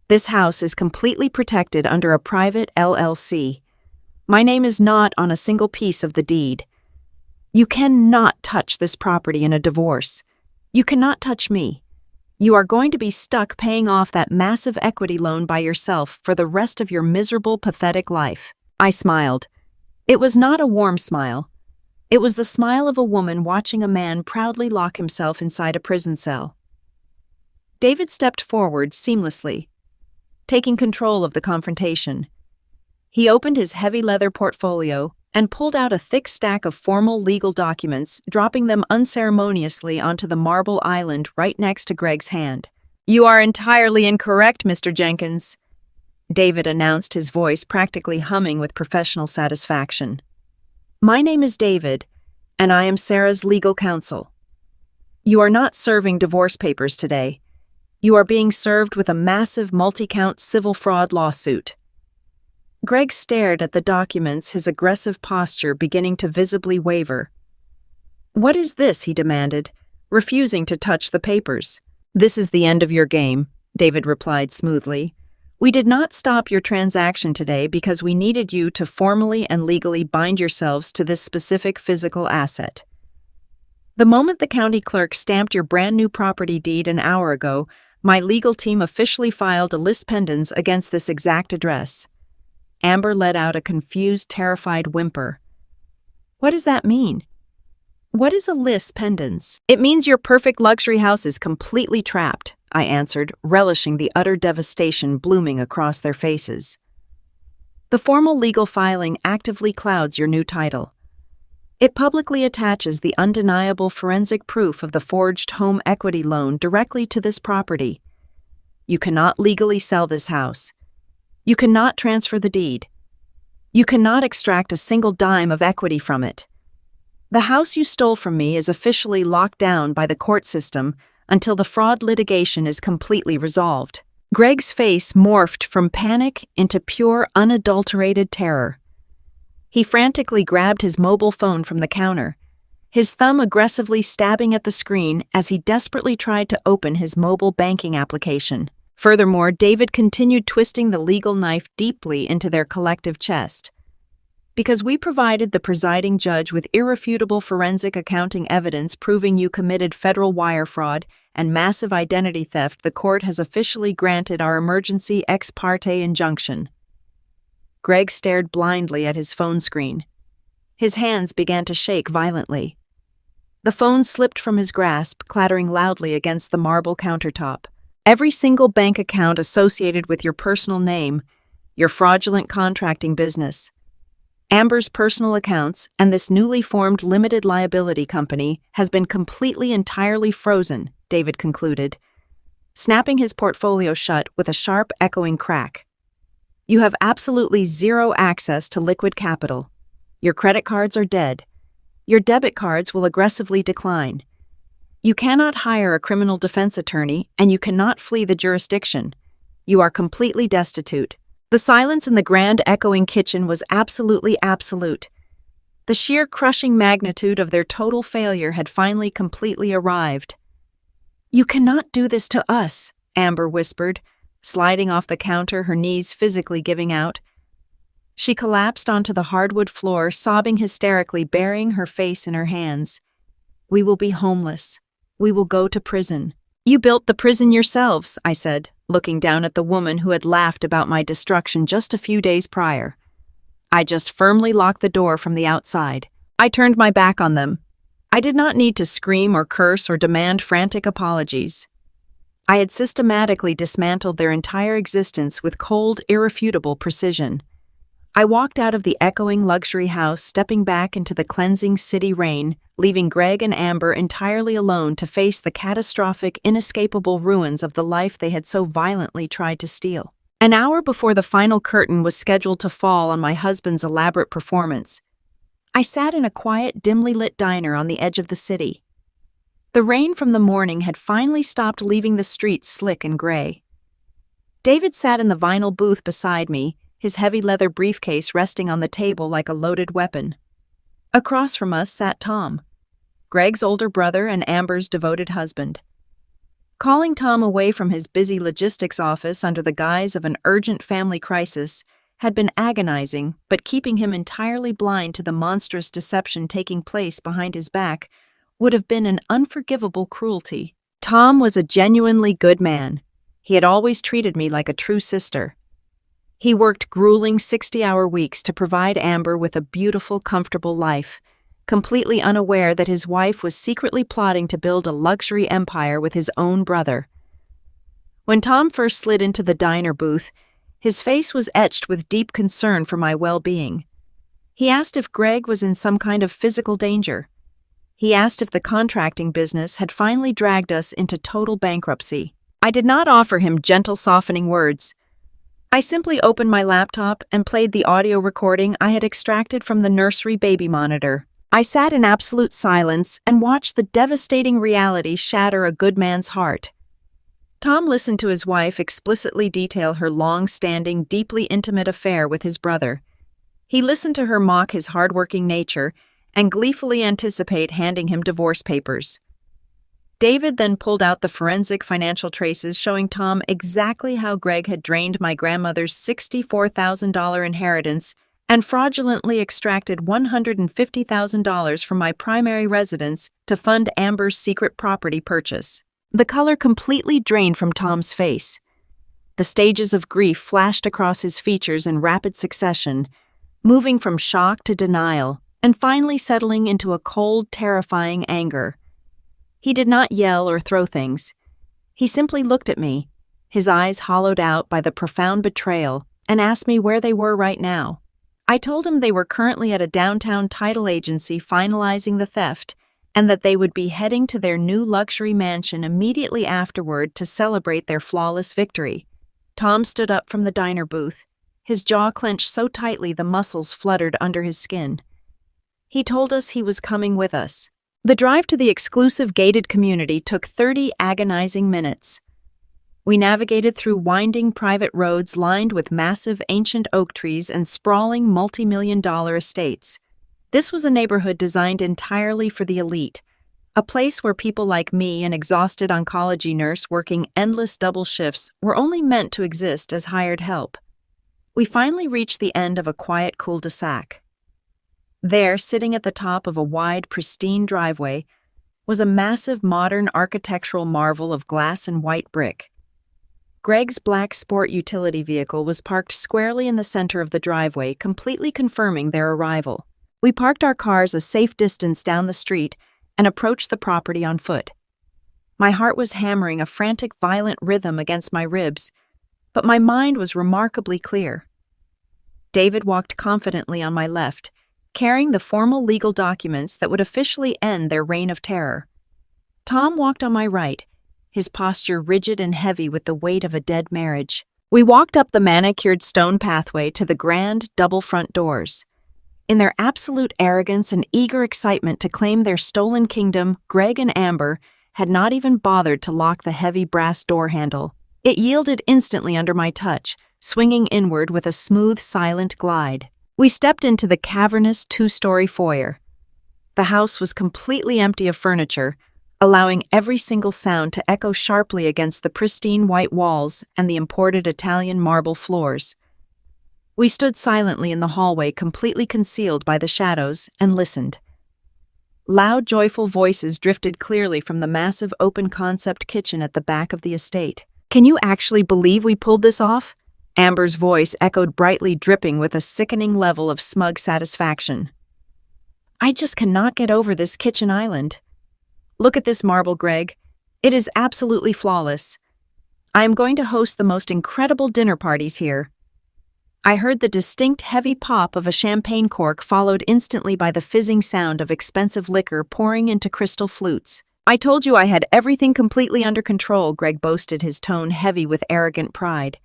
"This house is completely protected under a private LLC. My name is not on a single piece of the deed. You cannot touch this property in a divorce. You cannot touch me. You are going to be stuck paying off that massive equity loan by yourself for the rest of your miserable, pathetic life." I smiled. It was not a warm smile. It was the smile of a woman watching a man proudly lock himself inside a prison cell. David stepped forward seamlessly, taking control of the confrontation. He opened his heavy leather portfolio and pulled out a thick stack of formal legal documents, dropping them unceremoniously onto the marble island right next to Greg's hand. "You are entirely incorrect, Mr. Jenkins," David announced, his voice practically humming with professional satisfaction. "My name is David, and I am Sarah's legal counsel." You are not serving divorce papers today. You are being served with a massive multi-count civil fraud lawsuit." Greg stared at the documents, his aggressive posture beginning to visibly waver. "What is this?" he demanded, refusing to touch the papers. "This is the end of your game," David replied smoothly. "We did not stop your transaction today because we needed you to formally and legally bind yourselves to this specific physical asset. The moment the county clerk stamped your brand new property deed an hour ago, my legal team officially filed a lis pendens against this exact address." Amber let out a confused, terrified whimper. "What does that mean?" "What is a lis pendens?" "It means your perfect luxury house is completely trapped," I answered, relishing the utter devastation blooming across their faces. "The formal legal filing actively clouds your new title. It publicly attaches the undeniable forensic proof of the forged home equity loan directly to this property. You cannot legally sell this house. You cannot transfer the deed. You cannot extract a single dime of equity from it. The house you stole from me is officially locked down by the court system until the fraud litigation is completely resolved." Greg's face morphed from panic into pure, unadulterated terror. He frantically grabbed his mobile phone from the counter, his thumb aggressively stabbing at the screen as he desperately tried to open his mobile banking application. Furthermore, David continued twisting the legal knife deeply into their collective chest. "Because we provided the presiding judge with irrefutable forensic accounting evidence proving you committed federal wire fraud and massive identity theft, the court has officially granted our emergency ex parte injunction." Greg stared blindly at his phone screen. His hands began to shake violently. The phone slipped from his grasp, clattering loudly against the marble countertop. "Every single bank account associated with your personal name, your fraudulent contracting business, Amber's personal accounts, and this newly formed limited liability company has been completely entirely frozen," David concluded, snapping his portfolio shut with a sharp, echoing crack. "You have absolutely zero access to liquid capital. Your credit cards are dead. Your debit cards will aggressively decline. You cannot hire a criminal defense attorney, and you cannot flee the jurisdiction. You are completely destitute." The silence in the grand echoing kitchen was absolutely absolute. The sheer crushing magnitude of their total failure had finally completely arrived. "You cannot do this to us," Amber whispered, sliding off the counter, her knees physically giving out. She collapsed onto the hardwood floor, sobbing hysterically, burying her face in her hands. "We will be homeless. We will go to prison." "You built the prison yourselves," I said, looking down at the woman who had laughed about my destruction just a few days prior. I just firmly locked the door from the outside. I turned my back on them. I did not need to scream or curse or demand frantic apologies. I had systematically dismantled their entire existence with cold, irrefutable precision. I walked out of the echoing luxury house, stepping back into the cleansing city rain, leaving Greg and Amber entirely alone to face the catastrophic, inescapable ruins of the life they had so violently tried to steal. An hour before the final curtain was scheduled to fall on my husband's elaborate performance, I sat in a quiet, dimly lit diner on the edge of the city. The rain from the morning had finally stopped, leaving the streets slick and gray. David sat in the vinyl booth beside me, his heavy leather briefcase resting on the table like a loaded weapon. Across from us sat Tom, Greg's older brother and Amber's devoted husband. Calling Tom away from his busy logistics office under the guise of an urgent family crisis had been agonizing, but keeping him entirely blind to the monstrous deception taking place behind his back would have been an unforgivable cruelty. Tom was a genuinely good man. He had always treated me like a true sister. He worked grueling 60-hour weeks to provide Amber with a beautiful, comfortable life, completely unaware that his wife was secretly plotting to build a luxury empire with his own brother. When Tom first slid into the diner booth, his face was etched with deep concern for my well-being. He asked if Greg was in some kind of physical danger. He asked if the contracting business had finally dragged us into total bankruptcy. I did not offer him gentle, softening words. I simply opened my laptop and played the audio recording I had extracted from the nursery baby monitor. I sat in absolute silence and watched the devastating reality shatter a good man's heart. Tom listened to his wife explicitly detail her long-standing, deeply intimate affair with his brother. He listened to her mock his hard-working nature and gleefully anticipate handing him divorce papers. David then pulled out the forensic financial traces showing Tom exactly how Greg had drained my grandmother's $64,000 inheritance and fraudulently extracted $150,000 from my primary residence to fund Amber's secret property purchase. The color completely drained from Tom's face. The stages of grief flashed across his features in rapid succession, moving from shock to denial, and finally settling into a cold, terrifying anger. He did not yell or throw things. He simply looked at me, his eyes hollowed out by the profound betrayal, and asked me where they were right now. I told him they were currently at a downtown title agency finalizing the theft, and that they would be heading to their new luxury mansion immediately afterward to celebrate their flawless victory. Tom stood up from the diner booth, his jaw clenched so tightly the muscles fluttered under his skin. He told us he was coming with us. The drive to the exclusive gated community took 30 agonizing minutes. We navigated through winding private roads lined with massive ancient oak trees and sprawling multi-million-dollar estates. This was a neighborhood designed entirely for the elite, a place where people like me, an exhausted oncology nurse working endless double shifts, were only meant to exist as hired help. We finally reached the end of a quiet cul-de-sac. There, sitting at the top of a wide, pristine driveway, was a massive modern architectural marvel of glass and white brick. Greg's black sport utility vehicle was parked squarely in the center of the driveway, completely confirming their arrival. We parked our cars a safe distance down the street and approached the property on foot. My heart was hammering a frantic, violent rhythm against my ribs, but my mind was remarkably clear. David walked confidently on my left, carrying the formal legal documents that would officially end their reign of terror. Tom walked on my right, his posture rigid and heavy with the weight of a dead marriage. We walked up the manicured stone pathway to the grand, double front doors. In their absolute arrogance and eager excitement to claim their stolen kingdom, Greg and Amber had not even bothered to lock the heavy brass door handle. It yielded instantly under my touch, swinging inward with a smooth, silent glide. We stepped into the cavernous two-story foyer. The house was completely empty of furniture, allowing every single sound to echo sharply against the pristine white walls and the imported Italian marble floors. We stood silently in the hallway, completely concealed by the shadows, and listened. Loud, joyful voices drifted clearly from the massive open-concept kitchen at the back of the estate. "Can you actually believe we pulled this off?" Amber's voice echoed brightly, dripping with a sickening level of smug satisfaction. "I just cannot get over this kitchen island. Look at this marble, Greg. It is absolutely flawless. I am going to host the most incredible dinner parties here." I heard the distinct heavy pop of a champagne cork, followed instantly by the fizzing sound of expensive liquor pouring into crystal flutes. "I told you I had everything completely under control," Greg boasted, his tone heavy with arrogant pride.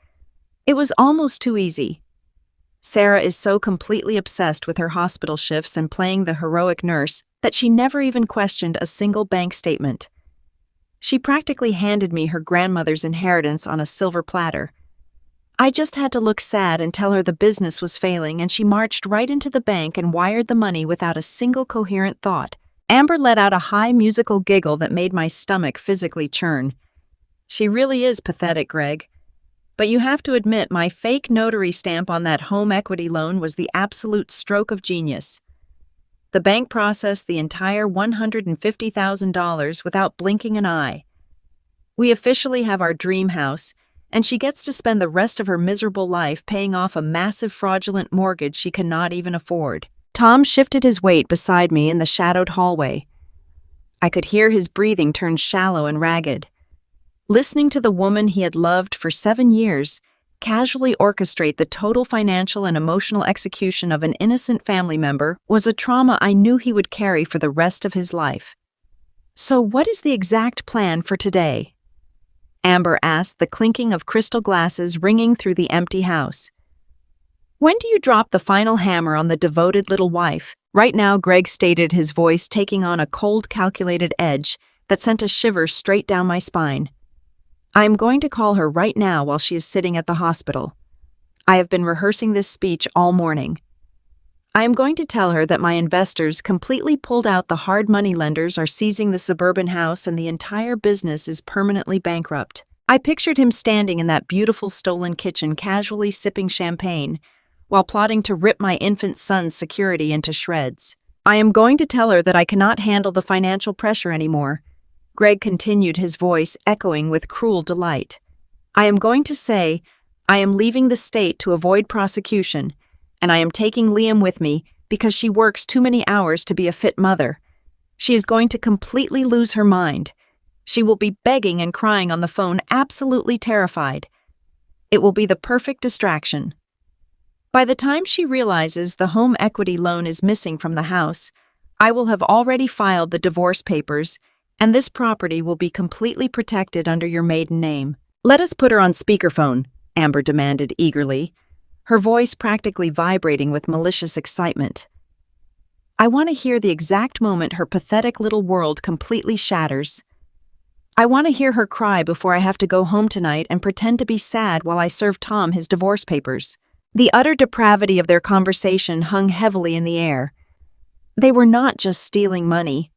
"It was almost too easy. Sarah is so completely obsessed with her hospital shifts and playing the heroic nurse that she never even questioned a single bank statement. She practically handed me her grandmother's inheritance on a silver platter. I just had to look sad and tell her the business was failing, and she marched right into the bank and wired the money without a single coherent thought." Amber let out a high musical giggle that made my stomach physically churn. "She really is pathetic, Greg. But you have to admit my fake notary stamp on that home equity loan was the absolute stroke of genius. The bank processed the entire $150,000 without blinking an eye. We officially have our dream house, and she gets to spend the rest of her miserable life paying off a massive fraudulent mortgage she cannot even afford." Tom shifted his weight beside me in the shadowed hallway. I could hear his breathing turn shallow and ragged. Listening to the woman he had loved for 7 years casually orchestrate the total financial and emotional execution of an innocent family member was a trauma I knew he would carry for the rest of his life. "So what is the exact plan for today?" Amber asked, the clinking of crystal glasses ringing through the empty house. "When do you drop the final hammer on the devoted little wife?" Right now, Greg stated, his voice taking on a cold, calculated edge that sent a shiver straight down my spine. I am going to call her right now while she is sitting at the hospital. I have been rehearsing this speech all morning. I am going to tell her that my investors completely pulled out, the hard money lenders are seizing the suburban house, and the entire business is permanently bankrupt. I pictured him standing in that beautiful stolen kitchen, casually sipping champagne, while plotting to rip my infant son's security into shreds. I am going to tell her that I cannot handle the financial pressure anymore. Greg continued, his voice echoing with cruel delight. I am going to say, I am leaving the state to avoid prosecution, and I am taking Liam with me because she works too many hours to be a fit mother. She is going to completely lose her mind. She will be begging and crying on the phone, absolutely terrified. It will be the perfect distraction. By the time she realizes the home equity loan is missing from the house, I will have already filed the divorce papers, and this property will be completely protected under your maiden name. Let us put her on speakerphone, Amber demanded eagerly, her voice practically vibrating with malicious excitement. I want to hear the exact moment her pathetic little world completely shatters. I want to hear her cry before I have to go home tonight and pretend to be sad while I serve Tom his divorce papers. The utter depravity of their conversation hung heavily in the air. They were not just stealing money.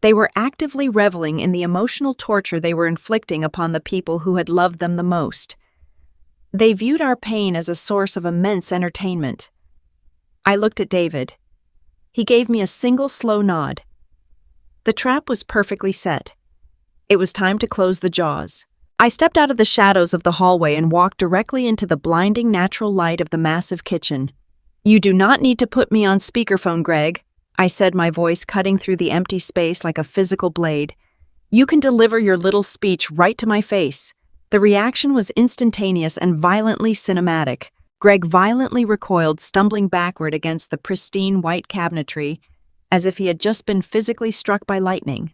They were actively reveling in the emotional torture they were inflicting upon the people who had loved them the most. They viewed our pain as a source of immense entertainment. I looked at David. He gave me a single slow nod. The trap was perfectly set. It was time to close the jaws. I stepped out of the shadows of the hallway and walked directly into the blinding natural light of the massive kitchen. You do not need to put me on speakerphone, Greg, I said, my voice cutting through the empty space like a physical blade. You can deliver your little speech right to my face. The reaction was instantaneous and violently cinematic. Greg violently recoiled, stumbling backward against the pristine white cabinetry, as if he had just been physically struck by lightning.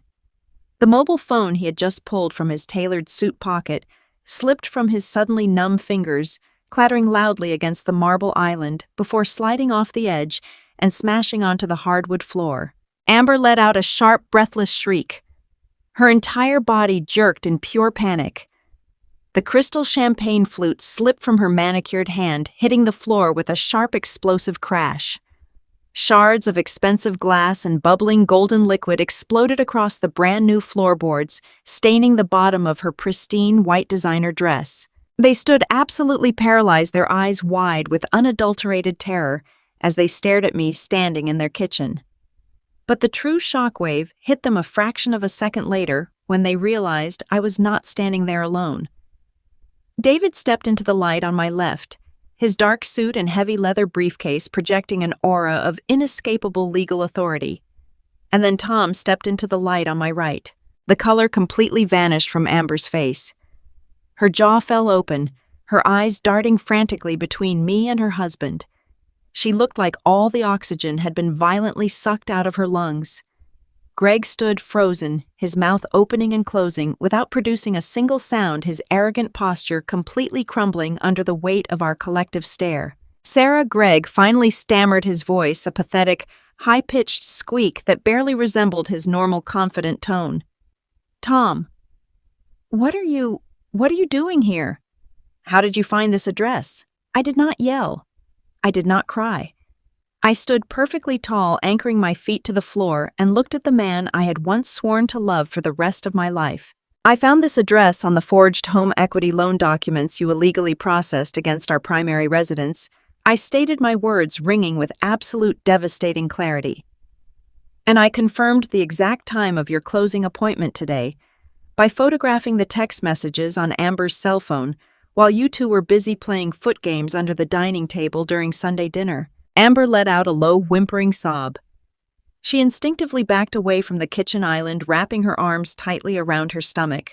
The mobile phone he had just pulled from his tailored suit pocket slipped from his suddenly numb fingers, clattering loudly against the marble island before sliding off the edge and smashing onto the hardwood floor. Amber let out a sharp, breathless shriek. Her entire body jerked in pure panic. The crystal champagne flute slipped from her manicured hand, hitting the floor with a sharp, explosive crash. Shards of expensive glass and bubbling golden liquid exploded across the brand-new floorboards, staining the bottom of her pristine white designer dress. They stood absolutely paralyzed, their eyes wide with unadulterated terror, as they stared at me standing in their kitchen. But the true shockwave hit them a fraction of a second later when they realized I was not standing there alone. David stepped into the light on my left, his dark suit and heavy leather briefcase projecting an aura of inescapable legal authority. And then Tom stepped into the light on my right. The color completely vanished from Amber's face. Her jaw fell open, her eyes darting frantically between me and her husband. She looked like all the oxygen had been violently sucked out of her lungs. Greg stood frozen, his mouth opening and closing without producing a single sound, his arrogant posture completely crumbling under the weight of our collective stare. Greg finally stammered, his voice a pathetic, high-pitched squeak that barely resembled his normal confident tone. Tom, what are you doing here? How did you find this address? I did not yell. I did not cry. I stood perfectly tall, anchoring my feet to the floor, and looked at the man I had once sworn to love for the rest of my life. I found this address on the forged home equity loan documents you illegally processed against our primary residence. I stated my words ringing with absolute devastating clarity. And I confirmed the exact time of your closing appointment today by photographing the text messages on Amber's cell phone while you two were busy playing foot games under the dining table during Sunday dinner. Amber let out a low, whimpering sob. She instinctively backed away from the kitchen island, wrapping her arms tightly around her stomach.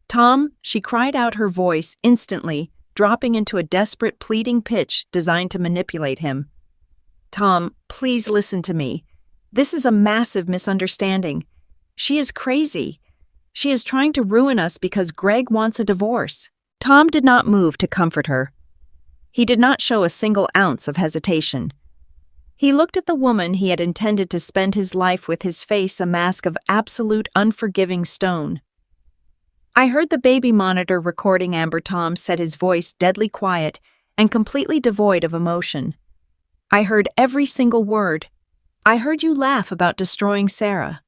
Tom, she cried out, her voice instantly dropping into a desperate, pleading pitch designed to manipulate him. Tom, please listen to me. This is a massive misunderstanding. She is crazy. She is trying to ruin us because Greg wants a divorce. Tom did not move to comfort her. He did not show a single ounce of hesitation. He looked at the woman he had intended to spend his life with, his face a mask of absolute unforgiving stone. "I heard the baby monitor recording," Amber Tom said, his voice deadly quiet and completely devoid of emotion. "I heard every single word. I heard you laugh about destroying Sarah.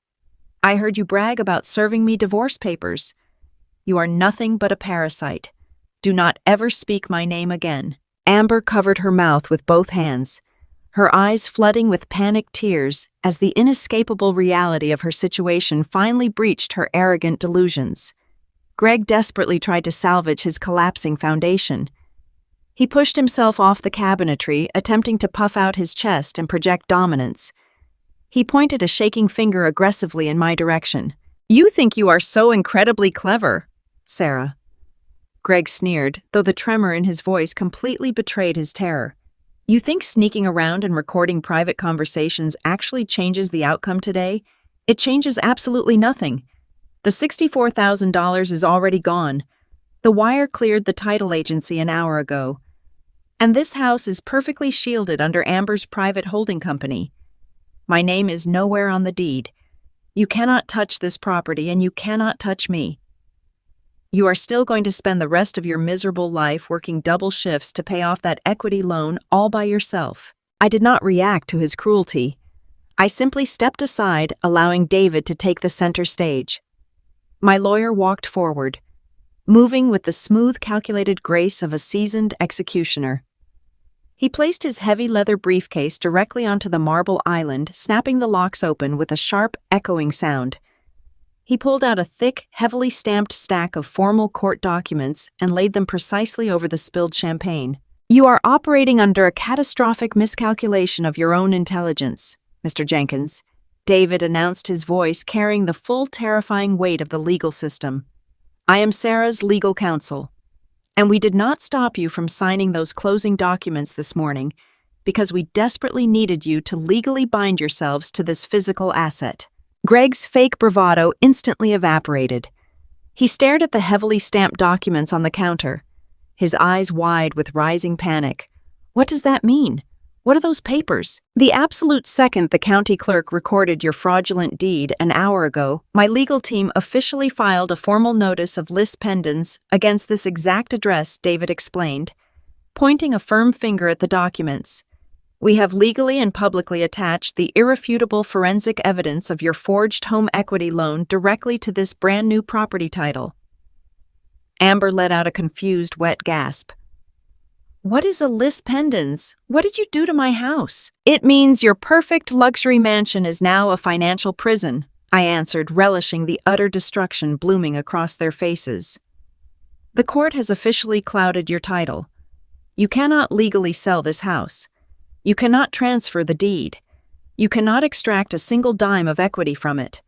I heard you brag about serving me divorce papers. You are nothing but a parasite. Do not ever speak my name again." Amber covered her mouth with both hands, her eyes flooding with panicked tears as the inescapable reality of her situation finally breached her arrogant delusions. Greg desperately tried to salvage his collapsing foundation. He pushed himself off the cabinetry, attempting to puff out his chest and project dominance. He pointed a shaking finger aggressively in my direction. "You think you are so incredibly clever, Sarah." Greg sneered, though the tremor in his voice completely betrayed his terror. "You think sneaking around and recording private conversations actually changes the outcome today? It changes absolutely nothing. The $64,000 is already gone. The wire cleared the title agency an hour ago. And this house is perfectly shielded under Amber's private holding company. My name is nowhere on the deed. You cannot touch this property, and you cannot touch me. You are still going to spend the rest of your miserable life working double shifts to pay off that equity loan all by yourself." I did not react to his cruelty. I simply stepped aside, allowing David to take the center stage. My lawyer walked forward, moving with the smooth, calculated grace of a seasoned executioner. He placed his heavy leather briefcase directly onto the marble island, snapping the locks open with a sharp, echoing sound. He pulled out a thick, heavily stamped stack of formal court documents and laid them precisely over the spilled champagne. "You are operating under a catastrophic miscalculation of your own intelligence, Mr. Jenkins," David announced, his voice carrying the full, terrifying weight of the legal system. "I am Sarah's legal counsel, and we did not stop you from signing those closing documents this morning because we desperately needed you to legally bind yourselves to this physical asset." Greg's fake bravado instantly evaporated. He stared at the heavily stamped documents on the counter, his eyes wide with rising panic. "What does that mean? What are those papers?" "The absolute second the county clerk recorded your fraudulent deed an hour ago, my legal team officially filed a formal notice of lis pendens against this exact address," David explained, pointing a firm finger at the documents. "We have legally and publicly attached the irrefutable forensic evidence of your forged home equity loan directly to this brand new property title." Amber let out a confused, wet gasp. "What is a lis pendens? What did you do to my house?" "It means your perfect luxury mansion is now a financial prison," I answered, relishing the utter destruction blooming across their faces. "The court has officially clouded your title. You cannot legally sell this house. You cannot transfer the deed. You cannot extract a single dime of equity from it.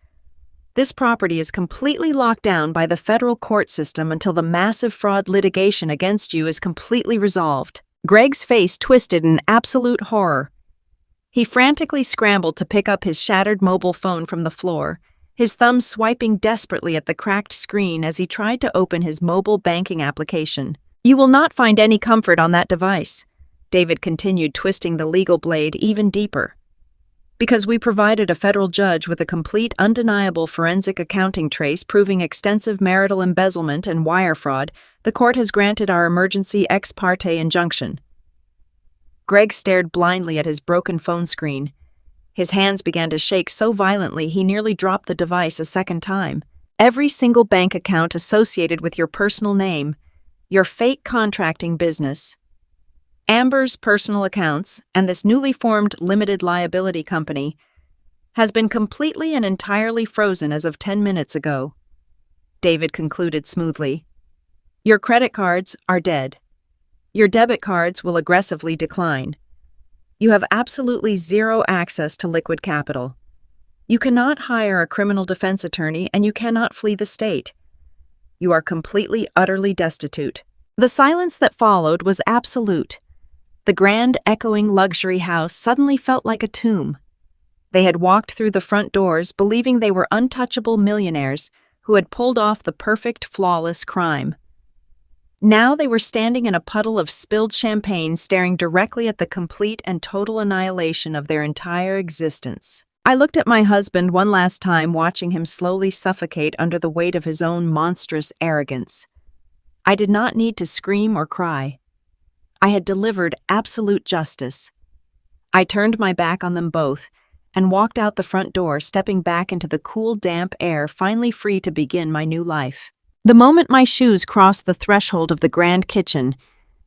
This property is completely locked down by the federal court system until the massive fraud litigation against you is completely resolved." Greg's face twisted in absolute horror. He frantically scrambled to pick up his shattered mobile phone from the floor, his thumb swiping desperately at the cracked screen as he tried to open his mobile banking application. "You will not find any comfort on that device," David continued, twisting the legal blade even deeper. "Because we provided a federal judge with a complete, undeniable forensic accounting trace proving extensive marital embezzlement and wire fraud, the court has granted our emergency ex parte injunction." Greg stared blindly at his broken phone screen. His hands began to shake so violently he nearly dropped the device a second time. "Every single bank account associated with your personal name, your fake contracting business, Amber's personal accounts, and this newly formed limited liability company has been completely and entirely frozen as of 10 minutes ago," David concluded smoothly. "Your credit cards are dead. Your debit cards will aggressively decline. You have absolutely zero access to liquid capital. You cannot hire a criminal defense attorney, and you cannot flee the state. You are completely, utterly destitute." The silence that followed was absolute. The grand, echoing luxury house suddenly felt like a tomb. They had walked through the front doors believing they were untouchable millionaires who had pulled off the perfect, flawless crime. Now they were standing in a puddle of spilled champagne, staring directly at the complete and total annihilation of their entire existence. I looked at my husband one last time, watching him slowly suffocate under the weight of his own monstrous arrogance. I did not need to scream or cry. I had delivered absolute justice. I turned my back on them both and walked out the front door, stepping back into the cool, damp air, finally free to begin my new life. The moment my shoes crossed the threshold of the grand kitchen,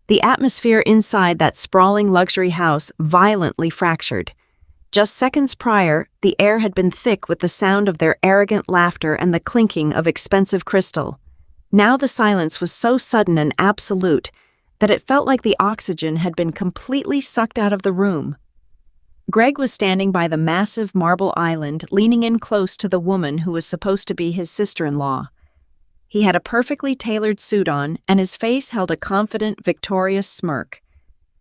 the atmosphere inside that sprawling luxury house violently fractured. Just seconds prior, the air had been thick with the sound of their arrogant laughter and the clinking of expensive crystal. Now the silence was so sudden and absolute that it felt like the oxygen had been completely sucked out of the room. Greg was standing by the massive marble island, leaning in close to the woman who was supposed to be his sister-in-law. He had a perfectly tailored suit on, and his face held a confident, victorious smirk.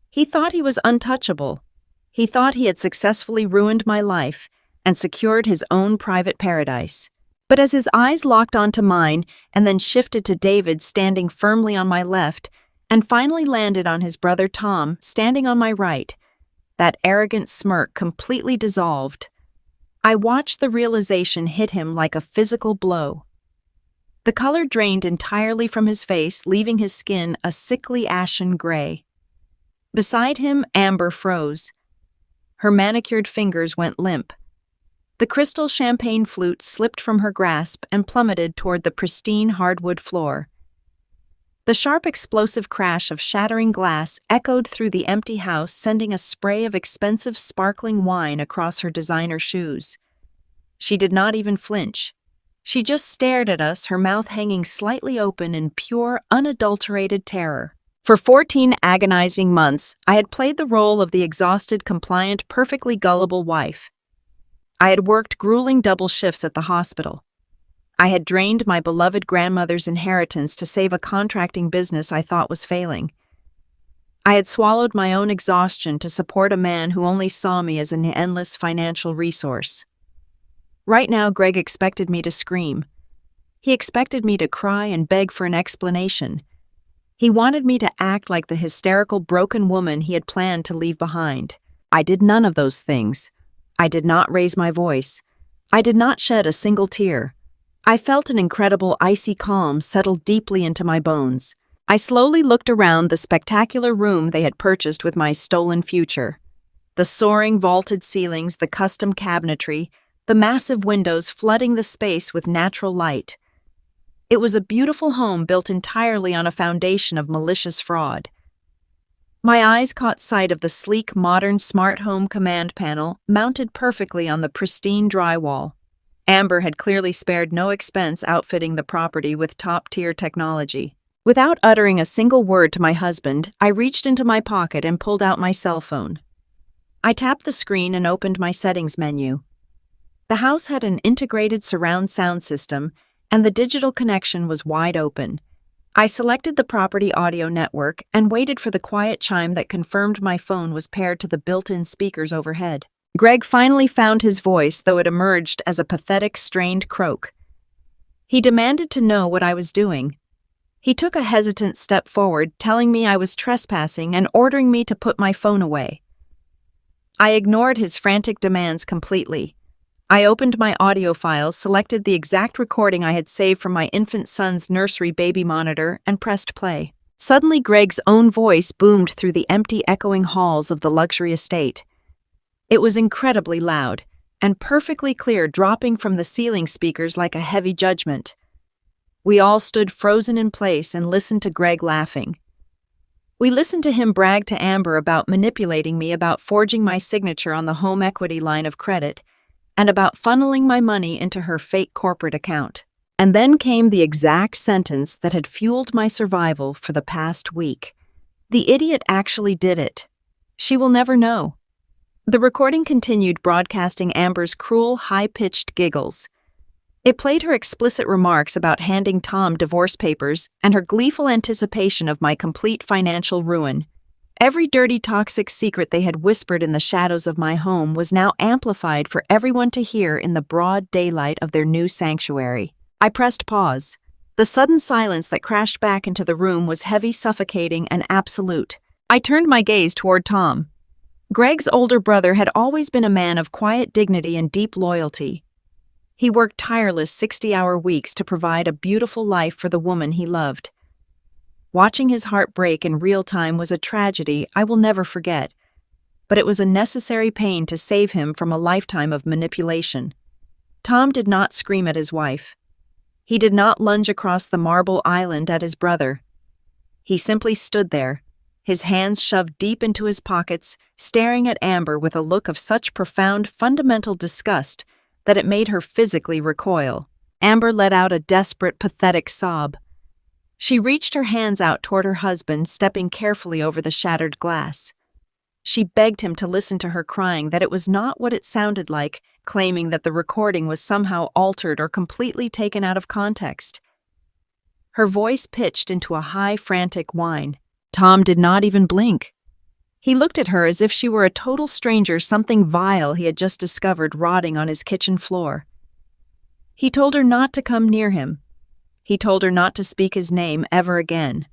He thought he was untouchable. He thought he had successfully ruined my life and secured his own private paradise. But as his eyes locked onto mine and then shifted to David standing firmly on my left and finally landed on his brother Tom standing on my right, that arrogant smirk completely dissolved. I watched the realization hit him like a physical blow. The color drained entirely from his face, leaving his skin a sickly ashen gray. Beside him, Amber froze. Her manicured fingers went limp. The crystal champagne flute slipped from her grasp and plummeted toward the pristine hardwood floor. The sharp, explosive crash of shattering glass echoed through the empty house, sending a spray of expensive, sparkling wine across her designer shoes. She did not even flinch. She just stared at us, her mouth hanging slightly open in pure, unadulterated terror. For 14 agonizing months, I had played the role of the exhausted, compliant, perfectly gullible wife. I had worked grueling double shifts at the hospital. I had drained my beloved grandmother's inheritance to save a contracting business I thought was failing. I had swallowed my own exhaustion to support a man who only saw me as an endless financial resource. Right now, Greg expected me to scream. He expected me to cry and beg for an explanation. He wanted me to act like the hysterical, broken woman he had planned to leave behind. I did none of those things. I did not raise my voice. I did not shed a single tear. I felt an incredible icy calm settle deeply into my bones. I slowly looked around the spectacular room they had purchased with my stolen future. The soaring vaulted ceilings, the custom cabinetry, the massive windows flooding the space with natural light. It was a beautiful home built entirely on a foundation of malicious fraud. My eyes caught sight of the sleek, modern smart home command panel mounted perfectly on the pristine drywall. Amber had clearly spared no expense outfitting the property with top-tier technology. Without uttering a single word to my husband, I reached into my pocket and pulled out my cell phone. I tapped the screen and opened my settings menu. The house had an integrated surround sound system, and the digital connection was wide open. I selected the property audio network and waited for the quiet chime that confirmed my phone was paired to the built-in speakers overhead. Greg finally found his voice, though it emerged as a pathetic, strained croak. He demanded to know what I was doing. He took a hesitant step forward, telling me I was trespassing and ordering me to put my phone away. I ignored his frantic demands completely. I opened my audio files, selected the exact recording I had saved from my infant son's nursery baby monitor, and pressed play. Suddenly, Greg's own voice boomed through the empty, echoing halls of the luxury estate. It was incredibly loud and perfectly clear, dropping from the ceiling speakers like a heavy judgment. We all stood frozen in place and listened to Greg laughing. We listened to him brag to Amber about manipulating me, about forging my signature on the home equity line of credit, and about funneling my money into her fake corporate account. And then came the exact sentence that had fueled my survival for the past week. The idiot actually did it. She will never know. The recording continued, broadcasting Amber's cruel, high-pitched giggles. It played her explicit remarks about handing Tom divorce papers and her gleeful anticipation of my complete financial ruin. Every dirty, toxic secret they had whispered in the shadows of my home was now amplified for everyone to hear in the broad daylight of their new sanctuary. I pressed pause. The sudden silence that crashed back into the room was heavy, suffocating, and absolute. I turned my gaze toward Tom. Greg's older brother had always been a man of quiet dignity and deep loyalty. He worked tireless 60-hour weeks to provide a beautiful life for the woman he loved. Watching his heart break in real time was a tragedy I will never forget, but it was a necessary pain to save him from a lifetime of manipulation. Tom did not scream at his wife. He did not lunge across the marble island at his brother. He simply stood there, his hands shoved deep into his pockets, staring at Amber with a look of such profound, fundamental disgust that it made her physically recoil. Amber let out a desperate, pathetic sob. She reached her hands out toward her husband, stepping carefully over the shattered glass. She begged him to listen to her crying, that it was not what it sounded like, claiming that the recording was somehow altered or completely taken out of context. Her voice pitched into a high, frantic whine. Tom did not even blink. He looked at her as if she were a total stranger, something vile he had just discovered rotting on his kitchen floor. He told her not to come near him. He told her not to speak his name ever again.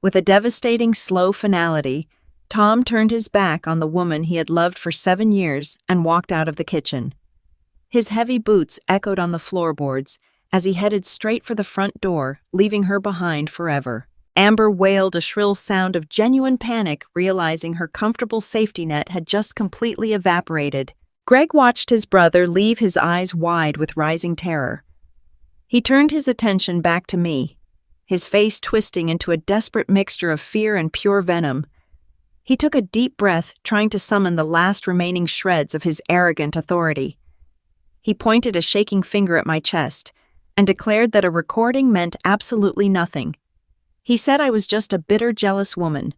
With a devastating, slow finality, Tom turned his back on the woman he had loved for 7 years and walked out of the kitchen. His heavy boots echoed on the floorboards as he headed straight for the front door, leaving her behind forever. Amber wailed a shrill sound of genuine panic, realizing her comfortable safety net had just completely evaporated. Greg watched his brother leave, his eyes wide with rising terror. He turned his attention back to me, his face twisting into a desperate mixture of fear and pure venom. He took a deep breath, trying to summon the last remaining shreds of his arrogant authority. He pointed a shaking finger at my chest and declared that a recording meant absolutely nothing. He said I was just a bitter, jealous woman.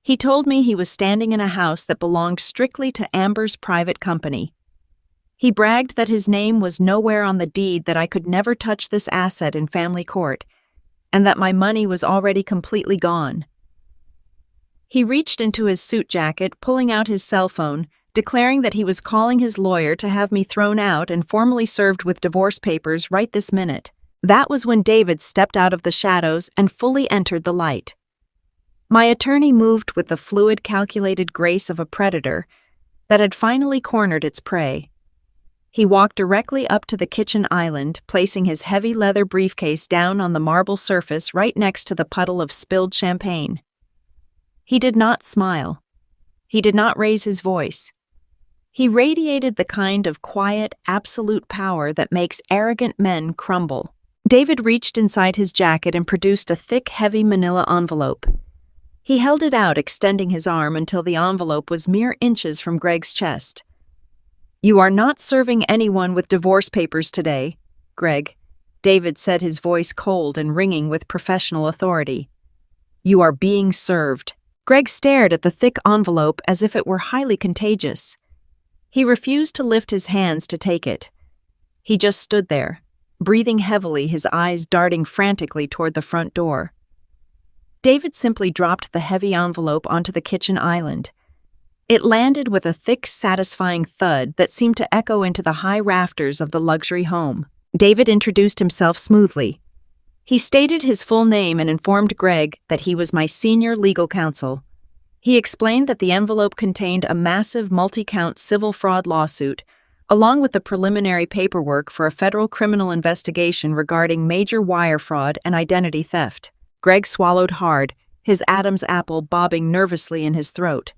He told me he was standing in a house that belonged strictly to Amber's private company. He bragged that his name was nowhere on the deed, that I could never touch this asset in family court, and that my money was already completely gone. He reached into his suit jacket, pulling out his cell phone, declaring that he was calling his lawyer to have me thrown out and formally served with divorce papers right this minute. That was when David stepped out of the shadows and fully entered the light. My attorney moved with the fluid, calculated grace of a predator that had finally cornered its prey. He walked directly up to the kitchen island, placing his heavy leather briefcase down on the marble surface right next to the puddle of spilled champagne. He did not smile. He did not raise his voice. He radiated the kind of quiet, absolute power that makes arrogant men crumble. David reached inside his jacket and produced a thick, heavy manila envelope. He held it out, extending his arm until the envelope was mere inches from Greg's chest. "You are not serving anyone with divorce papers today, Greg," David said, his voice cold and ringing with professional authority. "You are being served." Greg stared at the thick envelope as if it were highly contagious. He refused to lift his hands to take it. He just stood there, breathing heavily, his eyes darting frantically toward the front door. David simply dropped the heavy envelope onto the kitchen island. It landed with a thick, satisfying thud that seemed to echo into the high rafters of the luxury home. David introduced himself smoothly. He stated his full name and informed Greg that he was my senior legal counsel. He explained that the envelope contained a massive multi-count civil fraud lawsuit, along with the preliminary paperwork for a federal criminal investigation regarding major wire fraud and identity theft. Greg swallowed hard, his Adam's apple bobbing nervously in his throat.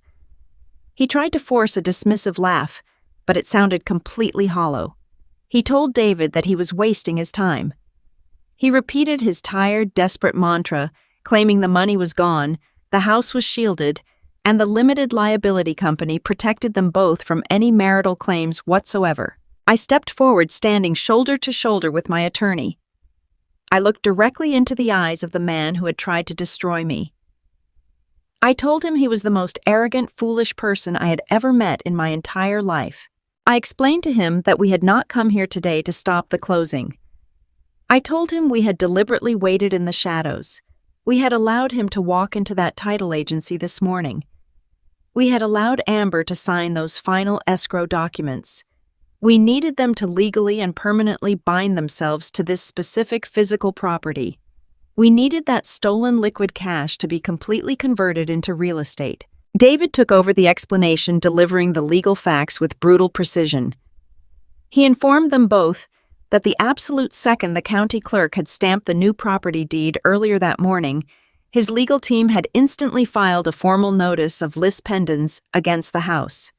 He tried to force a dismissive laugh, but it sounded completely hollow. He told David that he was wasting his time. He repeated his tired, desperate mantra, claiming the money was gone, the house was shielded, and the limited liability company protected them both from any marital claims whatsoever. I stepped forward, standing shoulder to shoulder with my attorney. I looked directly into the eyes of the man who had tried to destroy me. I told him he was the most arrogant, foolish person I had ever met in my entire life. I explained to him that we had not come here today to stop the closing. I told him we had deliberately waited in the shadows. We had allowed him to walk into that title agency this morning. We had allowed Amber to sign those final escrow documents. We needed them to legally and permanently bind themselves to this specific physical property. We needed that stolen liquid cash to be completely converted into real estate. David took over the explanation, delivering the legal facts with brutal precision. He informed them both that the absolute second the county clerk had stamped the new property deed earlier that morning, his legal team had instantly filed a formal notice of lis pendens against the house.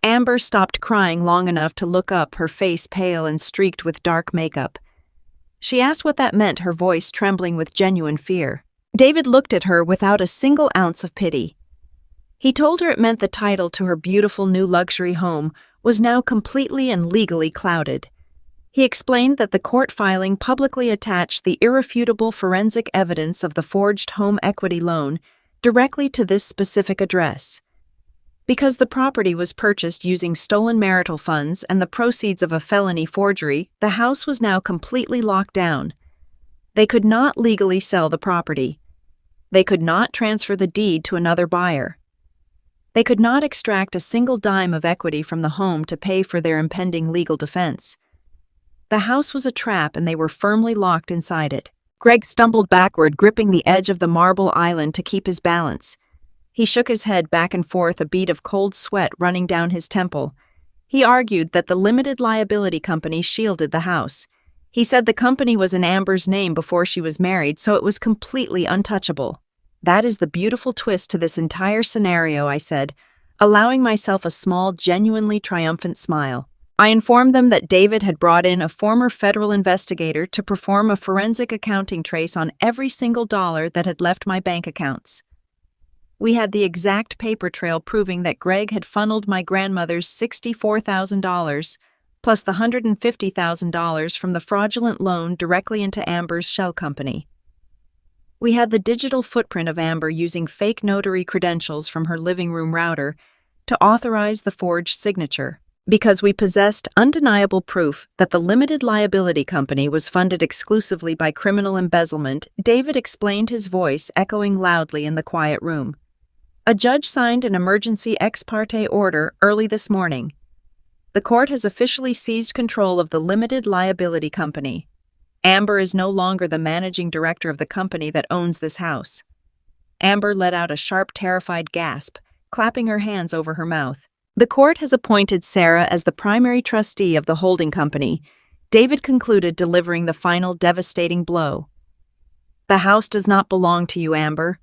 Amber stopped crying long enough to look up, her face pale and streaked with dark makeup. She asked what that meant, her voice trembling with genuine fear. David looked at her without a single ounce of pity. He told her it meant the title to her beautiful new luxury home was now completely and legally clouded. He explained that the court filing publicly attached the irrefutable forensic evidence of the forged home equity loan directly to this specific address. Because the property was purchased using stolen marital funds and the proceeds of a felony forgery, the house was now completely locked down. They could not legally sell the property. They could not transfer the deed to another buyer. They could not extract a single dime of equity from the home to pay for their impending legal defense. The house was a trap and they were firmly locked inside it. Greg stumbled backward, gripping the edge of the marble island to keep his balance. He shook his head back and forth, a bead of cold sweat running down his temple. He argued that the limited liability company shielded the house. He said the company was in Amber's name before she was married, so it was completely untouchable. That is the beautiful twist to this entire scenario, I said, allowing myself a small, genuinely triumphant smile. I informed them that David had brought in a former federal investigator to perform a forensic accounting trace on every single dollar that had left my bank accounts. We had the exact paper trail proving that Greg had funneled my grandmother's $64,000 plus the $150,000 from the fraudulent loan directly into Amber's shell company. We had the digital footprint of Amber using fake notary credentials from her living room router to authorize the forged signature. Because we possessed undeniable proof that the limited liability company was funded exclusively by criminal embezzlement, David explained, his voice echoing loudly in the quiet room. A judge signed an emergency ex parte order early this morning. The court has officially seized control of the limited liability company. Amber is no longer the managing director of the company that owns this house. Amber let out a sharp, terrified gasp, clapping her hands over her mouth. The court has appointed Sarah as the primary trustee of the holding company, David concluded, delivering the final devastating blow. The house does not belong to you, Amber.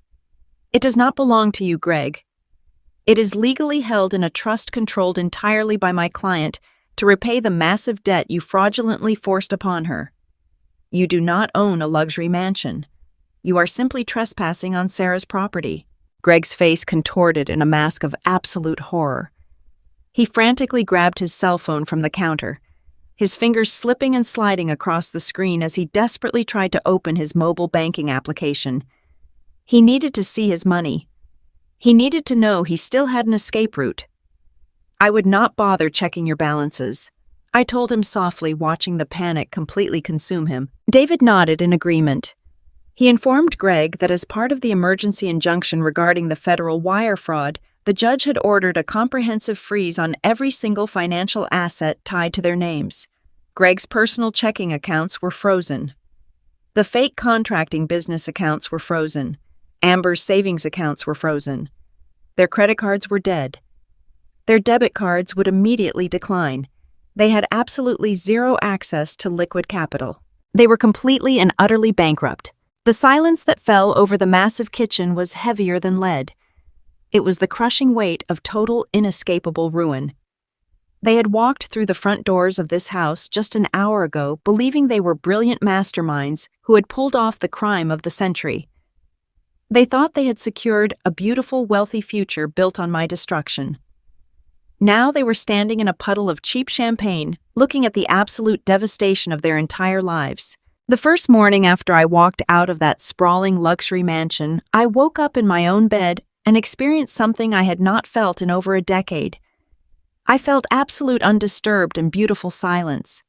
It does not belong to you, Greg. It is legally held in a trust controlled entirely by my client to repay the massive debt you fraudulently forced upon her. You do not own a luxury mansion. You are simply trespassing on Sarah's property. Greg's face contorted in a mask of absolute horror. He frantically grabbed his cell phone from the counter, his fingers slipping and sliding across the screen as he desperately tried to open his mobile banking application. He needed to see his money. He needed to know he still had an escape route. I would not bother checking your balances, I told him softly, watching the panic completely consume him. David nodded in agreement. He informed Greg that as part of the emergency injunction regarding the federal wire fraud, the judge had ordered a comprehensive freeze on every single financial asset tied to their names. Greg's personal checking accounts were frozen. The fake contracting business accounts were frozen. Amber's savings accounts were frozen. Their credit cards were dead. Their debit cards would immediately decline. They had absolutely zero access to liquid capital. They were completely and utterly bankrupt. The silence that fell over the massive kitchen was heavier than lead. It was the crushing weight of total, inescapable ruin. They had walked through the front doors of this house just an hour ago, believing they were brilliant masterminds who had pulled off the crime of the century. They thought they had secured a beautiful, wealthy future built on my destruction. Now they were standing in a puddle of cheap champagne, looking at the absolute devastation of their entire lives. The first morning after I walked out of that sprawling luxury mansion, I woke up in my own bed and experienced something I had not felt in over a decade. I felt absolute undisturbed and beautiful silence.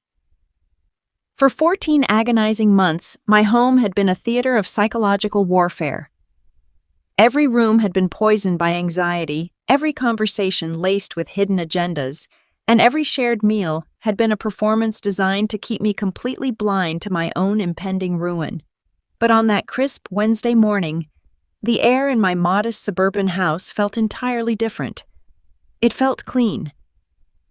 For 14 agonizing months, my home had been a theater of psychological warfare. Every room had been poisoned by anxiety, every conversation laced with hidden agendas, and every shared meal had been a performance designed to keep me completely blind to my own impending ruin. But on that crisp Wednesday morning, the air in my modest suburban house felt entirely different. It felt clean.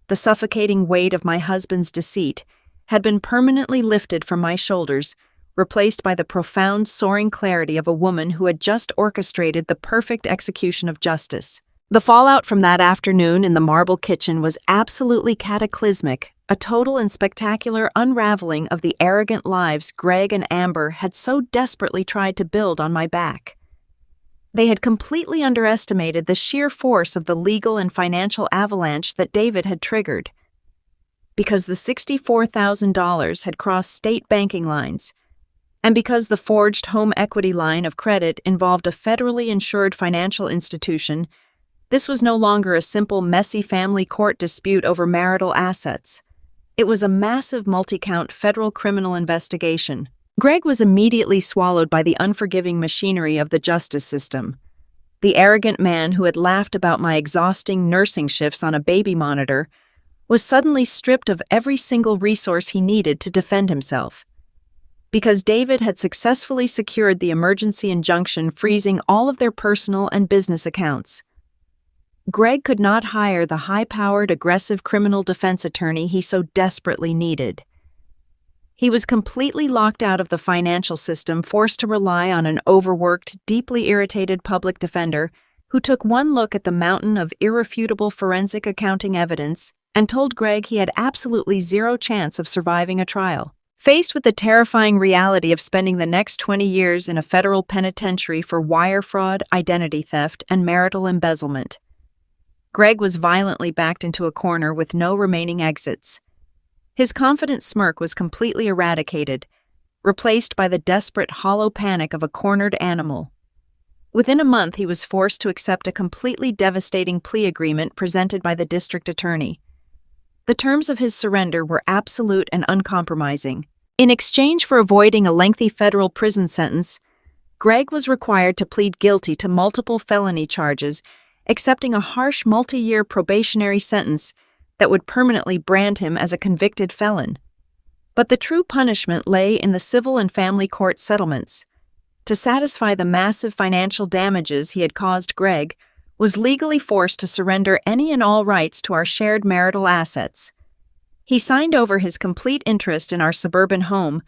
The suffocating weight of my husband's deceit had been permanently lifted from my shoulders, replaced by the profound, soaring clarity of a woman who had just orchestrated the perfect execution of justice. The fallout from that afternoon in the marble kitchen was absolutely cataclysmic, a total and spectacular unraveling of the arrogant lives Greg and Amber had so desperately tried to build on my back. They had completely underestimated the sheer force of the legal and financial avalanche that David had triggered. Because the $64,000 had crossed state banking lines, and because the forged home equity line of credit involved a federally insured financial institution, this was no longer a simple, messy family court dispute over marital assets. It was a massive multi-count federal criminal investigation. Greg was immediately swallowed by the unforgiving machinery of the justice system. The arrogant man who had laughed about my exhausting nursing shifts on a baby monitor was suddenly stripped of every single resource he needed to defend himself. Because David had successfully secured the emergency injunction freezing all of their personal and business accounts. Greg could not hire the high-powered, aggressive criminal defense attorney he so desperately needed. He was completely locked out of the financial system, forced to rely on an overworked, deeply irritated public defender who took one look at the mountain of irrefutable forensic accounting evidence and told Greg he had absolutely zero chance of surviving a trial. Faced with the terrifying reality of spending the next 20 years in a federal penitentiary for wire fraud, identity theft, and marital embezzlement, Greg was violently backed into a corner with no remaining exits. His confident smirk was completely eradicated, replaced by the desperate, hollow panic of a cornered animal. Within a month, he was forced to accept a completely devastating plea agreement presented by the district attorney. The terms of his surrender were absolute and uncompromising. In exchange for avoiding a lengthy federal prison sentence, Greg was required to plead guilty to multiple felony charges, accepting a harsh multi-year probationary sentence that would permanently brand him as a convicted felon. But the true punishment lay in the civil and family court settlements. To satisfy the massive financial damages he had caused, Greg was legally forced to surrender any and all rights to our shared marital assets. He signed over his complete interest in our suburban home,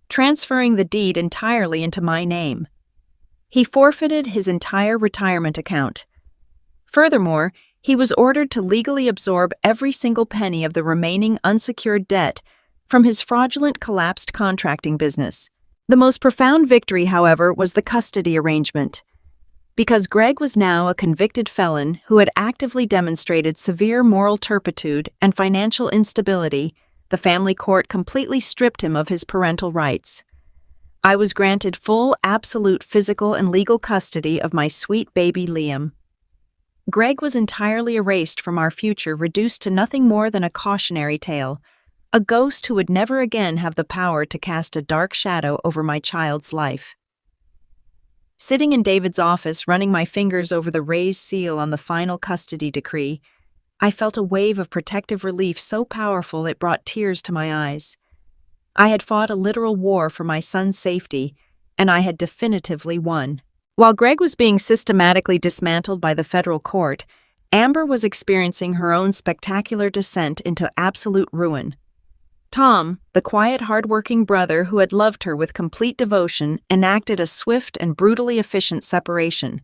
transferring the deed entirely into my name. He forfeited his entire retirement account. Furthermore, he was ordered to legally absorb every single penny of the remaining unsecured debt from his fraudulent collapsed contracting business. The most profound victory, however, was the custody arrangement. Because Greg was now a convicted felon who had actively demonstrated severe moral turpitude and financial instability, the family court completely stripped him of his parental rights. I was granted full, absolute physical and legal custody of my sweet baby Liam. Greg was entirely erased from our future, reduced to nothing more than a cautionary tale, a ghost who would never again have the power to cast a dark shadow over my child's life. Sitting in David's office, running my fingers over the raised seal on the final custody decree, I felt a wave of protective relief so powerful it brought tears to my eyes. I had fought a literal war for my son's safety, and I had definitively won. While Greg was being systematically dismantled by the federal court, Amber was experiencing her own spectacular descent into absolute ruin. Tom, the quiet, hard-working brother who had loved her with complete devotion, enacted a swift and brutally efficient separation.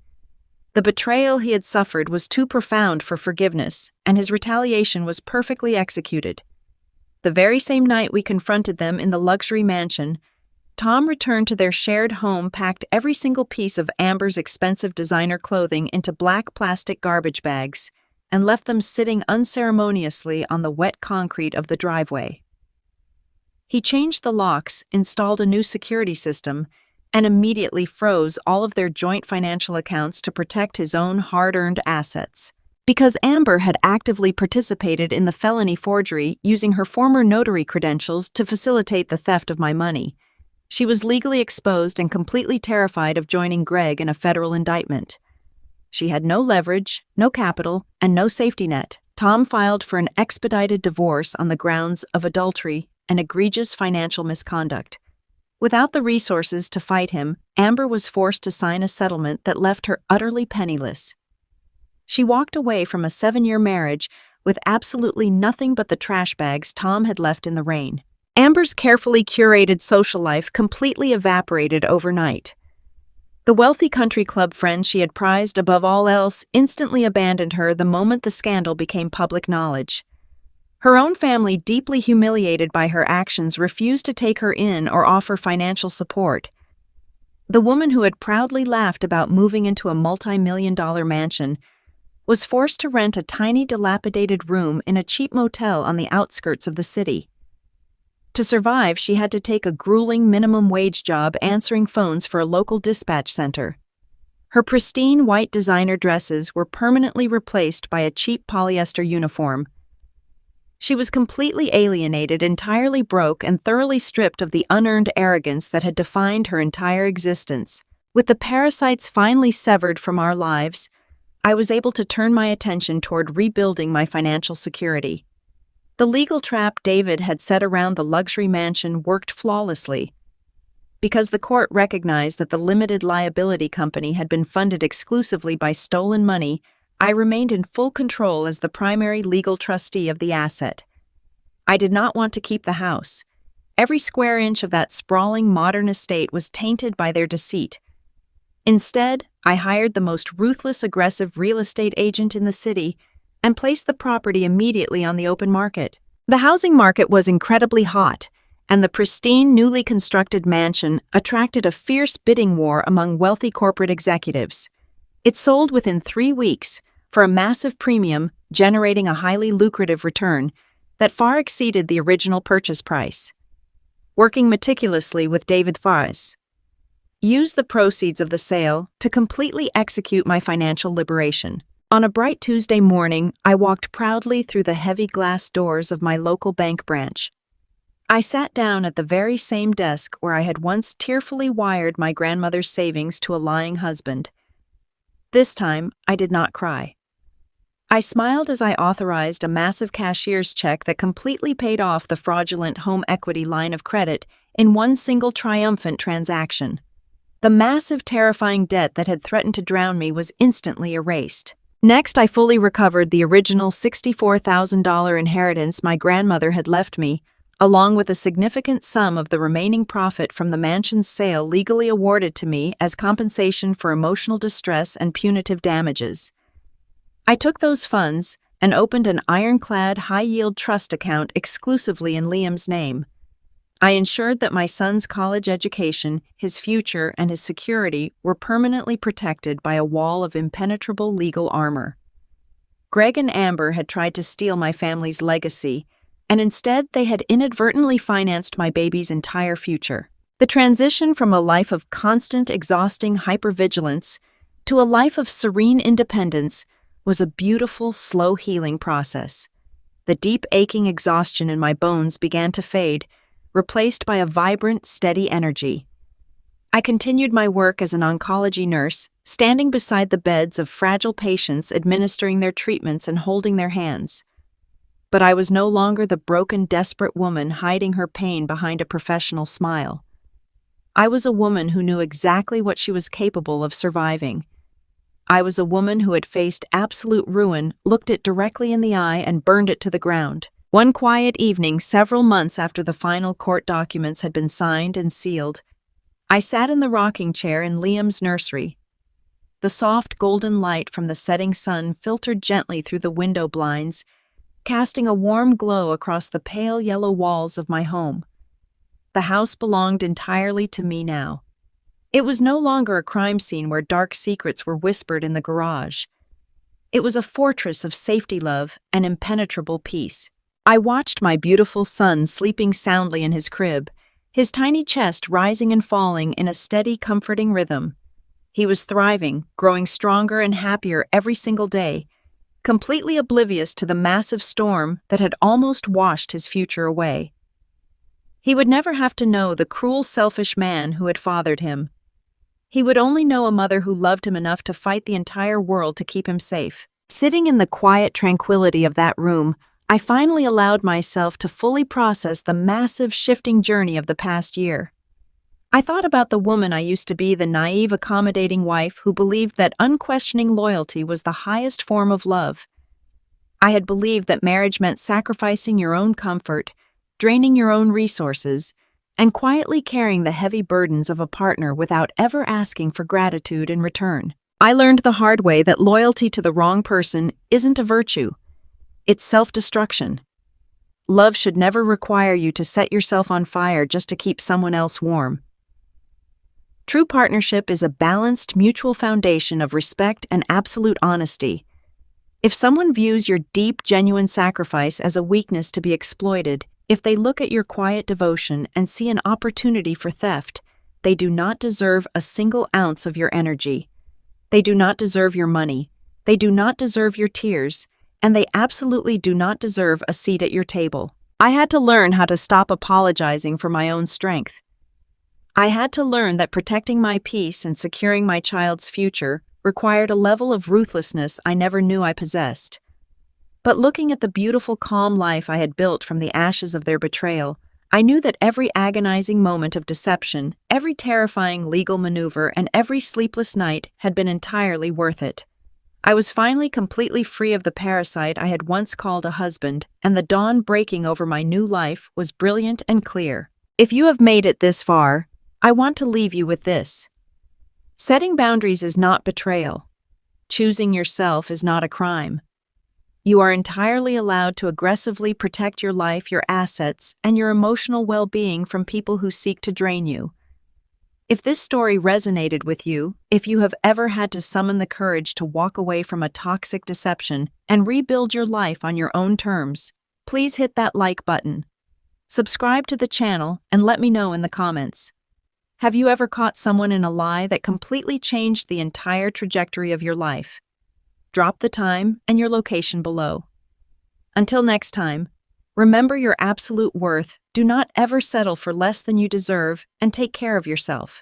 The betrayal he had suffered was too profound for forgiveness, and his retaliation was perfectly executed. The very same night we confronted them in the luxury mansion, Tom returned to their shared home, packed every single piece of Amber's expensive designer clothing into black plastic garbage bags, and left them sitting unceremoniously on the wet concrete of the driveway. He changed the locks, installed a new security system, and immediately froze all of their joint financial accounts to protect his own hard-earned assets. Because Amber had actively participated in the felony forgery using her former notary credentials to facilitate the theft of my money, she was legally exposed and completely terrified of joining Greg in a federal indictment. She had no leverage, no capital, and no safety net, Tom filed for an expedited divorce on the grounds of adultery and egregious financial misconduct. Without the resources to fight him, Amber was forced to sign a settlement that left her utterly penniless. She walked away from a 7-year marriage with absolutely nothing but the trash bags Tom had left in the rain. Amber's carefully curated social life completely evaporated overnight. The wealthy country club friends she had prized above all else instantly abandoned her the moment the scandal became public knowledge. Her own family, deeply humiliated by her actions, refused to take her in or offer financial support. The woman who had proudly laughed about moving into a multi-million-dollar mansion was forced to rent a tiny dilapidated room in a cheap motel on the outskirts of the city. To survive, she had to take a grueling minimum wage job answering phones for a local dispatch center. Her pristine white designer dresses were permanently replaced by a cheap polyester uniform. She was completely alienated, entirely broke, and thoroughly stripped of the unearned arrogance that had defined her entire existence. With the parasites finally severed from our lives, I was able to turn my attention toward rebuilding my financial security. The legal trap David had set around the luxury mansion worked flawlessly. Because the court recognized that the limited liability company had been funded exclusively by stolen money, I remained in full control as the primary legal trustee of the asset. I did not want to keep the house. Every square inch of that sprawling modern estate was tainted by their deceit. Instead, I hired the most ruthless, aggressive real estate agent in the city and placed the property immediately on the open market. The housing market was incredibly hot, and the pristine, newly constructed mansion attracted a fierce bidding war among wealthy corporate executives. It sold within 3 weeks for a massive premium, generating a highly lucrative return that far exceeded the original purchase price. Working meticulously with David Fares, used the proceeds of the sale to completely execute my financial liberation. On a bright Tuesday morning, I walked proudly through the heavy glass doors of my local bank branch. I sat down at the very same desk where I had once tearfully wired my grandmother's savings to a lying husband. This time, I did not cry. I smiled as I authorized a massive cashier's check that completely paid off the fraudulent home equity line of credit in one single triumphant transaction. The massive, terrifying debt that had threatened to drown me was instantly erased. Next, I fully recovered the original $64,000 inheritance my grandmother had left me, along with a significant sum of the remaining profit from the mansion's sale legally awarded to me as compensation for emotional distress and punitive damages. I took those funds and opened an ironclad, high-yield trust account exclusively in Liam's name. I ensured that my son's college education, his future, and his security were permanently protected by a wall of impenetrable legal armor. Greg and Amber had tried to steal my family's legacy, and instead they had inadvertently financed my baby's entire future. The transition from a life of constant, exhausting hypervigilance to a life of serene independence was a beautiful, slow healing process. The deep, aching exhaustion in my bones began to fade, replaced by a vibrant, steady energy. I continued my work as an oncology nurse, standing beside the beds of fragile patients, administering their treatments and holding their hands. But I was no longer the broken, desperate woman hiding her pain behind a professional smile. I was a woman who knew exactly what she was capable of surviving. I was a woman who had faced absolute ruin, looked it directly in the eye, and burned it to the ground. One quiet evening, several months after the final court documents had been signed and sealed, I sat in the rocking chair in Liam's nursery. The soft golden light from the setting sun filtered gently through the window blinds, casting a warm glow across the pale yellow walls of my home. The house belonged entirely to me now. It was no longer a crime scene where dark secrets were whispered in the garage. It was a fortress of safety, love, and impenetrable peace. I watched my beautiful son sleeping soundly in his crib, his tiny chest rising and falling in a steady, comforting rhythm. He was thriving, growing stronger and happier every single day, completely oblivious to the massive storm that had almost washed his future away. He would never have to know the cruel, selfish man who had fathered him. He would only know a mother who loved him enough to fight the entire world to keep him safe. Sitting in the quiet tranquility of that room, I finally allowed myself to fully process the massive shifting journey of the past year. I thought about the woman I used to be, the naive, accommodating wife who believed that unquestioning loyalty was the highest form of love. I had believed that marriage meant sacrificing your own comfort, draining your own resources, and quietly carrying the heavy burdens of a partner without ever asking for gratitude in return. I learned the hard way that loyalty to the wrong person isn't a virtue. It's self-destruction. Love should never require you to set yourself on fire just to keep someone else warm. True partnership is a balanced, mutual foundation of respect and absolute honesty. If someone views your deep, genuine sacrifice as a weakness to be exploited, if they look at your quiet devotion and see an opportunity for theft, they do not deserve a single ounce of your energy. They do not deserve your money. They do not deserve your tears. And they absolutely do not deserve a seat at your table. I had to learn how to stop apologizing for my own strength. I had to learn that protecting my peace and securing my child's future required a level of ruthlessness I never knew I possessed. But looking at the beautiful, calm life I had built from the ashes of their betrayal, I knew that every agonizing moment of deception, every terrifying legal maneuver, and every sleepless night had been entirely worth it. I was finally completely free of the parasite I had once called a husband, and the dawn breaking over my new life was brilliant and clear. If you have made it this far, I want to leave you with this. Setting boundaries is not betrayal. Choosing yourself is not a crime. You are entirely allowed to aggressively protect your life, your assets, and your emotional well-being from people who seek to drain you. If this story resonated with you, if you have ever had to summon the courage to walk away from a toxic deception and rebuild your life on your own terms, please hit that like button. Subscribe to the channel and let me know in the comments. Have you ever caught someone in a lie that completely changed the entire trajectory of your life? Drop the time and your location below. Until next time, remember your absolute worth, do not ever settle for less than you deserve, and take care of yourself.